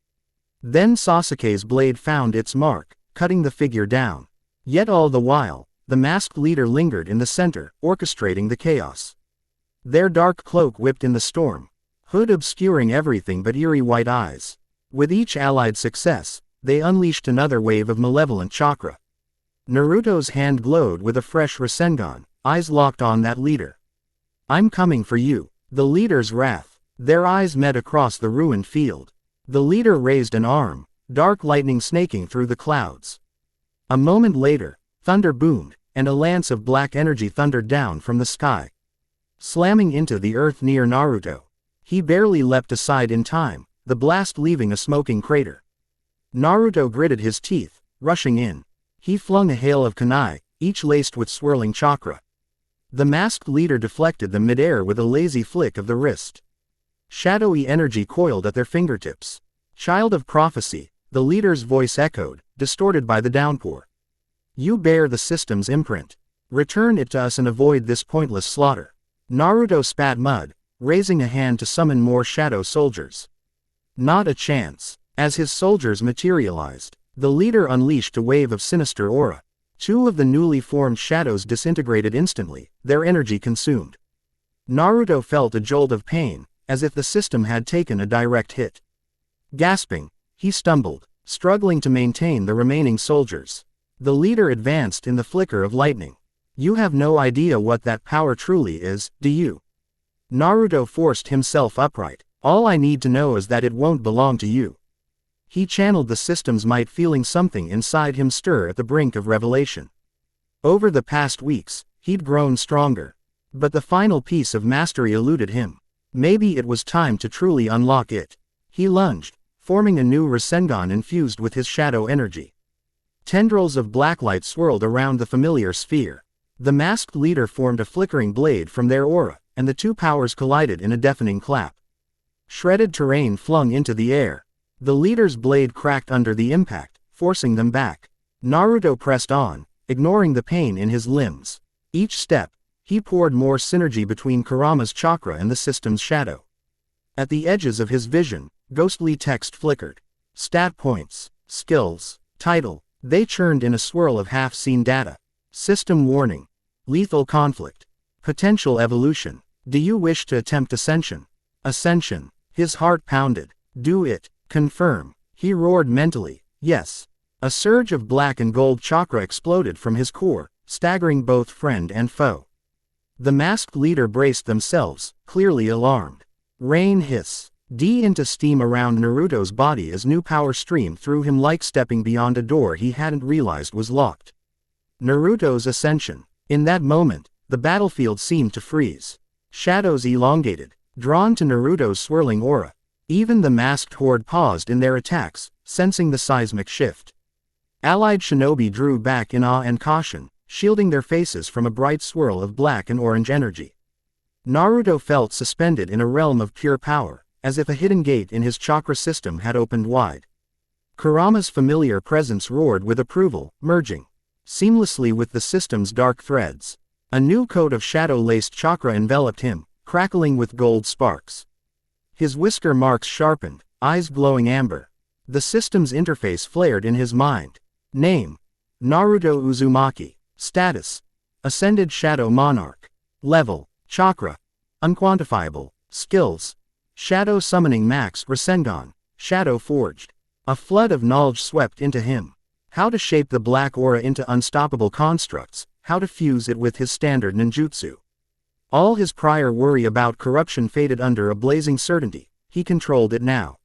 Then Sasuke's blade found its mark, cutting the figure down. Yet all the while, the masked leader lingered in the center, orchestrating the chaos. Their dark cloak whipped in the storm, hood obscuring everything but eerie white eyes. With each allied success, they unleashed another wave of malevolent chakra. Naruto's hand glowed with a fresh Rasengan, eyes locked on that leader. "I'm coming for you." The leader's wrath. Their eyes met across the ruined field. The leader raised an arm, dark lightning snaking through the clouds. A moment later, thunder boomed, and a lance of black energy thundered down from the sky, slamming into the earth near Naruto. He barely leapt aside in time, the blast leaving a smoking crater. Naruto gritted his teeth, rushing in. He flung a hail of kunai, each laced with swirling chakra. The masked leader deflected them mid-air with a lazy flick of the wrist. Shadowy energy coiled at their fingertips. "Child of prophecy," the leader's voice echoed, distorted by the downpour. "You bear the system's imprint. Return it to us and avoid this pointless slaughter." Naruto spat mud, raising a hand to summon more shadow soldiers. Not a chance. As his soldiers materialized, The leader unleashed a wave of sinister aura. Two of the newly formed shadows disintegrated instantly, their energy consumed. Naruto felt a jolt of pain, as if the system had taken a direct hit. Gasping, he stumbled, struggling to maintain the remaining soldiers. The leader advanced in the flicker of lightning. You have no idea what that power truly is, do you? Naruto forced himself upright. All I need to know is that it won't belong to you. He channeled the system's might, feeling something inside him stir at the brink of revelation. Over the past weeks, he'd grown stronger. But the final piece of mastery eluded him. Maybe it was time to truly unlock it. He lunged, forming a new Rasengan infused with his shadow energy. Tendrils of blacklight swirled around the familiar sphere. The masked leader formed a flickering blade from their aura, and the two powers collided in a deafening clap. Shredded terrain flung into the air. The leader's blade cracked under the impact, forcing them back. Naruto pressed on, ignoring the pain in his limbs. Each step, he poured more synergy between Kurama's chakra and the system's shadow. At the edges of his vision, ghostly text flickered. Stat points, skills, title, they churned in a swirl of half-seen data. System warning. Lethal conflict. Potential evolution. Do you wish to attempt ascension? Ascension. His heart pounded. Do it. Confirm. He roared mentally. Yes. A surge of black and gold chakra exploded from his core, staggering both friend and foe. The masked leader braced themselves, clearly alarmed. Rain hiss. D into steam around Naruto's body as new power streamed through him like stepping beyond a door he hadn't realized was locked. Naruto's ascension. In that moment, the battlefield seemed to freeze. Shadows elongated, drawn to Naruto's swirling aura. Even the masked horde paused in their attacks, sensing the seismic shift. Allied shinobi drew back in awe and caution, shielding their faces from a bright swirl of black and orange energy. Naruto felt suspended in a realm of pure power, as if a hidden gate in his chakra system had opened wide. Kurama's familiar presence roared with approval, merging seamlessly with the system's dark threads. A new coat of shadow-laced chakra enveloped him, crackling with gold sparks. His whisker marks sharpened, eyes glowing amber. The system's interface flared in his mind. Name: Naruto Uzumaki. Status: Ascended Shadow Monarch. Level: Chakra: Unquantifiable. Skills: Shadow Summoning Max Rasengan, Shadow Forged. A flood of knowledge swept into him. How to shape the black aura into unstoppable constructs, how to fuse it with his standard ninjutsu. All his prior worry about corruption faded under a blazing certainty. He controlled it now.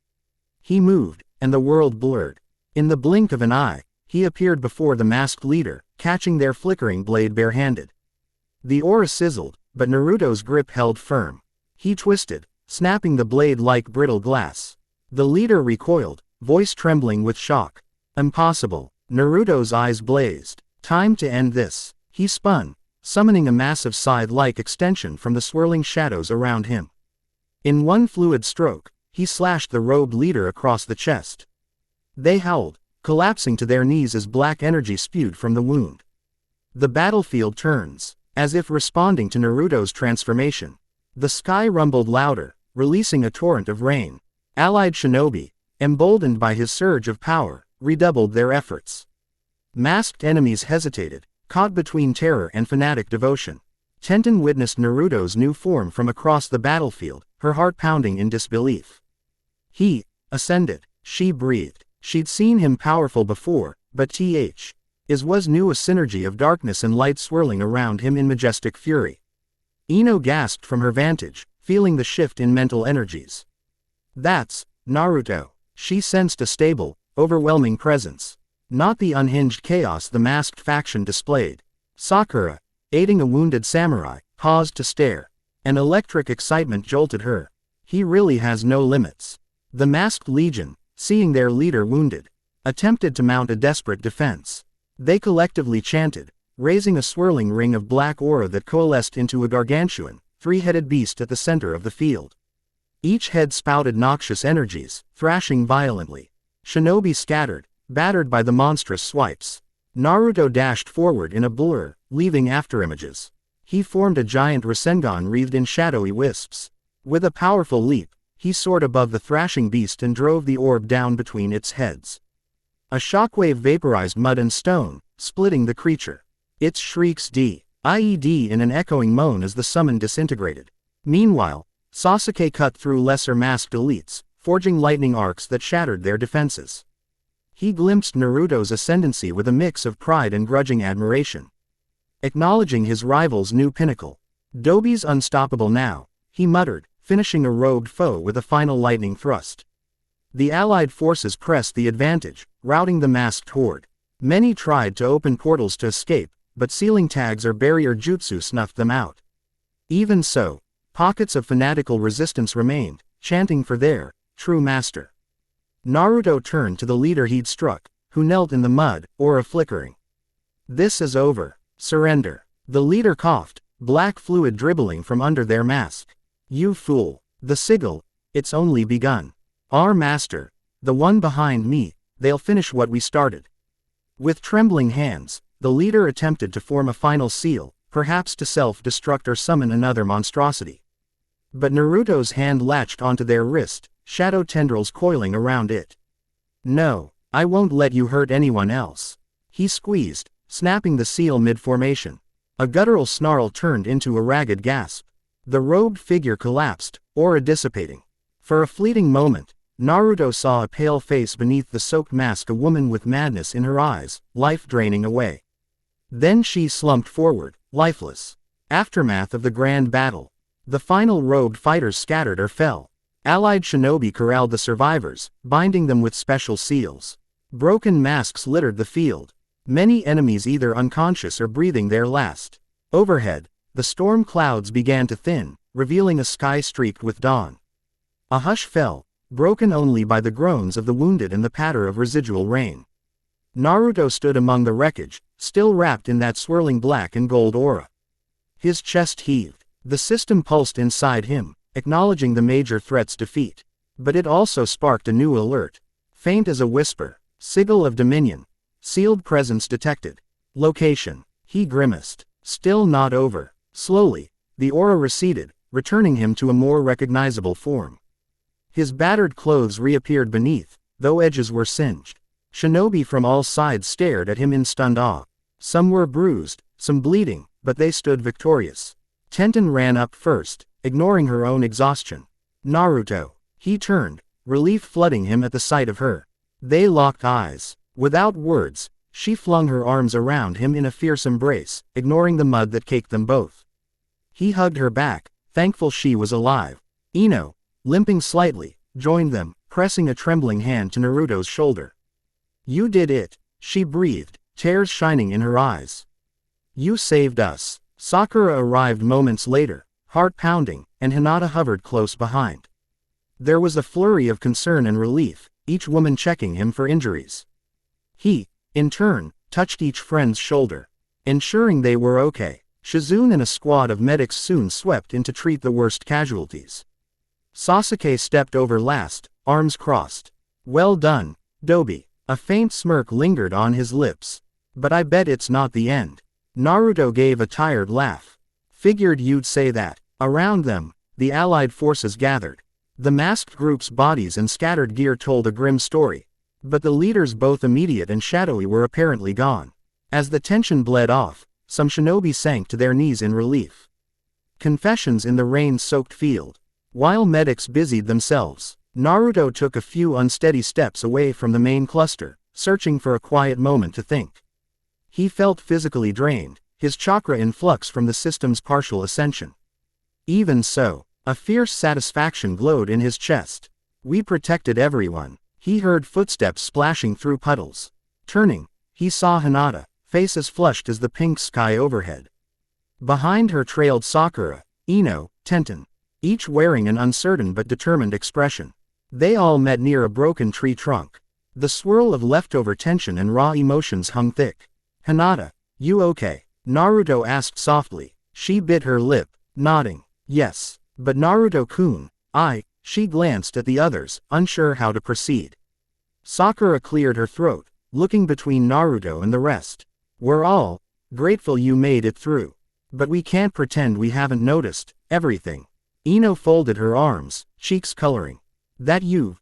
He moved, and the world blurred. In the blink of an eye, he appeared before the masked leader, catching their flickering blade barehanded. The aura sizzled, but Naruto's grip held firm. He twisted, snapping the blade like brittle glass. The leader recoiled, voice trembling with shock. Impossible. Naruto's eyes blazed. Time to end this. He spun, summoning a massive scythe-like extension from the swirling shadows around him. In one fluid stroke, he slashed the robed leader across the chest. They howled, collapsing to their knees as black energy spewed from the wound. The battlefield turns, as if responding to Naruto's transformation. The sky rumbled louder, releasing a torrent of rain. Allied shinobi, emboldened by his surge of power, redoubled their efforts. Masked enemies hesitated, caught between terror and fanatic devotion. Tenten witnessed Naruto's new form from across the battlefield, her heart pounding in disbelief. He ascended, she breathed. She'd seen him powerful before, but was new, a synergy of darkness and light swirling around him in majestic fury. Ino gasped from her vantage, feeling the shift in mental energies. That's Naruto. She sensed a stable, overwhelming presence. Not the unhinged chaos the masked faction displayed. Sakura, aiding a wounded samurai, paused to stare. An electric excitement jolted her. He really has no limits. The masked legion, seeing their leader wounded, attempted to mount a desperate defense. They collectively chanted, raising a swirling ring of black aura that coalesced into a gargantuan, three-headed beast at the center of the field. Each head spouted noxious energies, thrashing violently. Shinobi scattered, battered by the monstrous swipes. Naruto dashed forward in a blur, leaving afterimages. He formed a giant Rasengan wreathed in shadowy wisps. With a powerful leap, he soared above the thrashing beast and drove the orb down between its heads. A shockwave vaporized mud and stone, splitting the creature. Its shrieks D-I-E-D in an echoing moan as the summon disintegrated. Meanwhile, Sasuke cut through lesser masked elites, forging lightning arcs that shattered their defenses. He glimpsed Naruto's ascendancy with a mix of pride and grudging admiration. Acknowledging his rival's new pinnacle. Dobi's unstoppable now, he muttered, finishing a rogued foe with a final lightning thrust. The allied forces pressed the advantage, routing the masked horde. Many tried to open portals to escape, but sealing tags or barrier jutsu snuffed them out. Even so, pockets of fanatical resistance remained, chanting for their true master. Naruto turned to the leader he'd struck, who knelt in the mud, aura flickering. "This is over. Surrender." The leader coughed, black fluid dribbling from under their mask. "You fool. The sigil, it's only begun. Our master, the one behind me, they'll finish what we started." With trembling hands, the leader attempted to form a final seal, perhaps to self-destruct or summon another monstrosity. But Naruto's hand latched onto their wrist, shadow tendrils coiling around it. "No, I won't let you hurt anyone else." He squeezed, snapping the seal mid-formation. A guttural snarl turned into a ragged gasp. The robed figure collapsed, aura dissipating. For a fleeting moment, Naruto saw a pale face beneath the soaked mask, a woman with madness in her eyes, life draining away. Then she slumped forward, lifeless. Aftermath of the grand battle. The final robed fighters scattered or fell. Allied shinobi corralled the survivors, binding them with special seals. Broken masks littered the field. Many enemies either unconscious or breathing their last. Overhead, the storm clouds began to thin, revealing a sky streaked with dawn. A hush fell, broken only by the groans of the wounded and the patter of residual rain. Naruto stood among the wreckage, still wrapped in that swirling black and gold aura. His chest heaved. The system pulsed inside him, acknowledging the major threat's defeat. But it also sparked a new alert. Faint as a whisper. Sigil of Dominion. Sealed presence detected. Location. He grimaced. Still not over. Slowly, the aura receded, returning him to a more recognizable form. His battered clothes reappeared beneath, though edges were singed. Shinobi from all sides stared at him in stunned awe. Some were bruised, some bleeding, but they stood victorious. Tenten ran up first, ignoring her own exhaustion. "Naruto." He turned, relief flooding him at the sight of her. They locked eyes. Without words, she flung her arms around him in a fierce embrace, ignoring the mud that caked them both. He hugged her back, thankful she was alive. Ino, limping slightly, joined them, pressing a trembling hand to Naruto's shoulder. "You did it," she breathed, tears shining in her eyes. "You saved us." Sakura arrived moments later, heart pounding, and Hinata hovered close behind. There was a flurry of concern and relief, each woman checking him for injuries. He, in turn, touched each friend's shoulder, ensuring they were okay. Shizune and a squad of medics soon swept in to treat the worst casualties. Sasuke stepped over last, arms crossed. "Well done, Dobi." A faint smirk lingered on his lips. "But I bet it's not the end." Naruto gave a tired laugh. "Figured you'd say that." Around them, the allied forces gathered. The masked group's bodies and scattered gear told a grim story. But the leaders, both immediate and shadowy, were apparently gone. As the tension bled off, some shinobi sank to their knees in relief. Confessions in the rain-soaked field. While medics busied themselves, Naruto took a few unsteady steps away from the main cluster, searching for a quiet moment to think. He felt physically drained, his chakra in flux from the system's partial ascension. Even so, a fierce satisfaction glowed in his chest. "We protected everyone." He heard footsteps splashing through puddles. Turning, he saw Hinata, face as flushed as the pink sky overhead. Behind her trailed Sakura, Ino, Tenten, each wearing an uncertain but determined expression. They all met near a broken tree trunk. The swirl of leftover tension and raw emotions hung thick. "Hinata, you okay?" Naruto asked softly. She bit her lip, nodding. "Yes, but Naruto-kun, She glanced at the others, unsure how to proceed. Sakura cleared her throat, looking between Naruto and the rest. "We're all grateful you made it through. But we can't pretend we haven't noticed everything." Ino folded her arms, cheeks coloring. "That you've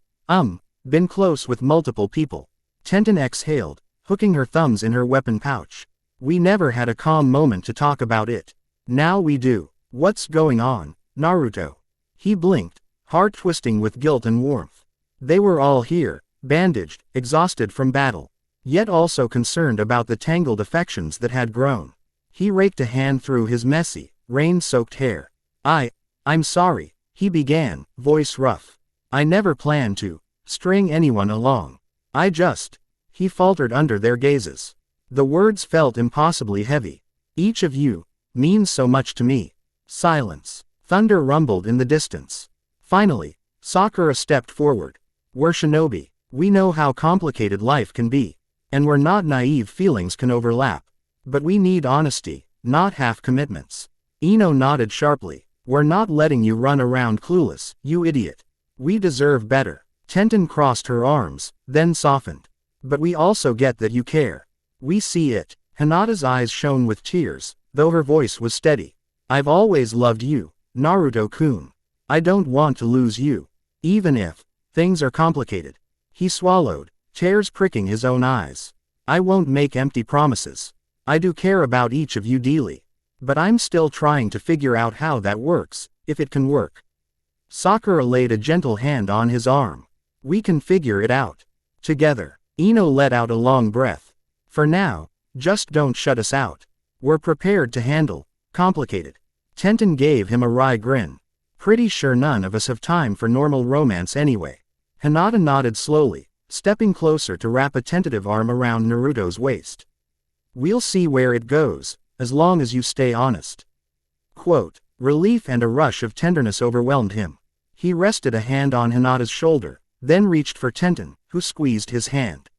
been close with multiple people. Tenten exhaled, hooking her thumbs in her weapon pouch. We never had a calm moment to talk about it. Now we do. What's going on, Naruto? He blinked, heart twisting with guilt and warmth. They were all here, bandaged, exhausted from battle, yet also concerned about the tangled affections that had grown. He raked a hand through his messy, rain-soaked hair. I'm sorry, he began, voice rough. I never planned to string anyone along. He faltered under their gazes. The words felt impossibly heavy. Each of you means so much to me. Silence. Thunder rumbled in the distance. Finally, Sakura stepped forward. We're shinobi. We know how complicated life can be. And we're not naive, feelings can overlap. But we need honesty, not half commitments. Ino nodded sharply. We're not letting you run around clueless, you idiot. We deserve better. Tenten crossed her arms, then softened. But we also get that you care. We see it. Hinata's eyes shone with tears, though her voice was steady. I've always loved you, Naruto-kun. I don't want to lose you. Even if things are complicated. He swallowed, tears pricking his own eyes. I won't make empty promises. I do care about each of you dearly. But I'm still trying to figure out how that works, if it can work. Sakura laid a gentle hand on his arm. We can figure it out. Together. Ino let out a long breath. For now, just don't shut us out. We're prepared to handle complicated. Tenten gave him a wry grin. Pretty sure none of us have time for normal romance anyway. Hinata nodded slowly, stepping closer to wrap a tentative arm around Naruto's waist. We'll see where it goes, as long as you stay honest. Quote. Relief and a rush of tenderness overwhelmed him. He rested a hand on Hinata's shoulder, then reached for Tenten, who squeezed his hand.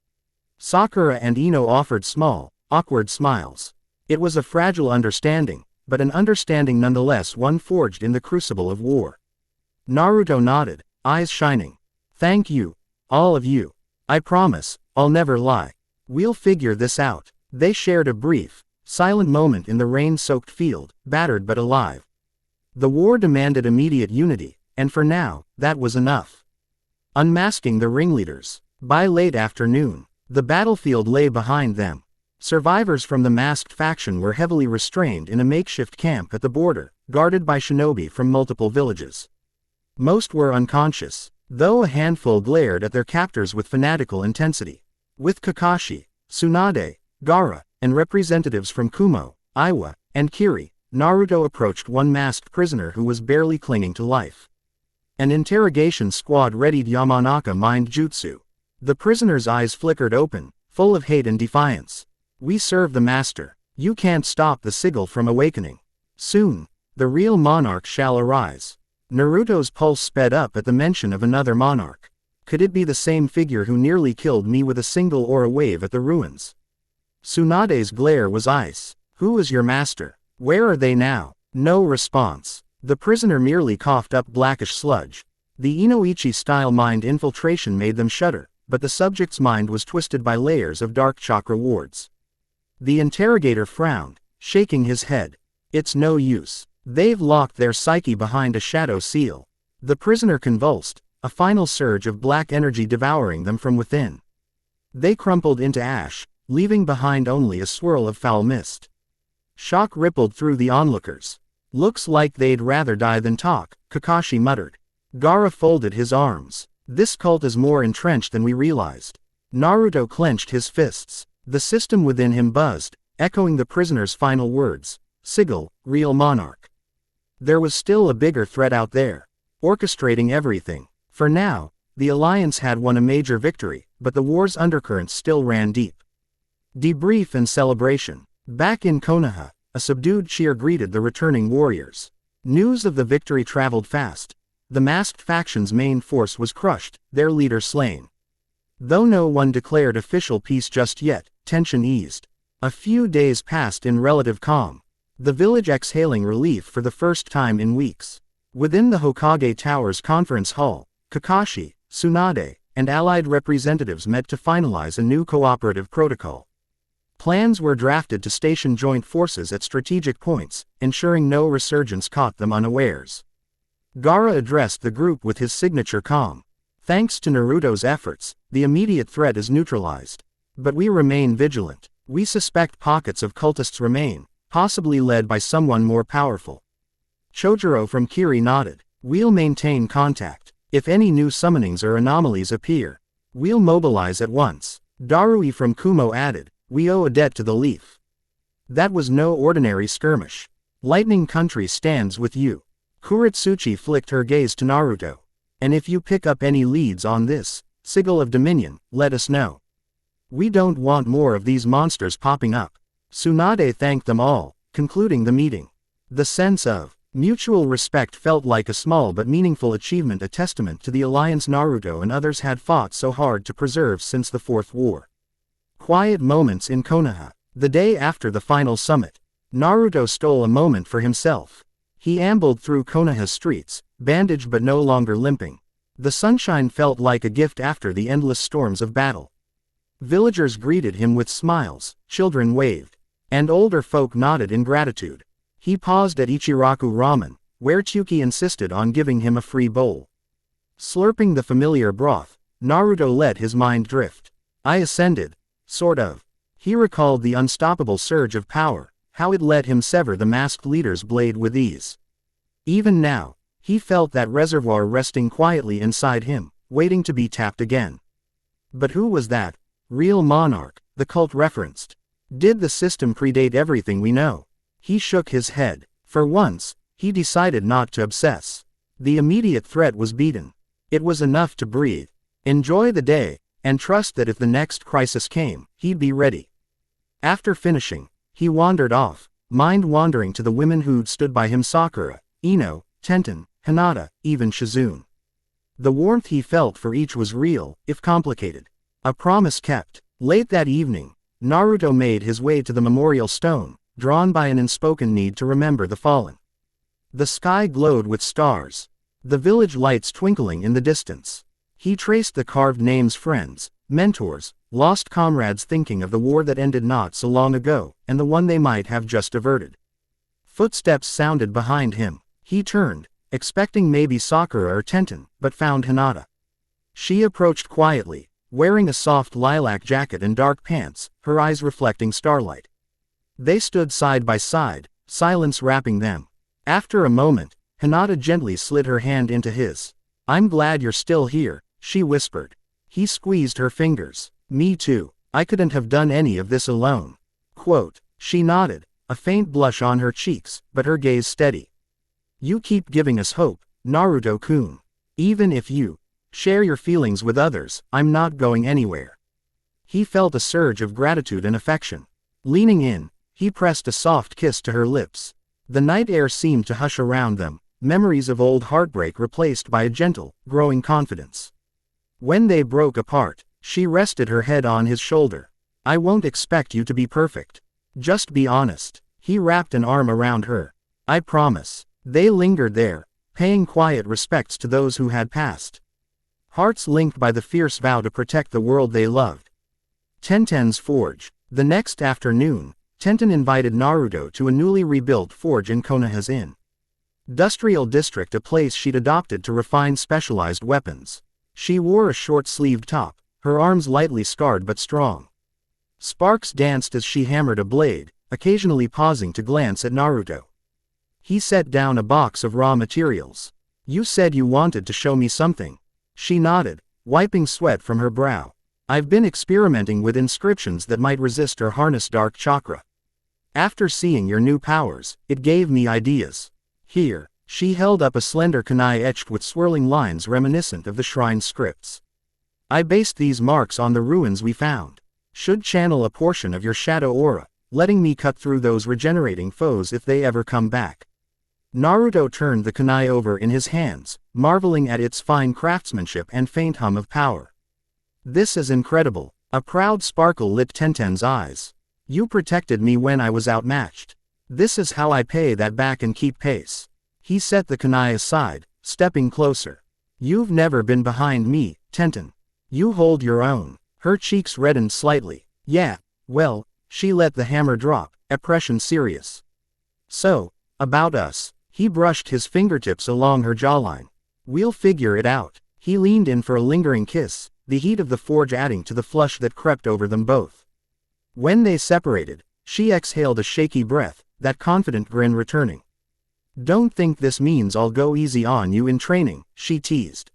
Sakura and Ino offered small, awkward smiles. It was a fragile understanding, but an understanding nonetheless, one forged in the crucible of war. Naruto nodded, eyes shining. Thank you, all of you. I promise, I'll never lie. We'll figure this out. They shared a brief, silent moment in the rain-soaked field, battered but alive. The war demanded immediate unity, and for now, that was enough. Unmasking the ringleaders. By late afternoon, the battlefield lay behind them. Survivors from the masked faction were heavily restrained in a makeshift camp at the border, guarded by shinobi from multiple villages. Most were unconscious, though a handful glared at their captors with fanatical intensity. With Kakashi, Tsunade, Gaara, and representatives from Kumo, Iwa, and Kiri, Naruto approached one masked prisoner who was barely clinging to life. An interrogation squad readied Yamanaka mind jutsu. The prisoner's eyes flickered open, full of hate and defiance. We serve the master. You can't stop the sigil from awakening. Soon, the real monarch shall arise. Naruto's pulse sped up at the mention of another monarch. Could it be the same figure who nearly killed me with a single aura wave at the ruins? Tsunade's glare was ice. Who is your master? Where are they now? No response. The prisoner merely coughed up blackish sludge. The Inoichi-style mind infiltration made them shudder, but the subject's mind was twisted by layers of dark chakra wards. The interrogator frowned, shaking his head. It's no use. They've locked their psyche behind a shadow seal. The prisoner convulsed, a final surge of black energy devouring them from within. They crumpled into ash, leaving behind only a swirl of foul mist. Shock rippled through the onlookers. Looks like they'd rather die than talk, Kakashi muttered. Gaara folded his arms. This cult is more entrenched than we realized. Naruto clenched his fists. The system within him buzzed, echoing the prisoner's final words. Sigil, real monarch. There was still a bigger threat out there, orchestrating everything. For now, the Alliance had won a major victory, but the war's undercurrents still ran deep. Debrief and celebration. Back in Konoha, a subdued cheer greeted the returning warriors. News of the victory traveled fast. The masked faction's main force was crushed, their leader slain. Though no one declared official peace just yet, tension eased. A few days passed in relative calm, the village exhaling relief for the first time in weeks. Within the Hokage Tower's conference hall, Kakashi, Tsunade, and allied representatives met to finalize a new cooperative protocol. Plans were drafted to station joint forces at strategic points, ensuring no resurgence caught them unawares. Gaara addressed the group with his signature calm. Thanks to Naruto's efforts, the immediate threat is neutralized. But we remain vigilant. We suspect pockets of cultists remain, possibly led by someone more powerful. Chojuro from Kiri nodded. We'll maintain contact. If any new summonings or anomalies appear, we'll mobilize at once. Darui from Kumo added, we owe a debt to the Leaf. That was no ordinary skirmish. Lightning Country stands with you. Kuritsuchi flicked her gaze to Naruto. And if you pick up any leads on this sigil of Dominion, let us know. We don't want more of these monsters popping up. Tsunade thanked them all, concluding the meeting. The sense of mutual respect felt like a small but meaningful achievement, a testament to the alliance Naruto and others had fought so hard to preserve since the Fourth War. Quiet moments in Konoha. The day after the final summit, Naruto stole a moment for himself. He ambled through Konoha's streets, bandaged but no longer limping. The sunshine felt like a gift after the endless storms of battle. Villagers greeted him with smiles, children waved, and older folk nodded in gratitude. He paused at Ichiraku Ramen, where Tsuki insisted on giving him a free bowl. Slurping the familiar broth, Naruto let his mind drift. I ascended. Sort of. He recalled the unstoppable surge of power, how it let him sever the masked leader's blade with ease. Even now, he felt that reservoir resting quietly inside him, waiting to be tapped again. But who was that real monarch the cult referenced? Did the system predate everything we know? He shook his head. For once, he decided not to obsess. The immediate threat was beaten. It was enough to breathe, enjoy the day, and trust that if the next crisis came, he'd be ready. After finishing, he wandered off, mind wandering to the women who'd stood by him: Sakura, Ino, Tenten, Hinata, even Shizune. The warmth he felt for each was real, if complicated. A promise kept. Late that evening, Naruto made his way to the memorial stone, drawn by an unspoken need to remember the fallen. The sky glowed with stars, the village lights twinkling in the distance. He traced the carved names: friends, mentors, lost comrades thinking of the war that ended not so long ago, and the one they might have just averted. Footsteps sounded behind him. He turned, expecting maybe Sakura or Tenten, but found Hinata. She approached quietly, wearing a soft lilac jacket and dark pants, her eyes reflecting starlight. They stood side by side, silence wrapping them. After a moment, Hinata gently slid her hand into his. I'm glad you're still here, she whispered. He squeezed her fingers. Me too. I couldn't have done any of this alone. Quote. She nodded, a faint blush on her cheeks, but her gaze steady. You keep giving us hope, Naruto-kun. Even if you share your feelings with others, I'm not going anywhere. He felt a surge of gratitude and affection. Leaning in, he pressed a soft kiss to her lips. The night air seemed to hush around them, memories of old heartbreak replaced by a gentle, growing confidence. When they broke apart, she rested her head on his shoulder. I won't expect you to be perfect. Just be honest. He wrapped an arm around her. I promise. They lingered there, paying quiet respects to those who had passed. Hearts linked by the fierce vow to protect the world they loved. Tenten's forge. The next afternoon, Tenten invited Naruto to a newly rebuilt forge in Konoha's Industrial District, a place she'd adopted to refine specialized weapons. She wore a short-sleeved top, her arms lightly scarred but strong. Sparks danced as she hammered a blade, occasionally pausing to glance at Naruto. He set down a box of raw materials. You said you wanted to show me something. She nodded, wiping sweat from her brow. I've been experimenting with inscriptions that might resist or harness dark chakra. After seeing your new powers, it gave me ideas. Here, she held up a slender kunai etched with swirling lines reminiscent of the shrine scripts. I based these marks on the ruins we found. Should channel a portion of your shadow aura, letting me cut through those regenerating foes if they ever come back. Naruto turned the kunai over in his hands, marveling at its fine craftsmanship and faint hum of power. This is incredible. A proud sparkle lit Tenten's eyes. You protected me when I was outmatched. This is how I pay that back and keep pace. He set the kunai aside, stepping closer. You've never been behind me, Tenten. You hold your own. Her cheeks reddened slightly. Yeah, well, she let the hammer drop, expression serious. So, about us. He brushed his fingertips along her jawline. We'll figure it out. He leaned in for a lingering kiss, the heat of the forge adding to the flush that crept over them both. When they separated, she exhaled a shaky breath, that confident grin returning. "Don't think this means I'll go easy on you in training," she teased.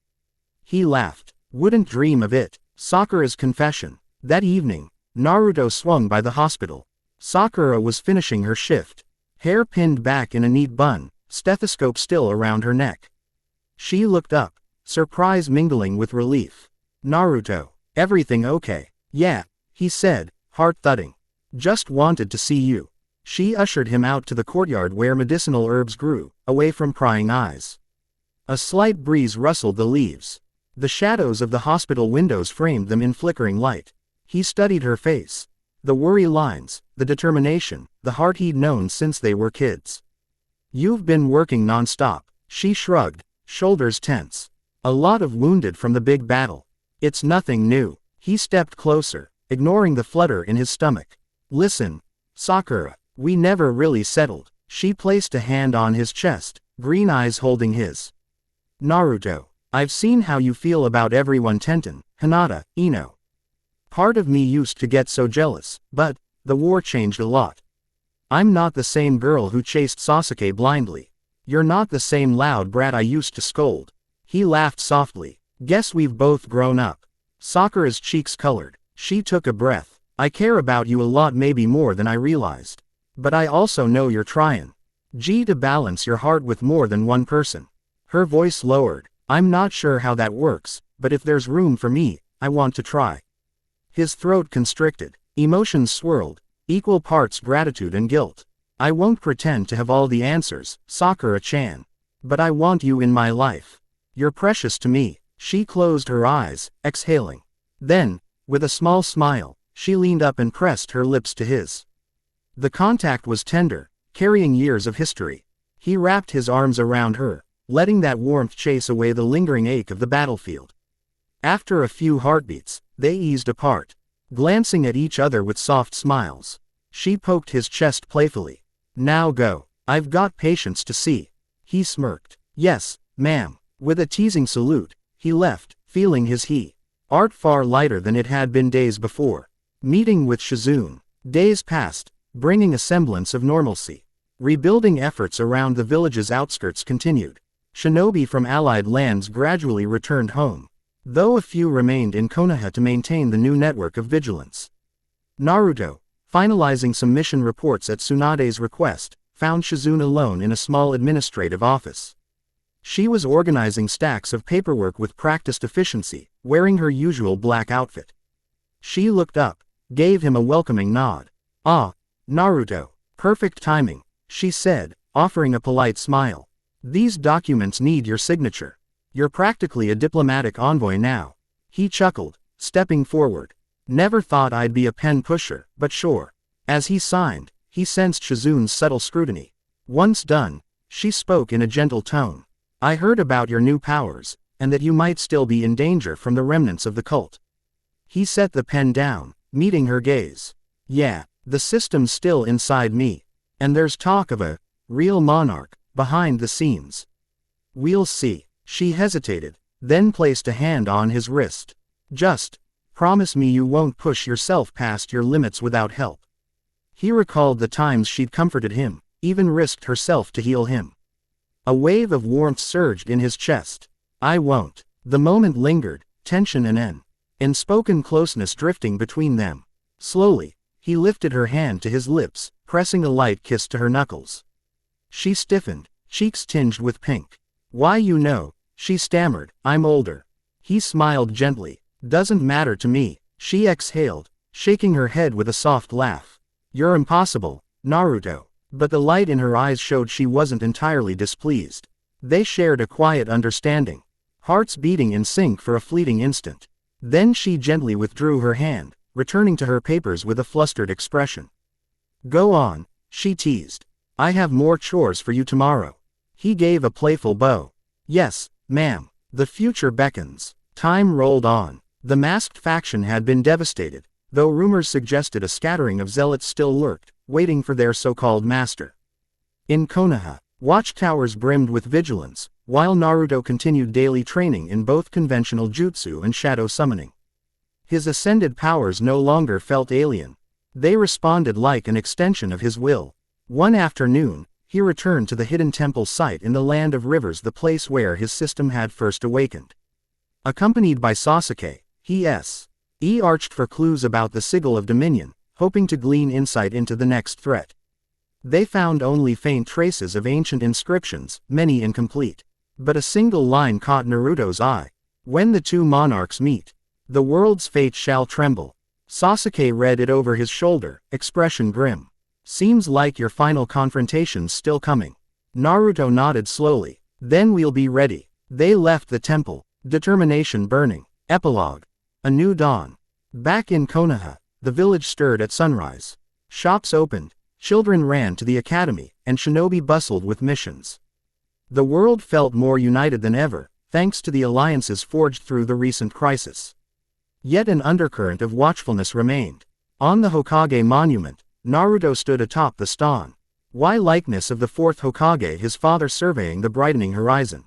He laughed. "Wouldn't dream of it." Sakura's confession. That evening, Naruto swung by the hospital. Sakura was finishing her shift. Hair pinned back in a neat bun, stethoscope still around her neck. She looked up, surprise mingling with relief. "Naruto, everything okay?" "Yeah," he said, heart thudding. "Just wanted to see you." She ushered him out to the courtyard where medicinal herbs grew, away from prying eyes. A slight breeze rustled the leaves. The shadows of the hospital windows framed them in flickering light. He studied her face. The worry lines, the determination, the heart he'd known since they were kids. "You've been working non-stop," she shrugged, shoulders tense. "A lot of wounded from the big battle." "It's nothing new." He stepped closer, ignoring the flutter in his stomach. "Listen, Sakura, we never really settled." She placed a hand on his chest, green eyes holding his. "Naruto, I've seen how you feel about everyone Tenten, Hinata, Ino. Part of me used to get so jealous, but the war changed a lot. I'm not the same girl who chased Sasuke blindly. You're not the same loud brat I used to scold." He laughed softly. "Guess we've both grown up." Sakura's cheeks colored. She took a breath. "I care about you a lot, maybe more than I realized. But I also know you're trying to balance your heart with more than one person." Her voice lowered. "I'm not sure how that works, but if there's room for me, I want to try." His throat constricted. Emotions swirled, equal parts gratitude and guilt. "I won't pretend to have all the answers, Sakura-chan. But I want you in my life. You're precious to me." She closed her eyes, exhaling. Then, with a small smile, she leaned up and pressed her lips to his. The contact was tender, carrying years of history. He wrapped his arms around her, letting that warmth chase away the lingering ache of the battlefield. After a few heartbeats, they eased apart, glancing at each other with soft smiles. She poked his chest playfully. "Now go. I've got patients to see." He smirked. "Yes, ma'am." With a teasing salute, he left, feeling his heart far lighter than it had been days before. Meeting with Shizune. Days passed, bringing a semblance of normalcy. Rebuilding efforts around the village's outskirts continued. Shinobi from allied lands gradually returned home, though a few remained in Konoha to maintain the new network of vigilance. Naruto, finalizing some mission reports at Tsunade's request, found Shizune alone in a small administrative office. She was organizing stacks of paperwork with practiced efficiency, wearing her usual black outfit. She looked up, gave him a welcoming nod. "Ah, Naruto, perfect timing," she said, offering a polite smile. "These documents need your signature. You're practically a diplomatic envoy now." He chuckled, stepping forward. "Never thought I'd be a pen pusher, but sure." As he signed, he sensed Shizune's subtle scrutiny. Once done, she spoke in a gentle tone. "I heard about your new powers, and that you might still be in danger from the remnants of the cult." He set the pen down, meeting her gaze. "Yeah, the system's still inside me. And there's talk of a real monarch behind the scenes. We'll see." She hesitated, then placed a hand on his wrist. "Just promise me you won't push yourself past your limits without help." He recalled the times she'd comforted him, even risked herself to heal him. A wave of warmth surged in his chest. "I won't." The moment lingered, tension and an unspoken closeness drifting between them. Slowly, he lifted her hand to his lips, pressing a light kiss to her knuckles. She stiffened, cheeks tinged with pink. "Why, you know," she stammered, "I'm older." He smiled gently. "Doesn't matter to me." She exhaled, shaking her head with a soft laugh. "You're impossible, Naruto." But the light in her eyes showed she wasn't entirely displeased. They shared a quiet understanding, hearts beating in sync for a fleeting instant. Then she gently withdrew her hand, returning to her papers with a flustered expression. "Go on," she teased. "I have more chores for you tomorrow." He gave a playful bow. "Yes, ma'am." The future beckons. Time rolled on. The masked faction had been devastated, though rumors suggested a scattering of zealots still lurked, waiting for their so-called master. In Konoha, watchtowers brimmed with vigilance, while Naruto continued daily training in both conventional jutsu and shadow summoning. His ascended powers no longer felt alien. They responded like an extension of his will. One afternoon, he returned to the hidden temple site in the Land of Rivers, the place where his system had first awakened. Accompanied by Sasuke, he arched for clues about the sigil of dominion, hoping to glean insight into the next threat. They found only faint traces of ancient inscriptions, many incomplete. But a single line caught Naruto's eye. When the two monarchs meet, the world's fate shall tremble. Sasuke read it over his shoulder, expression grim. Seems like your final confrontation's still coming. Naruto nodded slowly. Then we'll be ready. They left the temple, determination burning. Epilogue. A new dawn. Back in Konoha, the village stirred at sunrise. Shops opened, children ran to the academy, and shinobi bustled with missions. The world felt more united than ever, thanks to the alliances forged through the recent crisis. Yet an undercurrent of watchfulness remained. On the Hokage monument, Naruto stood atop the stone. Likeness of the fourth Hokage, his father surveying the brightening horizon.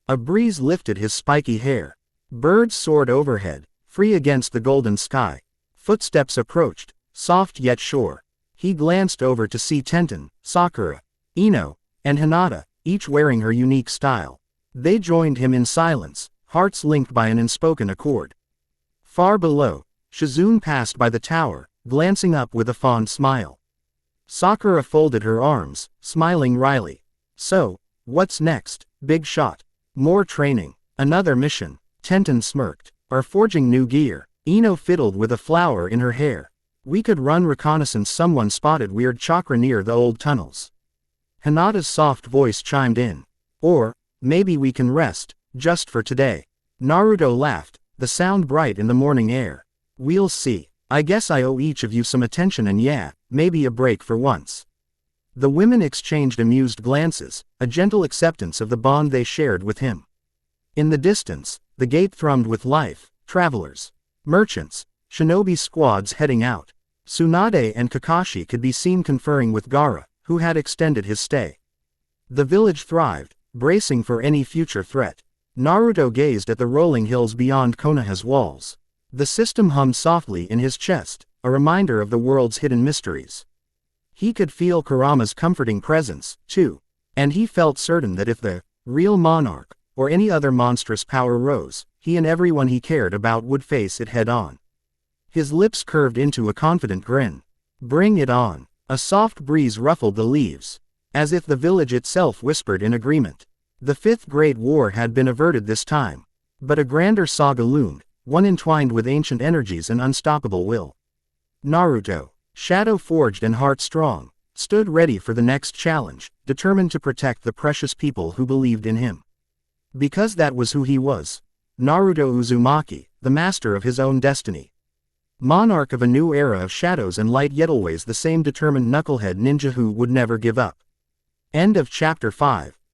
A breeze lifted his spiky hair. Birds soared overhead, free against the golden sky. Footsteps approached, soft yet sure. He glanced over to see Tenten, Sakura, Ino, and Hinata, each wearing her unique style. They joined him in silence, hearts linked by an unspoken accord. Far below, Shizune passed by the tower, glancing up with a fond smile. Sakura folded her arms, smiling wryly. So, what's next, big shot? More training, another mission. Tenten smirked. Or forging new gear. Ino fiddled with a flower in her hair. We could run reconnaissance. Someone spotted weird chakra near the old tunnels. Hinata's soft voice chimed in. Or, maybe we can rest, just for today. Naruto laughed, the sound bright in the morning air. We'll see. I guess I owe each of you some attention and yeah, maybe a break for once. The women exchanged amused glances, a gentle acceptance of the bond they shared with him. In the distance, the gate thrummed with life, travelers, merchants, shinobi squads heading out. Tsunade and Kakashi could be seen conferring with Gaara, who had extended his stay. The village thrived, bracing for any future threat. Naruto gazed at the rolling hills beyond Konoha's walls. The system hummed softly in his chest, a reminder of the world's hidden mysteries. He could feel Kurama's comforting presence, too, and he felt certain that if the real monarch, or any other monstrous power rose, he and everyone he cared about would face it head-on. His lips curved into a confident grin. Bring it on. A soft breeze ruffled the leaves, as if the village itself whispered in agreement. The Fifth Great War had been averted this time, but a grander saga loomed, one entwined with ancient energies and unstoppable will. Naruto, shadow-forged and heart-strong, stood ready for the next challenge, determined to protect the precious people who believed in him. Because that was who he was. Naruto Uzumaki, the master of his own destiny. Monarch of a new era of shadows and light, yet always the same determined knucklehead ninja who would never give up. End of Chapter 5.